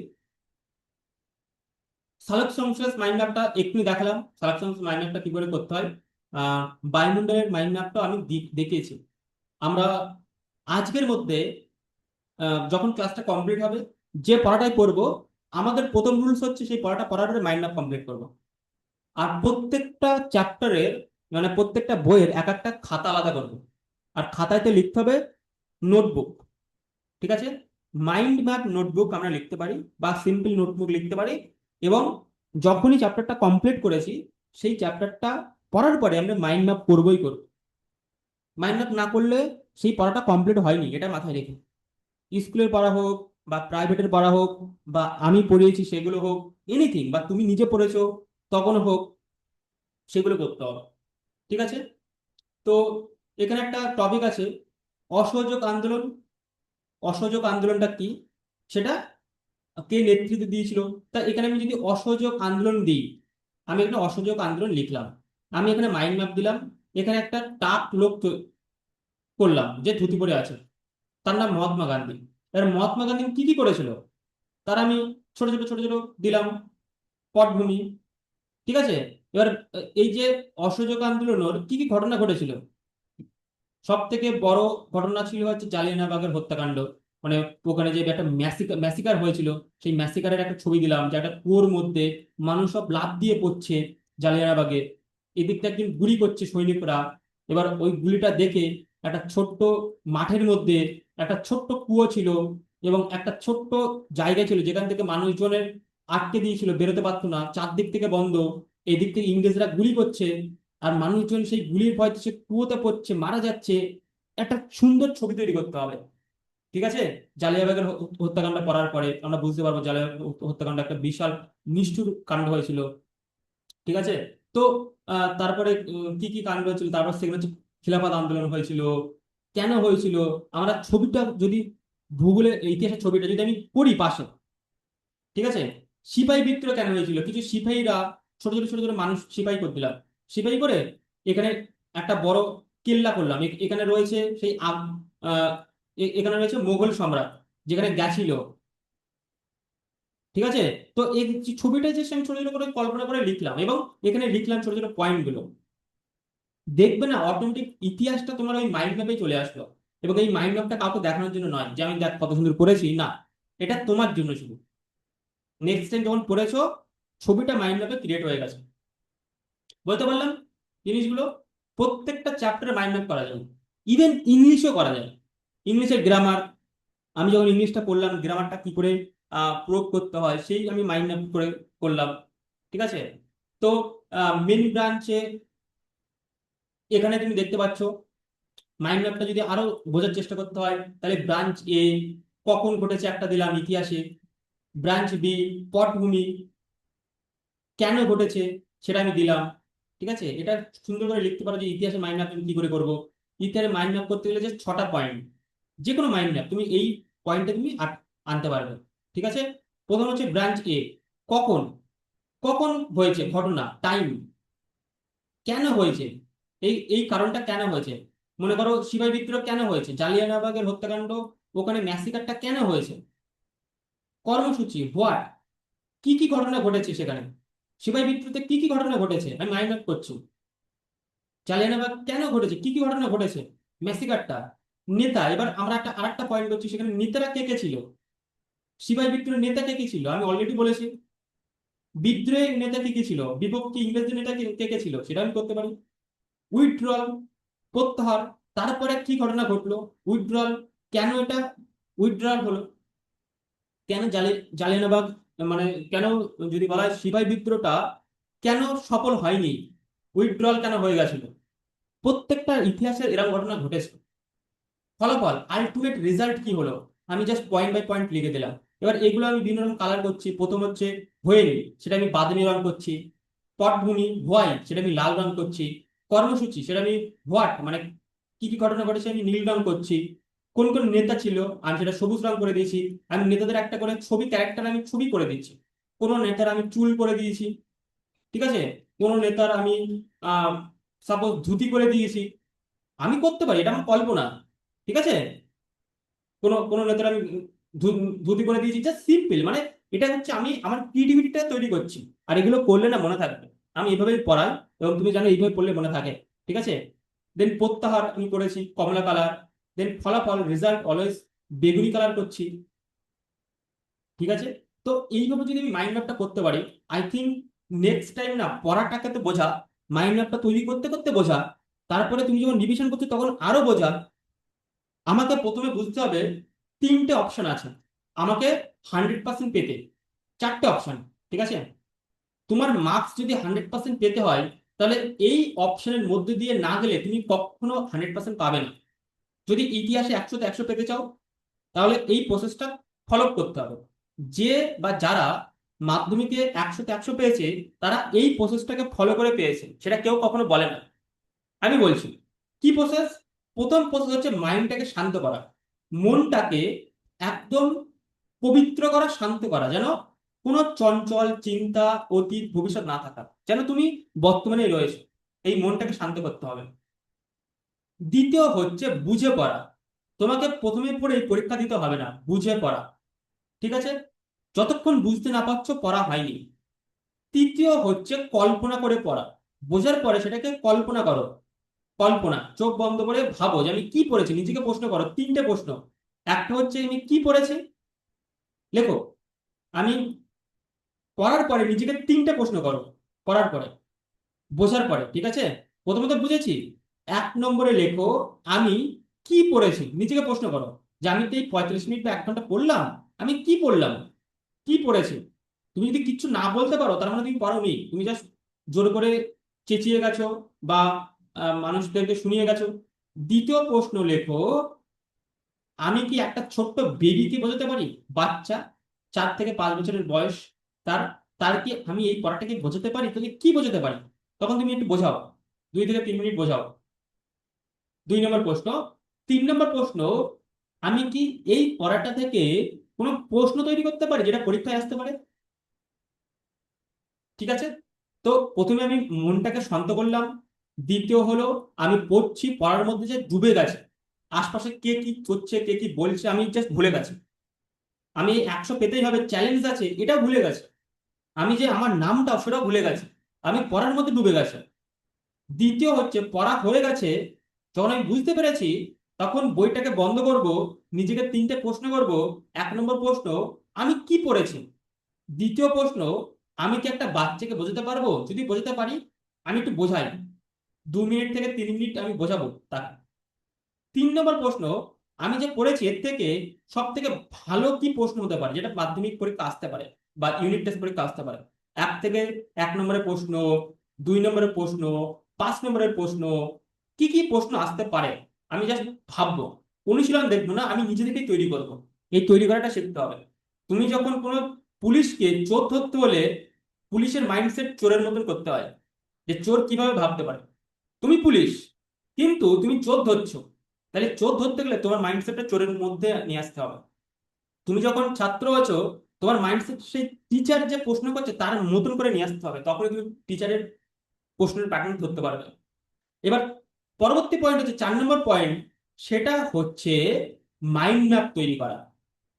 সালেকশনস মাইন্ড ম্যাপটা এক্ষুনি দেখালাম, সালেকশনস মাইন্ড ম্যাপটা কি করে করতে হয়। আহ বায়ুমণ্ডলের মাইন্ড ম্যাপটা আমি দেখিয়েছি। আমরা আজকের মধ্যে যখন ক্লাসটা কমপ্লিট হবে, যে পড়াটাই পড়বো, আমাদের প্রথম রুলস হচ্ছে সেই পড়াটা পড়ার পরে মাইন্ড ম্যাপ কমপ্লিট করবো। আর প্রত্যেকটা চ্যাপ্টারের, মানে প্রত্যেকটা বইয়ের এক একটা খাতা আলাদা করবো, আর খাতায়তে লিখতে হবে নোটবুক, ঠিক আছে। মাইন্ড ম্যাপ নোটবুক আমরা লিখতে পারি, বা সিম্পল নোটবুক লিখতে পারি। এবং যখনই চ্যাপ্টারটা কমপ্লিট করেছি, সেই চ্যাপ্টারটা পড়ার পরে আমরা মাইন্ড ম্যাপ করবোই করবো। মাইন্ড ম্যাপ না করলে সেই পড়াটা কমপ্লিট হয়নি, এটা মাথায় রেখে, স্কুলের পড়া হোক বা প্রাইভেটের পড়া হোক, বা আমি পড়িয়েছি সেগুলো হোক, এনিথিং, বা তুমি নিজে পড়েছো তখন হোক, সেগুলো করতে হবে, ঠিক আছে। তো এখানে একটা টপিক আছে, অসহযোগ আন্দোলন। অসহযোগ আন্দোলনটা কি, সেটা কে নেতৃত্ব দিয়েছিল। তা এখানে আমি যদি অসহযোগ আন্দোলন দিই, আমি এখানে অসহযোগ আন্দোলন লিখলাম, আমি এখানে মাইন্ড ম্যাপ দিলাম, এখানে একটা টাক লোক করলাম যে ধুতি পরে আছে, তার নাম মহাত্মা গান্ধী। এবার মহাত্মা গান্ধী কি কি করেছিল, তার আমি ছোট ছোট দিলাম পটভূমি, ঠিক আছে। এবার এই যে অসহযোগ আন্দোলনের কি কি ঘটনা ঘটেছিল, সব থেকে বড় ঘটনা ছিল হচ্ছে জালিয়ানওয়ালাবাগের হত্যাকাণ্ড। মানে ওখানে যে একটা ম্যাসিকার হয়েছিল, সেই ম্যাসিকারের একটা ছবি দিলাম, যে একটা কুয়োর মধ্যে মানুষ সব লাফ দিয়ে পড়ছে জালিয়ানওয়ালাবাগে, এদিকটা একদিন গুলি করছে সৈনিকরা। এবার ওই গুলিটা দেখে একটা ছোট্ট মাঠের মধ্যে একটা ছোট্ট কুয়ো ছিল, এবং একটা ছোট্ট জায়গা ছিল যেখান থেকে মানুষজনের আটকে দিয়েছিল, বেরোতে পারতো না, চারদিক থেকে বন্ধ, এদিক থেকে ইংরেজরা গুলি করছে, আর মানুষজন সেই গুলির ভয়তে সে কুয়োতে পড়ছে, মারা যাচ্ছে। একটা সুন্দর ছবি তৈরি করতে হবে, ঠিক আছে। জালিয়ানওয়ালাবাগের হত্যাকাণ্ড করার পরে আমরা বুঝতে পারবো জালিয়ানওয়ালা হত্যাকাণ্ড একটা বিশাল নিষ্ঠুর কাণ্ড হয়েছিল, ঠিক আছে। তো তারপরে কি কি কাণ্ড হয়েছিল, তারপর সেগুলো হচ্ছে খিলাফত আন্দোলন হয়েছিল, কেন হয়েছিল, আমরা ছবিটা যদি ভূগোলের ইতিহাসের ছবিটা যদি আমি পড়ি পাশে, ঠিক আছে। সিপাহী বিদ্রোহ কেন হয়েছিল, কিছু সিপাহীরা, ছোট ছোট মানুষ সিপাহী করে দিলাম, সিপাহী করে এখানে একটা বড় কেল্লা করলাম, এখানে রয়েছে সেই এখানে রয়েছে মোগল সম্রাট, যেখানে গেছিল, ঠিক আছে? তো এই যে ছবিটা যে আমি ছোট ছোট করে কল্পনা করে লিখলাম এবং এখানে লিখলাম ছোট ছোট পয়েন্টগুলো, দেখবে না অটোমেটিক ইতিহাসটা তোমার ওই মাইন্ড ম্যাপে চলে আসলো। এবং এই মাইন্ড ম্যাপটা কাউকে দেখানোর জন্য নয় যে আমি দেখ কত সুন্দর করেছি, না, এটা তোমার জন্য শুধু। নেক্সট টাইম যখন পড়েছো, ছবিটা মাইন্ড ম্যাপে ক্রিয়েট হয়ে গেছে। বলতে পারলাম জিনিসগুলো? প্রত্যেকটা চ্যাপ্টারে মাইন্ড ম্যাপ করা যায়, ইভেন ইংলিশও করা যায়। ইংলিশের গ্রামার, আমি যখন ইংলিশটা পড়লাম গ্রামারটা কি করে প্রয়োগ করতে হয় সেই আমি মাইন্ড ম্যাপ করে করলাম, ঠিক আছে? তো মেন ব্রাঞ্চে এখানে তুমি দেখতে পাচ্ছ মাইন্ড ম্যাপটা যদি আরো বোঝার চেষ্টা করতে হয় তাহলে ব্রাঞ্চ এ কখন ঘটেছে একটা দিলাম ইতিহাসে, ব্রাঞ্চ বি পটভূমি কেন ঘটেছে সেটা আমি দিলাম, ঠিক আছে? এটা সুন্দর করে লিখতে পারো যে ইতিহাসে মাইন্ড ম্যাপ আমি কি করে করবো। ইতিহাসে মাইন্ড ম্যাপ করতে গেলে যে 6টা পয়েন্ট, যে কোনো মাইন্ড ম্যাপ তুমি এই পয়েন্টে তুমি আনতে পারবে, ঠিক আছে? প্রথম হচ্ছে ব্রাঞ্চ এ, কখন, কখন হয়েছে ঘটনা, টাইম, কেন হয়েছে, এই এই কারণটা কেন হয়েছে। মনে করো সিপাহী বিদ্রোহ কেন হয়েছে, জালিয়ানওয়ালাবাগের হত্যাকাণ্ড, ওখানে ম্যাসিকারটা কেন হয়েছে। কর্মসূচি হোয়াট, কি কি ঘটনা ঘটেছে সেখানে, সিপাহী বিদ্রোহতে কি কি ঘটনা ঘটেছে আমি মাইন্ড আপ করছি। জালিয়ানওয়ালাবাগ কেন ঘটেছে, কি কি ঘটনা ঘটেছে, ম্যাসিকারটা। নেতা, এবার আমরা একটা আরেকটা পয়েন্ট করছি, সেখানে নেতারা কে কে ছিল, সিপাহী বিদ্রোহের নেতা কে কে ছিল আমি অলরেডি বলেছি। বিদ্রোহের নেতা কে কে ছিল, বিপক্ষে ইংরেজদের নেতা কে কে ছিল সেটা আমি করতে পারি। উইথড্রল, প্রত্যাহার, তারপরে কি ঘটনা ঘটলো, উইথড্রল, কেন এটা উইথড্রল হলো, কেন জালিয়ানওয়ালাবাগ, মানে কেন, যদি বলা হয় সিপাহী বিদ্রোহটা কেন সফল হয়নি, উইথড্রল কেন হয়ে গেছিল। প্রত্যেকটা ইতিহাসের এরকম ঘটনা ঘটেছে। ফলাফল আলটিমেট রেজাল্ট কি হলো, আমি জাস্ট পয়েন্ট বাই পয়েন্ট লিখে দিলাম। এবার এগুলো আমি বিভিন্ন রকম কালার করছি। প্রথম হচ্ছে হোয়েন, সেটা আমি বাদামি রং করছি। পটভূমি হোয়াই, সেটা আমি লাল রং করছি। কর্মসূচি সেটা আমি হোয়াট, মানে কি কি ঘটনা ঘটেছে আমি নীল রং করছি। কোন কোন নেতা ছিল আমি সেটা সবুজ রং করে দিয়েছি। আমি নেতাদের একটা করে ছবি, ক্যারেক্টার আমি ছবি করে দিচ্ছি। কোনো নেতার আমি চুল করে দিয়েছি, ঠিক আছে? কোনো নেতার আমি আহ সাপোজ ধুতি করে দিয়েছি। আমি করতে পারি, এটা আমার কল্পনা, ঠিক আছে? কোনো কোনো নেতার আমি ধুতি করে দিয়েছি, জাস্ট সিম্পল, মানে এটা হচ্ছে আমি আমার ক্রিয়েটিভিটিটা তৈরি করছি। আর এগুলো করলে না মনে থাকবে, আমি এইভাবেই পড়াই এবং তুমি জানো এইভাবে পড়লে মনে থাকে, ঠিক আছে? দেন প্রত্যাহার আমি করেছি কমলা কালার। দেন ফলাফল রেজাল্ট অলওয়েজ বেগুনি কালার করছি, ঠিক আছে? তো এইভাবে যদি আমি মাইন্ড ম্যাপটা করতে পারি, আই থিঙ্ক নেক্সট টাইম না পড়াটাকে তো বোঝা, মাইন্ড ম্যাপটা তৈরি করতে করতে বোঝা, তারপরে তুমি যখন রিভিশন করছো তখন আরো বোঝা। আমাকে প্রথমে বুঝতে হবে 3টে অপশন আছে আমাকে 100% পেতে, 4টে অপশন, ঠিক আছে? তোমার মার্কস যদি 100% পেতে হয় তাহলে এই অপশনের মধ্যে দিয়ে না গেলে তুমি কখনো 100% পাবে না। যদি ইতিহাসে 100তে 100 পেতে চাও তাহলে এই প্রসেসটা ফলো করতে হবে। যে বা যারা মাধ্যমিকে 100তে 100 পেয়েছে তারা এই প্রসেসটাকে ফলো করে পেয়েছে, সেটা কেউ কখনো বলে না। আমি বলছি কি প্রসেস। প্রথম প্রসেস হচ্ছে মাইন্ডটাকে শান্ত করা, মনটাকে একদম পবিত্র করা, শান্ত করা, যেন কোনো চঞ্চল চিন্তা অতীত ভবিষ্যৎ না থাকা, যেন তুমি বর্তমানে রয়েছে। এই মনটাকে শান্ত করতে হবে। দ্বিতীয় হচ্ছে বুঝে পড়া। তোমাকে প্রথমে পড়ে পরীক্ষা দিতে হবে না, বুঝে পড়া, ঠিক আছে? যতক্ষণ বুঝতে না পারছো পড়া হয়নি। তৃতীয় হচ্ছে কল্পনা করে পড়া। বোঝার পরে সেটাকে কল্পনা করো। কল্পনা, চোখ বন্ধ করে ভাবো যে আমি কি পড়েছি, নিজেকে প্রশ্ন করো 3টে প্রশ্ন। একটা হচ্ছে আমি কি পড়েছি, লেখো। আমি পড়ার পরে নিজেকে 3টে প্রশ্ন করো, পড়ার পরে, বোঝার পরে, ঠিক আছে? প্রথমত বুঝেছি, 1 নম্বরে লেখো আমি কি পড়েছি, নিজেকে প্রশ্ন করো যে আমি তো এই 45 মিনিট বা 1 ঘন্টা পড়লাম, আমি কি পড়লাম, কি পড়েছি। তুমি যদি কিচ্ছু না বলতে পারো তার মানে তুমি পড়োনি, তুমি জাস্ট জোর করে চেঁচিয়ে গেছো বা মানুষদেরকে শুনিয়ে গেছো। দ্বিতীয় প্রশ্ন লেখো আমি কি একটা ছোট্ট বেবিকে বোঝাতে পারি, বাচ্চা 4 থেকে 5 বছরের বয়স, তার তার কি আমি এই পড়াটাকে বোঝাতে পারি, তাহলে কি বোঝাতে পারি, তখন তুমি একটু বোঝাও, 2 থেকে 3 মিনিট বোঝাও। 2 নম্বর প্রশ্ন। 3 নম্বর প্রশ্ন, আমি কি এই পড়াটা থেকে কোনো প্রশ্ন তৈরি করতে পারি যেটা পরীক্ষায় আসতে পারে, ঠিক আছে? তো প্রথমে আমি মনটাকে শান্ত করলাম। দ্বিতীয় হলো আমি পড়ছি, পড়ার মধ্যে যে ডুবে গেছে, আশপাশে কে কি করছে কে কি বলছে আমি জাস্ট ভুলে গেছি। আমি 100 পেতেই হবে চ্যালেঞ্জ আছে এটাও ভুলে গেছে, আমি যে আমার নামটা সেটাও ভুলে গেছে, আমি পড়ার মধ্যে ডুবে গেছে। দ্বিতীয় হচ্ছে পড়া হয়ে গেছে, যখন আমি বুঝতে পেরেছি তখন বইটাকে বন্ধ করব, নিজেকে 3টে প্রশ্ন করব। 1 নম্বর প্রশ্ন, আমি কি পড়েছি। দ্বিতীয় প্রশ্ন, আমি কি একটা বাচ্চাকে বোঝাতে পারবো? যদি বোঝাতে পারি আমি একটু বোঝাই, 2 মিনিট থেকে 3 মিনিট আমি বোঝাবো তাকে। 3 নম্বর প্রশ্ন, আমি যে পড়েছি এর থেকে সব থেকে ভালো কি প্রশ্ন হতে পারে যেটা মাধ্যমিক পরীক্ষা আসতে পারে বা ইউনিট টেস্ট পরীক্ষা আসতে পারে। 1 নম্বরের প্রশ্ন, 2 নম্বরের প্রশ্ন, 5 নম্বরের প্রশ্ন, কি কি প্রশ্ন আসতে পারে আমি জাস্ট ভাববো। অনুশীলন দেখবো না, আমি নিজে থেকেই তৈরি করবো। এই তৈরি করাটা শিখতে হবে। তুমি যখন কোনো পুলিশকে চোর ধরতে হলে পুলিশের মাইন্ডসেট চোরের মতন করতে হয়, যে চোর কিভাবে ভাবতে পারে। তুমি পুলিশ কিন্তু তুমি চোর ধরছো, তাহলে চোর ধরতে গেলে তোমার মাইন্ডসেটটা চোরের মধ্যে নিয়ে আসতে হবে। তুমি যখন ছাত্র আছো, তোমার মাইন্ডসেট সেই টিচার যে প্রশ্ন করছে তার মতন করে নিয়ে আসতে হবে, তখনই তুমি টিচারের প্রশ্নের প্যাটার্ন ধরতে পারবে। এবার পরবর্তী পয়েন্ট হচ্ছে 4 নম্বর পয়েন্ট, সেটা হচ্ছে মাইন্ড ম্যাপ তৈরি করা।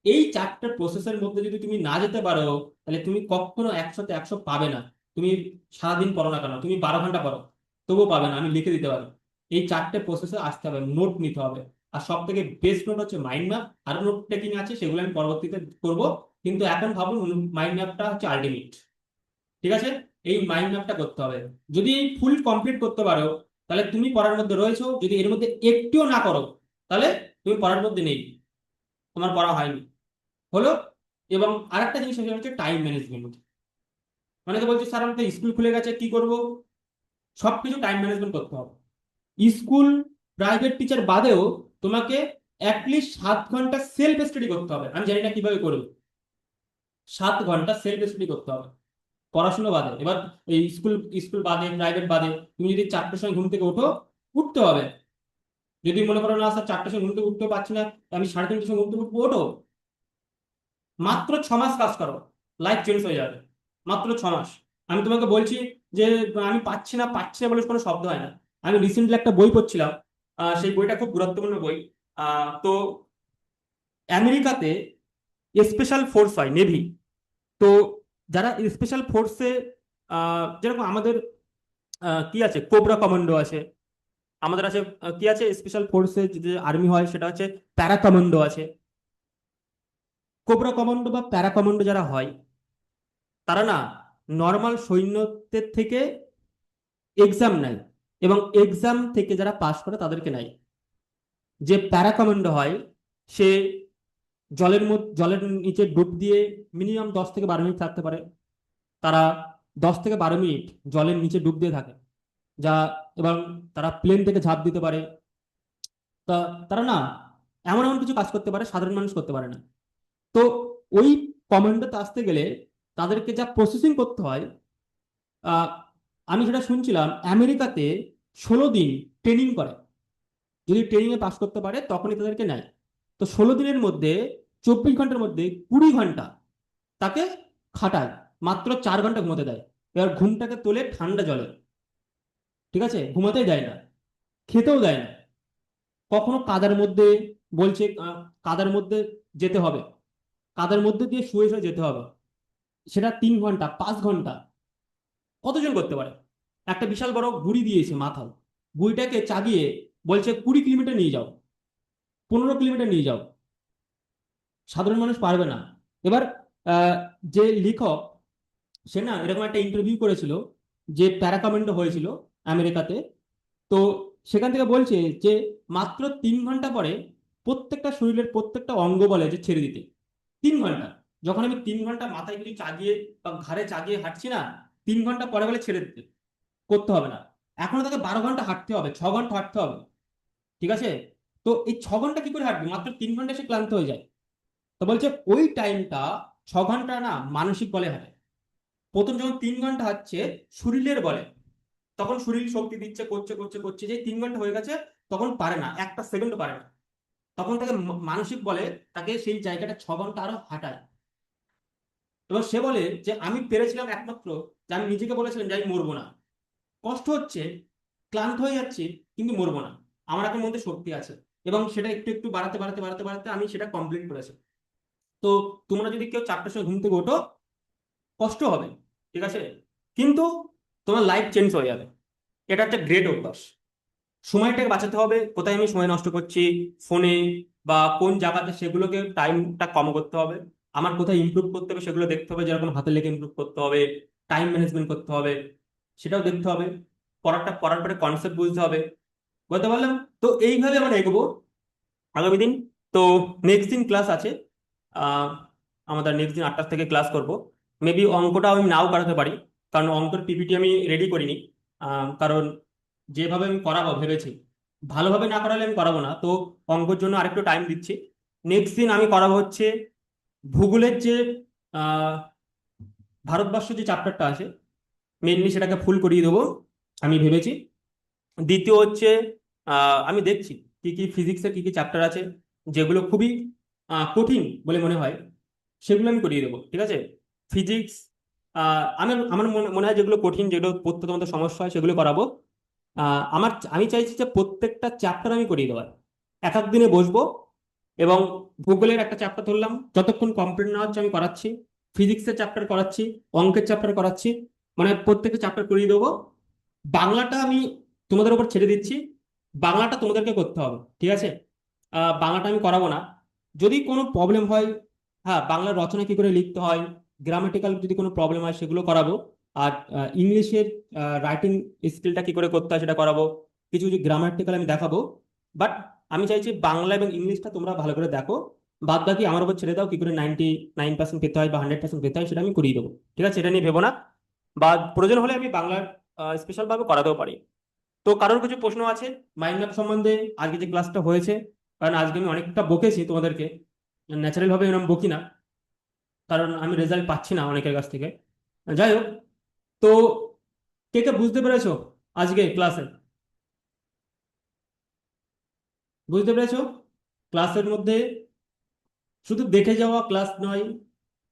এই 4টে প্রসেসের মধ্যে যদি তুমি না যেতে পারো, তাহলে তুমি কখনো 100-তে 100 পাবে না। তুমি সারাদিন পড়ো না কেন, তুমি 12 ঘন্টা পড়ো, তবুও পাবে না, আমি লিখে দিতে পারি। এই 4টে প্রসেসে আসতে হবে, নোট নিতে হবে। আর সব থেকে বেস্ট নোট হচ্ছে মাইন্ড ম্যাপ। আরো নোট টেকিং আছে, সেগুলো আমি পরবর্তীতে করব। কিন্তু এখন ভাবুন মাইন্ড ম্যাপটা হচ্ছে আলটিমেট। ঠিক আছে, এই মাইন্ড ম্যাপটা করতে হবে। যদি এই ফুল কমপ্লিট করতে পারো তাহলে তুমি পড়ার মধ্যে রয়েছো, যদি এর মধ্যে একটিও না করো তাহলে তুমি পড়ার মধ্যে নেই, তোমার পড়া হয়নি হলো। এবং আরেকটা জিনিস হচ্ছে টাইম ম্যানেজমেন্ট। অনেকে বলছে স্যার আমাদের স্কুল খুলে গেছে কি করব, সবকিছু টাইম ম্যানেজমেন্ট করতে হবে। স্কুল, প্রাইভেট টিচার বাদেও তোমাকে অ্যাটলিস্ট 7 ঘন্টা সেলফ স্টাডি করতে হবে। আমি জানি না কিভাবে করবে, 7 ঘন্টা সেলফ স্টাডি করতে হবে পড়াশোনা বাদে। এবার এই স্কুল স্কুল বাদে, প্রাইভেট বাদে, তুমি যদি 4টের সময় ঘুম থেকে ওঠো, উঠতে হবে। যদি মনে করো না স্যার 4টের সময় ঘুম থেকে উঠতে পারছি না, আমি 3:30টার সময় ঘুম থেকে উঠবো, ওঠো। মাত্র 6 মাস কাজ করো, লাইফ চেঞ্জ হয়ে যাবে। মাত্র 6 মাস। আমি তোমাকে বলছি যে আমি পাচ্ছি না পাচ্ছি না বলে কোনো শব্দ হয় না। আমি রিসেন্টলি একটা বই পড়ছিলাম, সেই বইটা খুব গুরুত্বপূর্ণ বই। তো আমেরিকাতে স্পেশাল ফোর্স হয়, নেভি। তো যারা স্পেশাল ফোর্সে, যেরকম আমাদের কি আছে, কোবরা কমান্ডো আছে, আমাদের আছে কি আছে, স্পেশাল ফোর্সে যে আর্মি হয় সেটা হচ্ছে প্যারা কমান্ডো আছে। কোবরা কমান্ডো বা প্যারা কমান্ডো যারা হয় তারা না নর্মাল সৈন্যদের থেকে এক্সাম নেয়, এবং এক্সাম থেকে যারা পাশ করে তাদেরকে নেয়। যে প্যারা কমান্ডো হয় সে জলের নিচে ডুব দিয়ে মিনিমাম 10 থেকে 12 মিনিট থাকতে পারে। তারা 10 থেকে 12 মিনিট জলের নিচে ডুব দিয়ে থাকে, যা, এবং তারা প্লেন থেকে ঝাঁপ দিতে পারে। তা তারা না এমন এমন কিছু কাজ করতে পারে সাধারণ মানুষ করতে পারে না। তো ওই কমান্ডোতে আসতে গেলে তাদেরকে যা প্রসেসিং করতে হয়, আহ, আমি যেটা শুনছিলাম আমেরিকাতে 16 দিন ট্রেনিং করে। যদি ট্রেনিং এ পাস করতে পারে তখনই তাদেরকে নেয়। তো 16 দিনের মধ্যে 24 ঘন্টার মধ্যে 20 ঘন্টা তাকে খাটায়, মাত্র 4 ঘন্টা ঘুমোতে দেয়। এবার ঘুমটাকে তোলে ঠান্ডা জলে, ঠিক আছে, ঘুমাতেই দেয় না, খেতেও দেয় না। কখনো কাদার মধ্যে বলছে, কাদার মধ্যে যেতে হবে, কাদার মধ্যে দিয়ে শুয়ে শুয়ে যেতে হবে, সেটা 3 ঘন্টা 5 ঘন্টা। কতজন করতে পারে? একটা বিশাল বড় গুড়ি দিয়েছে মাথায়, গুড়িটাকে চাগিয়ে বলছে 20 কিলোমিটার নিয়ে যাও, 15 কিলোমিটার নিয়ে যাও। সাধারণ মানুষ পারবে না। এবার আহ, যে লেখক সে না এরকম একটা ইন্টারভিউ করেছিল, যে প্যারা কমান্ডো হয়েছিল আমেরিকাতে। তো সেখান থেকে বলছে যে মাত্র 3 ঘন্টা পরে প্রত্যেকটা শরীরের প্রত্যেকটা অঙ্গ বলে যে ছেড়ে দিতে। 3 ঘন্টা, যখন আমি 3 ঘন্টা মাথায় কিছু চাগিয়ে বা ঘাড়ে চাগিয়ে হাঁটছি না, 3 ঘন্টা পরে বলে ছেড়ে দিতে, করতে হবে না। এখনো তাকে 12 ঘন্টা হাঁটতে হবে, 6 ঘন্টা হাঁটতে হবে, ঠিক আছে। তো এই 6 ঘন্টা কি করে হাঁটবে, মাত্র 3 ঘন্টা সে ক্লান্ত হয়ে যায়। তো বলছে ওই টাইমটা 6 ঘন্টা না মানসিক বলে হাঁটে। প্রথম যখন 3 ঘন্টা হাঁটছে শরীরের বলে, তখন শরীর শক্তি দিচ্ছে, করছে করছে করছে, যে 3 ঘন্টা হয়ে গেছে তখন পারে না, একটা সেকেন্ডও পারে না। তখন তাকে মানসিক বলে তাকে সেই জায়গাটা 6 ঘন্টা আরো হাঁটায়। এবং সে বলে যে আমি পেরেছিলাম একমাত্র যে আমি নিজেকে বলেছিলাম যে আমি মরবো না, কষ্ট হচ্ছে, ক্লান্ত হয়ে যাচ্ছে, কিন্তু মরবো না, আমার এখন মধ্যে শক্তি আছে। এবং সেটা একটু একটু বাড়াতে বাড়াতে বাড়াতে বাড়াতে আমি সেটা কমপ্লিট করেছি। তো তোমরা যদি কেউ 4টার সময় ঘুম থেকে ওঠো, কষ্ট হবে, ঠিক আছে, কিন্তু তোমার লাইফ চেঞ্জ হয়ে যাবে। এটা একটা গ্রেট অভ্যাস। সময়টাকে বাঁচাতে হবে। কোথায় আমি সময় নষ্ট করছি ফোনে বা কোন জায়গাতে, সেগুলোকে টাইমটা কম করতে হবে। আমার কোথায় ইমপ্রুভ করতে হবে সেগুলো দেখতে হবে, যেরকম হাতে লেগে ইমপ্রুভ করতে হবে, টাইম ম্যানেজমেন্ট করতে হবে, সেটাও দেখতে হবে। পড়ার পরে কনসেপ্ট বুঝতে হবে। বুঝতে পারলাম? তো এইভাবে আমরা এগোবো আগামী দিন। তো নেক্সট দিন ক্লাস আছে। আহ, আমাদের নেক্সট দিন 8টা থেকে ক্লাস করব। মেবি অঙ্কটা আমি নাও করাতে পারি, কারণ অঙ্কের পিপিটি আমি রেডি করিনি। কারণ যেভাবে আমি করাবো ভেবেছি, ভালোভাবে না করালে আমি করাবো না। তো অঙ্কের জন্য আরেকটু টাইম দিচ্ছি। নেক্সট দিন আমি করাবো হচ্ছে ভূগোলের যে আহ, ভারতবর্ষ যে চ্যাপ্টারটা আছে, মেনলি সেটাকে ফুল করিয়ে দেবো আমি ভেবেছি। দ্বিতীয় হচ্ছে আমি দেখছি কি কি ফিজিক্সের কি কি চ্যাপ্টার আছে যেগুলো খুবই কঠিন বলে মনে হয়, সেগুলো আমি করিয়ে দেবো, ঠিক আছে। ফিজিক্স আমার আমার মনে হয় যেগুলো কঠিন, যেগুলো পড়তে তোমাদের সমস্যা হয়, সেগুলো করাবো। আমি চাইছি যে প্রত্যেকটা চ্যাপ্টার আমি করিয়ে দেওয়ার। এক এক দিনে বসবো এবং ভূগোলের একটা চ্যাপ্টার ধরলাম, যতক্ষণ কমপ্লিট না হচ্ছে আমি করাচ্ছি। ফিজিক্সের চ্যাপ্টার করাচ্ছি, অঙ্কের চ্যাপ্টার করাচ্ছি, মানে প্রত্যেকটা চ্যাপ্টার করিয়ে দেবো। বাংলাটা আমি তোমাদের উপর ছেড়ে দিচ্ছি। বাংলাটা তোমাদেরকে করতে হবে, ঠিক আছে। বাংলাটা আমি করাবো না। যদি কোনো প্রবলেম হয়, হ্যাঁ, বাংলার রচনা কি করে লিখতে হয়, গ্রামাটিক্যাল যদি কোনো প্রবলেম হয় সেগুলো করাবো। আর ইংলিশের রাইটিং স্কিলটা কি করে করতে হয় সেটা করাবো। কিছু কিছু গ্রামাটিক্যাল আমি দেখাবো। বাট আমি চাইছি বাংলা এবং ইংলিশটা তোমরা ভালো করে দেখো। বাদ বাকি আমার উপর ছেড়ে দাও, কি করে 99% পেতে হয় বা 100% পেতে হয় সেটা আমি করিয়ে দেবো, ঠিক আছে। এটা নিয়ে ভেবো না। বা প্রয়োজন হলে আমি বাংলার স্পেশাল ভাবে করাতেও পারি। তো কারোর কিছু প্রশ্ন আছে মাইন্ড ম্যাপ সম্বন্ধে, আজকে যে ক্লাসটা হয়েছে? কারণ আজকে আমি অনেকটা বকেছি তোমাদেরকে, ন্যাচারাল ভাবে এরকম বকি না, কারণ আমি রেজাল্ট পাচ্ছি না অনেকের কাছ থেকে। যাই হোক, তো কে কে বুঝতে পেরেছো আজকে ক্লাসে? বুঝতে পেরেছো? ক্লাসের মধ্যে শুধু দেখে যাওয়া ক্লাস নয়,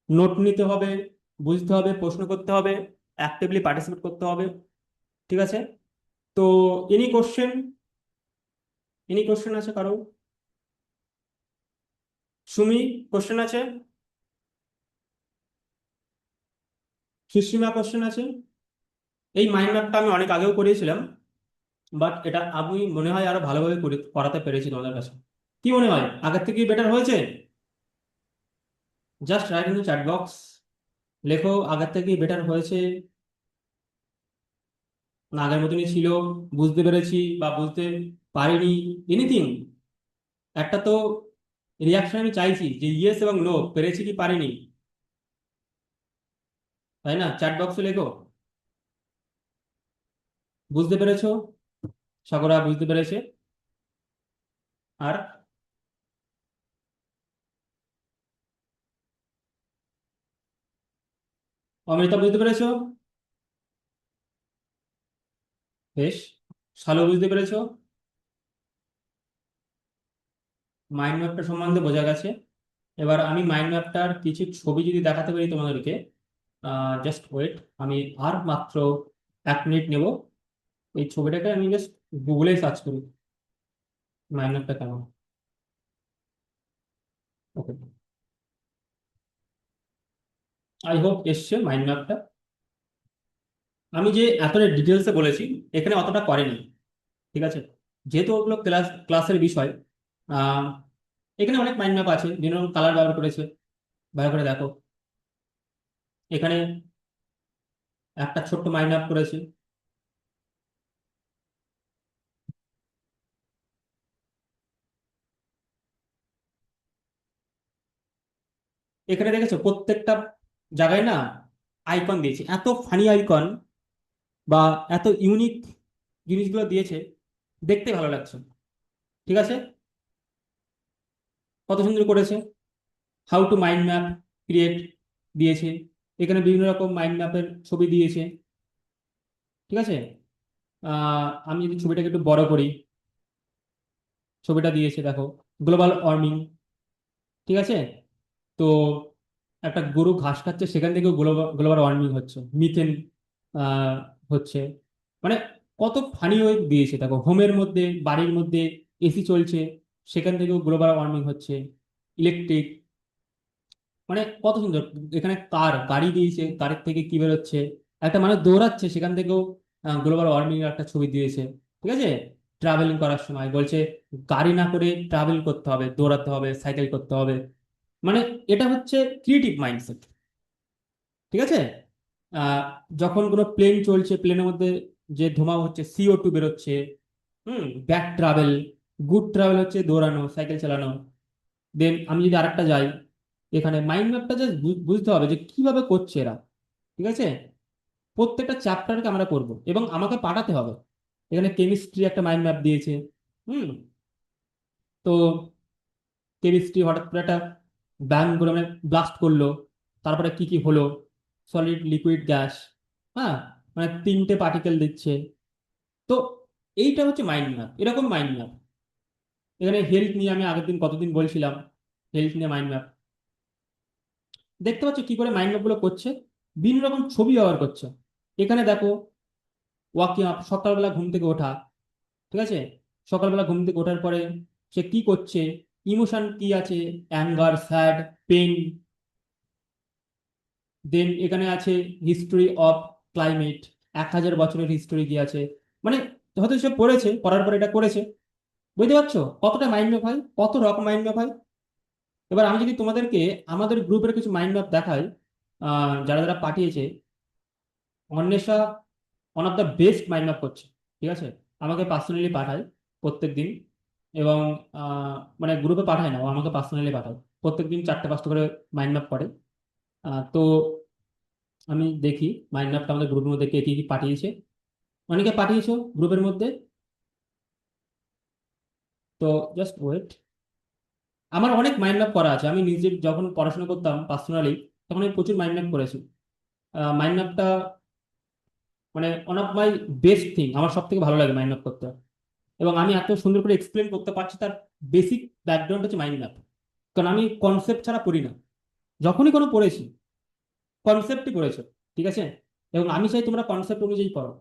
নোট নিতে হবে, বুঝতে হবে, প্রশ্ন করতে হবে, অ্যাক্টিভলি পার্টিসিপেট করতে হবে, ঠিক আছে। তো এনি কোশ্চেন? এনি কোশ্চেন আছে কারো? সুমি, কোশ্চেন আছে? সুসীমা, কোশ্চেন আছে? এই মাইন্ড ম্যাপটা আমি অনেক আগেও করিয়েছিলাম, বাট এটা আমি মনে হয় আরো ভালোভাবে করাতে পেরেছি তোমাদের কাছে। কি মনে হয়, আগের থেকে বেটার হয়েছে? Just write in the chat box, লেখো আগের থেকে বেটার হয়েছে না আগের মতনই ছিল, বুঝতে পেরেছি বা বুঝতে পারিনি, এনিথিং। একটা তো রিয়াকশন আমি চাইছি যে ইয়েস এবং নো, পেরেছি কি পারিনি, তাই না? চ্যাট বক্সে লেখো। বুঝতে পেরেছো? সাগরা বুঝতে পেরেছে। আর অমৃতা বুঝতে পেরেছো? বেশ। শালু বুঝতে পেরেছো? মাইন্ড ম্যাপটা সম্বন্ধে বোঝা গেছে। এবার আমি মাইন্ড ম্যাপটার কিছু ছবি যদি দেখাতে পারি তোমাদেরকে, জাস্ট ওয়েট, আমি আর মাত্র 1 মিনিট নেব। এই ছবিটাকে আমি জাস্ট গুগলে সার্চ করি মাইন্ড ম্যাপটা কেমন। ওকে, আই হোপ এসছে মাইন্ড ম্যাপটা। আমি যে এতটা ডিটেলসে বলেছি এখানে অতটা করেনি, ঠিক আছে, যেহেতু ওগুলো ক্লাসের বিষয়। আহ, এখানে অনেক মাইন্ড ম্যাপ আছে, বিভিন্ন রকম কালার ব্যবহার করেছে, ভালো করে দেখো। এখানে একটা ছোট্ট মাইন্ড ম্যাপ করেছে। এখানে দেখেছো প্রত্যেকটা জায়গায় না আইকন দিয়েছে, এত ফানি আইকন বা এত ইউনিক জিনিসগুলো দিয়েছে, দেখতে ভালো লাগছে, ঠিক আছে। কত সুন্দর করেছে। How to mind map create দিয়েছে। এখানে বিভিন্ন রকম মাইন্ড ম্যাপের ছবি দিয়েছে, ঠিক আছে। আমি যদি ছবিটাকে একটু বড় করি, ছবিটা দিয়েছে দেখো, গ্লোবাল ওয়ার্মিং, ঠিক আছে। তো একটা গরু ঘাস খাচ্ছে, সেখান থেকেও গ্লোবাল গ্লোবাল ওয়ার্মিং হচ্ছে, মিথেন আহ, হচ্ছে, মানে কত ফানি ওয়ে দিয়েছে দেখো। হোমের মধ্যে, বাড়ির মধ্যে এসি চলছে, সেখান থেকেও গ্লোবাল ওয়ার্মিং হচ্ছে, ইলেকট্রিক, মানে কত সুন্দর। এখানে গাড়ি দিয়েছে, গাড়ির থেকে কি বেরোচ্ছে, একটা মানুষ দৌড়াচ্ছে সেখান থেকেও গ্লোবাল ওয়ার্মিং এর একটা ছবি দিয়েছে। ঠিক আছে, ট্রাভেলিং করার সময় বলছে গাড়ি না করে ট্রাভেল করতে হবে, দৌড়াতে হবে, সাইকেল করতে হবে। মানে এটা হচ্ছে ক্রিয়েটিভ মাইন্ডসেট। ঠিক আছে। আহ যখন কোনো প্লেন চলছে, প্লেনের মধ্যে যে ধোঁয়া হচ্ছে, CO2 বেরোচ্ছে। ব্যাড ট্রাভেল, গুড ট্রাভেল হচ্ছে দৌড়ানো, সাইকেল চালানো। দেন আমি যদি আরেকটা যাই, এখানে মাইন্ড ম্যাপটা জাস্ট বুঝতে হবে যে কিভাবে করছে এরা। ঠিক আছে, প্রত্যেকটা চ্যাপ্টারকে আমরা করবো এবং আমাকে পাঠাতে হবে। এখানে কেমিস্ট্রি একটা মাইন্ড ম্যাপ দিয়েছে। হুম তো কেমিস্ট্রি হঠাৎ করে একটা ব্যাং করে মানে ব্লাস্ট করলো, তারপরে কি কি হলো, সলিড, লিকুইড, গ্যাস। হ্যাঁ, মানে তিনটে পার্টিকেল দিচ্ছে। তো এইটা হচ্ছে মাইন্ড ম্যাপ, এরকম মাইন্ড ম্যাপ। এখানে হেলথ নিয়ে আমি আগের দিন কতদিন বলছিলাম, হেলথ নিয়ে মাইন্ড ম্যাপ। দেখতে পাচ্ছ কি করে মাইন্ড ম্যাপ গুলো করছে, বিভিন্ন রকম ছবি ব্যবহার করছে। এখানে দেখো, ওয়াকিং আপ, সকালবেলা ঘুম থেকে ওঠা। ঠিক আছে, সকালবেলা ঘুম থেকে ওঠার পরে সে কি করছে, ইমোশন কি আছে, অ্যাঙ্গার, স্যাড, পেন। দেন এখানে আছে হিস্টোরি অফ ক্লাইমেট, 1000 বছরের হিস্টোরি কি আছে। মানে হয়তো সে পড়েছে, পড়ার পরে এটা করেছে। বুঝতে পারছো কতটা মাইন্ড ম্যাপ হয়, কত রকম মাইন্ড ম্যাপ হয়। এবার আমি যদি তোমাদেরকে আমাদের গ্রুপের কিছু মাইন্ড ম্যাপ দেখাই, যারা যারা পাঠিয়েছে, Anwesha one of the best mind map করছে। ঠিক আছে, আমাকে পার্সোনালি পাঠায় প্রত্যেক দিন। এবং মানে গ্রুপে পাঠায় না, ও আমাকে পার্সোনালি পাঠায়। প্রত্যেক দিন 4টে 5টা করে মাইন্ড ম্যাপ করে। তো আমি দেখি মাইন্ড ম্যাপটা আমাদের গ্রুপের মধ্যে কে কি কি পাঠিয়েছে। অনেকে পাঠিয়েছো গ্রুপের মধ্যে, তো জাস্ট ওয়েট। আমার অনেক মাইন্ড ম্যাপ করা আছে, আমি নিজে যখন পড়াশোনা করতাম পার্সোনালি, তখন আমি প্রচুর মাইন্ড ম্যাপ করেছি। মাইন্ড ম্যাপটা মানে one of my best thing, আমার সব থেকে ভালো লাগে মাইন্ড ম্যাপ করতে। এবং আমি এত সুন্দর করে এক্সপ্লেন করতে পারছি, তার বেসিক ব্যাকগ্রাউন্ড হচ্ছে মাইন্ড ম্যাপ। কারণ আমি কনসেপ্ট ছাড়া পড়ি না, যখনই কোনো পড়েছি কনসেপ্টই পড়েছো। ঠিক আছে, এবং আমি চাই তোমরা কনসেপ্ট অনুযায়ী পড়ো।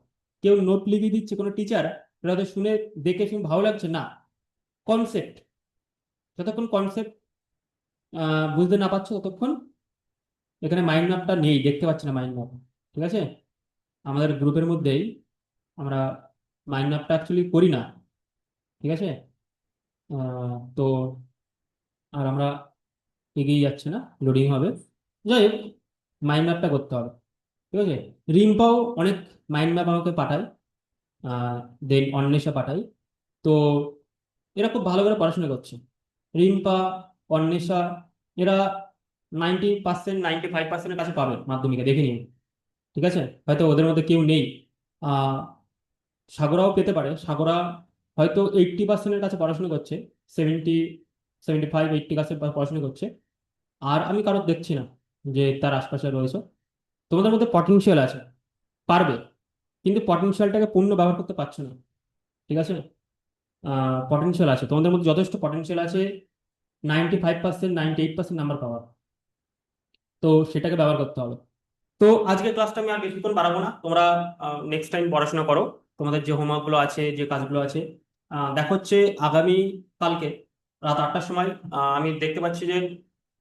কেউ নোট লিখে দিচ্ছে কোনো টিচার, এটা হয়তো শুনে দেখে শুনে ভালো লাগছে না, কনসেপ্ট, যতক্ষণ কনসেপ্ট বুঝতে না পারছো ততক্ষণ এখানে মাইন্ড ম্যাপটা নেই, দেখতে পাচ্ছি না মাইন্ড ম্যাপ। ঠিক আছে, আমাদের গ্রুপের মধ্যেই আমরা মাইন্ড ম্যাপটা অ্যাকচুয়ালি করি না। ঠিক আছে, তো আর আমরা এগিয়ে যাচ্ছে না, লোডিং হবে। যাই হোক, মাইন্ড ম্যাপটা করতে হবে। ঠিক আছে, রিম্পাও অনেক মাইন্ড ম্যাপ আমাকে পাঠায়, দেন অন্বেষা পাঠায়। তো এরা খুব ভালো করে পড়াশোনা করছে, রিম্পা, অন্বেষা। এরা 90%, 95%-এর কাছে পাবে মাধ্যমিকে, দেখে নিন। ঠিক আছে, হয়তো ওদের মধ্যে কেউ নেই। আহ সাগরাও পেতে পারে, সাগরা হয়তো 80%-এর কাছে পড়াশোনা করছে, 70, 75, 80 কাছে পড়াশোনা করছে। আর আমি কারোর দেখছি না যে তার আশপাশে রয়েছে। তোমাদের মধ্যে পটেনশিয়াল আছে, পারবে, কিন্তু পটেনশিয়ালটাকে পূর্ণ ব্যবহার করতে পারছো না। ঠিক আছে, পটেনশিয়াল আছে তোমাদের মধ্যে, যথেষ্ট পটেনশিয়াল আছে, 95%, 98% নাম্বার পাওয়ার। তো সেটাকে ব্যবহার করতে হবে। তো আজকের ক্লাসটা আমি আর বেশিক্ষণ বাড়াবো না, তোমরা নেক্সট টাইম পড়াশোনা করো। তোমাদের যে হোমওয়ার্ক গুলো আছে, যে কাজগুলো আছে, দেখা হচ্ছে আগামী কালকে রাত 8টার সময়। আমি দেখতে পাচ্ছি যে,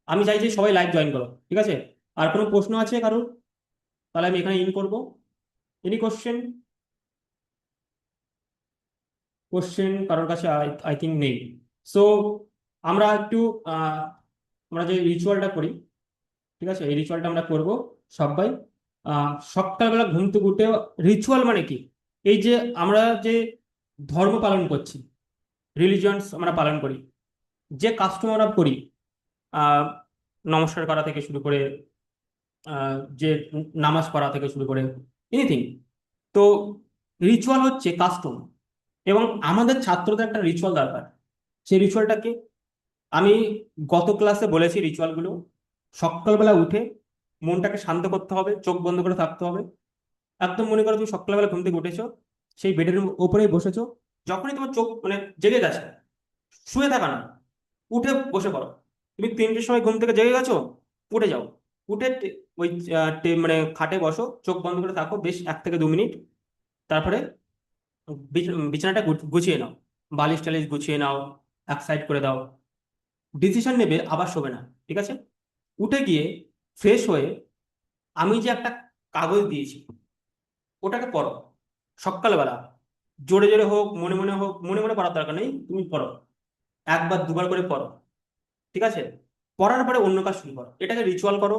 আমি চাই যে সবাই লাইভ জয়েন করো। ঠিক আছে, আর কোনো প্রশ্ন আছে কারোর? তাহলে আমি এখানে ইন করবো। Any question? কোশ্চেন কারোর কাছে আই থিঙ্ক নেই। সো আমরা একটু আহ, আমরা যে রিচুয়ালটা করি, ঠিক আছে, এই রিচুয়ালটা আমরা করব সবাই। সকালবেলা ঘুম থেকে উঠে, রিচুয়াল মানে কি, এই যে আমরা যে ধর্ম পালন করছি, রিলিজিয়ন্স আমরা পালন করি, যে কাস্টম আমরা করি, আহ, নমস্কার করা থেকে শুরু করে, যে নামাজ পড়া থেকে শুরু করে, এনিথিং। তো রিচুয়াল হচ্ছে কাস্টম, এবং আমাদের ছাত্রদের একটা রিচুয়াল দরকার। সেই রিচুয়ালটাকে আমি গত ক্লাসে বলেছি, রিচুয়ালগুলো সকালবেলা উঠে মনটাকে শান্ত করতে হবে, চোখ বন্ধ করে থাকতে হবে। একদম মনে করো তুমি সকালবেলা ঘুম থেকে উঠেছো, সেই বেডের উপরেই বসেছো, যখনই তোমার চোখ মানে জেগে গেছে, শুয়ে থাকা না, উঠে বসে পড়ো। তুমি 3টের সময় ঘুম থেকে জেগে গেছো, উঠে যাও। উঠে ওই মানে খাটে বসো, চোখ বন্ধ করে থাকো বেশ 1 থেকে 2 মিনিট। তারপরে বিছানাটা গুছিয়ে নাও, বালিশ টালিশ গুছিয়ে নাও, এক সাইড করে দাও। ডিসিশন নেবে, আবার শোবে না। ঠিক আছে, উঠে গিয়ে ফ্রেশ হয়ে আমি যে একটা কাগজ দিয়েছি ওটাকে পড়ো সকালবেলা, জোরে জোরে হোক মনে মনে হোক, মনে মনে পড়ার দরকার নেই, তুমি পড়ো, একবার দুবার করে পড়ো, ঠিক আছে? পড়ার পরে অন্য কাজ শুরু করো, এটাকে রিচুয়াল করো।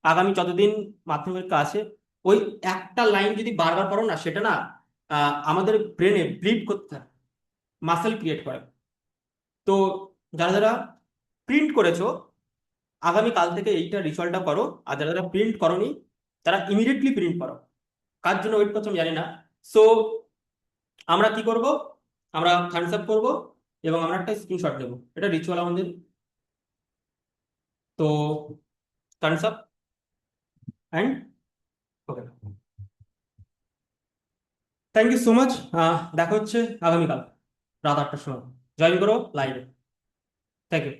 আগামী যতদিন মাধ্যমিক পরীক্ষা আছে, ওই একটা লাইন যদি বারবার পড়ো না, সেটা না আমাদের ব্রেনে ব্লিড করতে থাকে, মাসেল ক্রিয়েট করে। তো যারা যারা প্রিন্ট করেছো, আগামী কাল থেকে এইটা রিচুয়ালটা করো। আর যারা যারা প্রিন্ট করোনি, তারা ইমিডিয়েটলি প্রিন্ট করো। কার জন্য ওয়েট করছো আমি জানি না। সো আমরা কি করব, আমরা থামস আপ করবো এবং আমরা একটা স্ক্রিনশট নেবো, এটা রিচুয়াল আমাদের। তো thumbs up and okay, thank you so much. দেখা হচ্ছে আগামীকাল রাত 8টার সময়। জয়েন করো লাইভে। Thank you.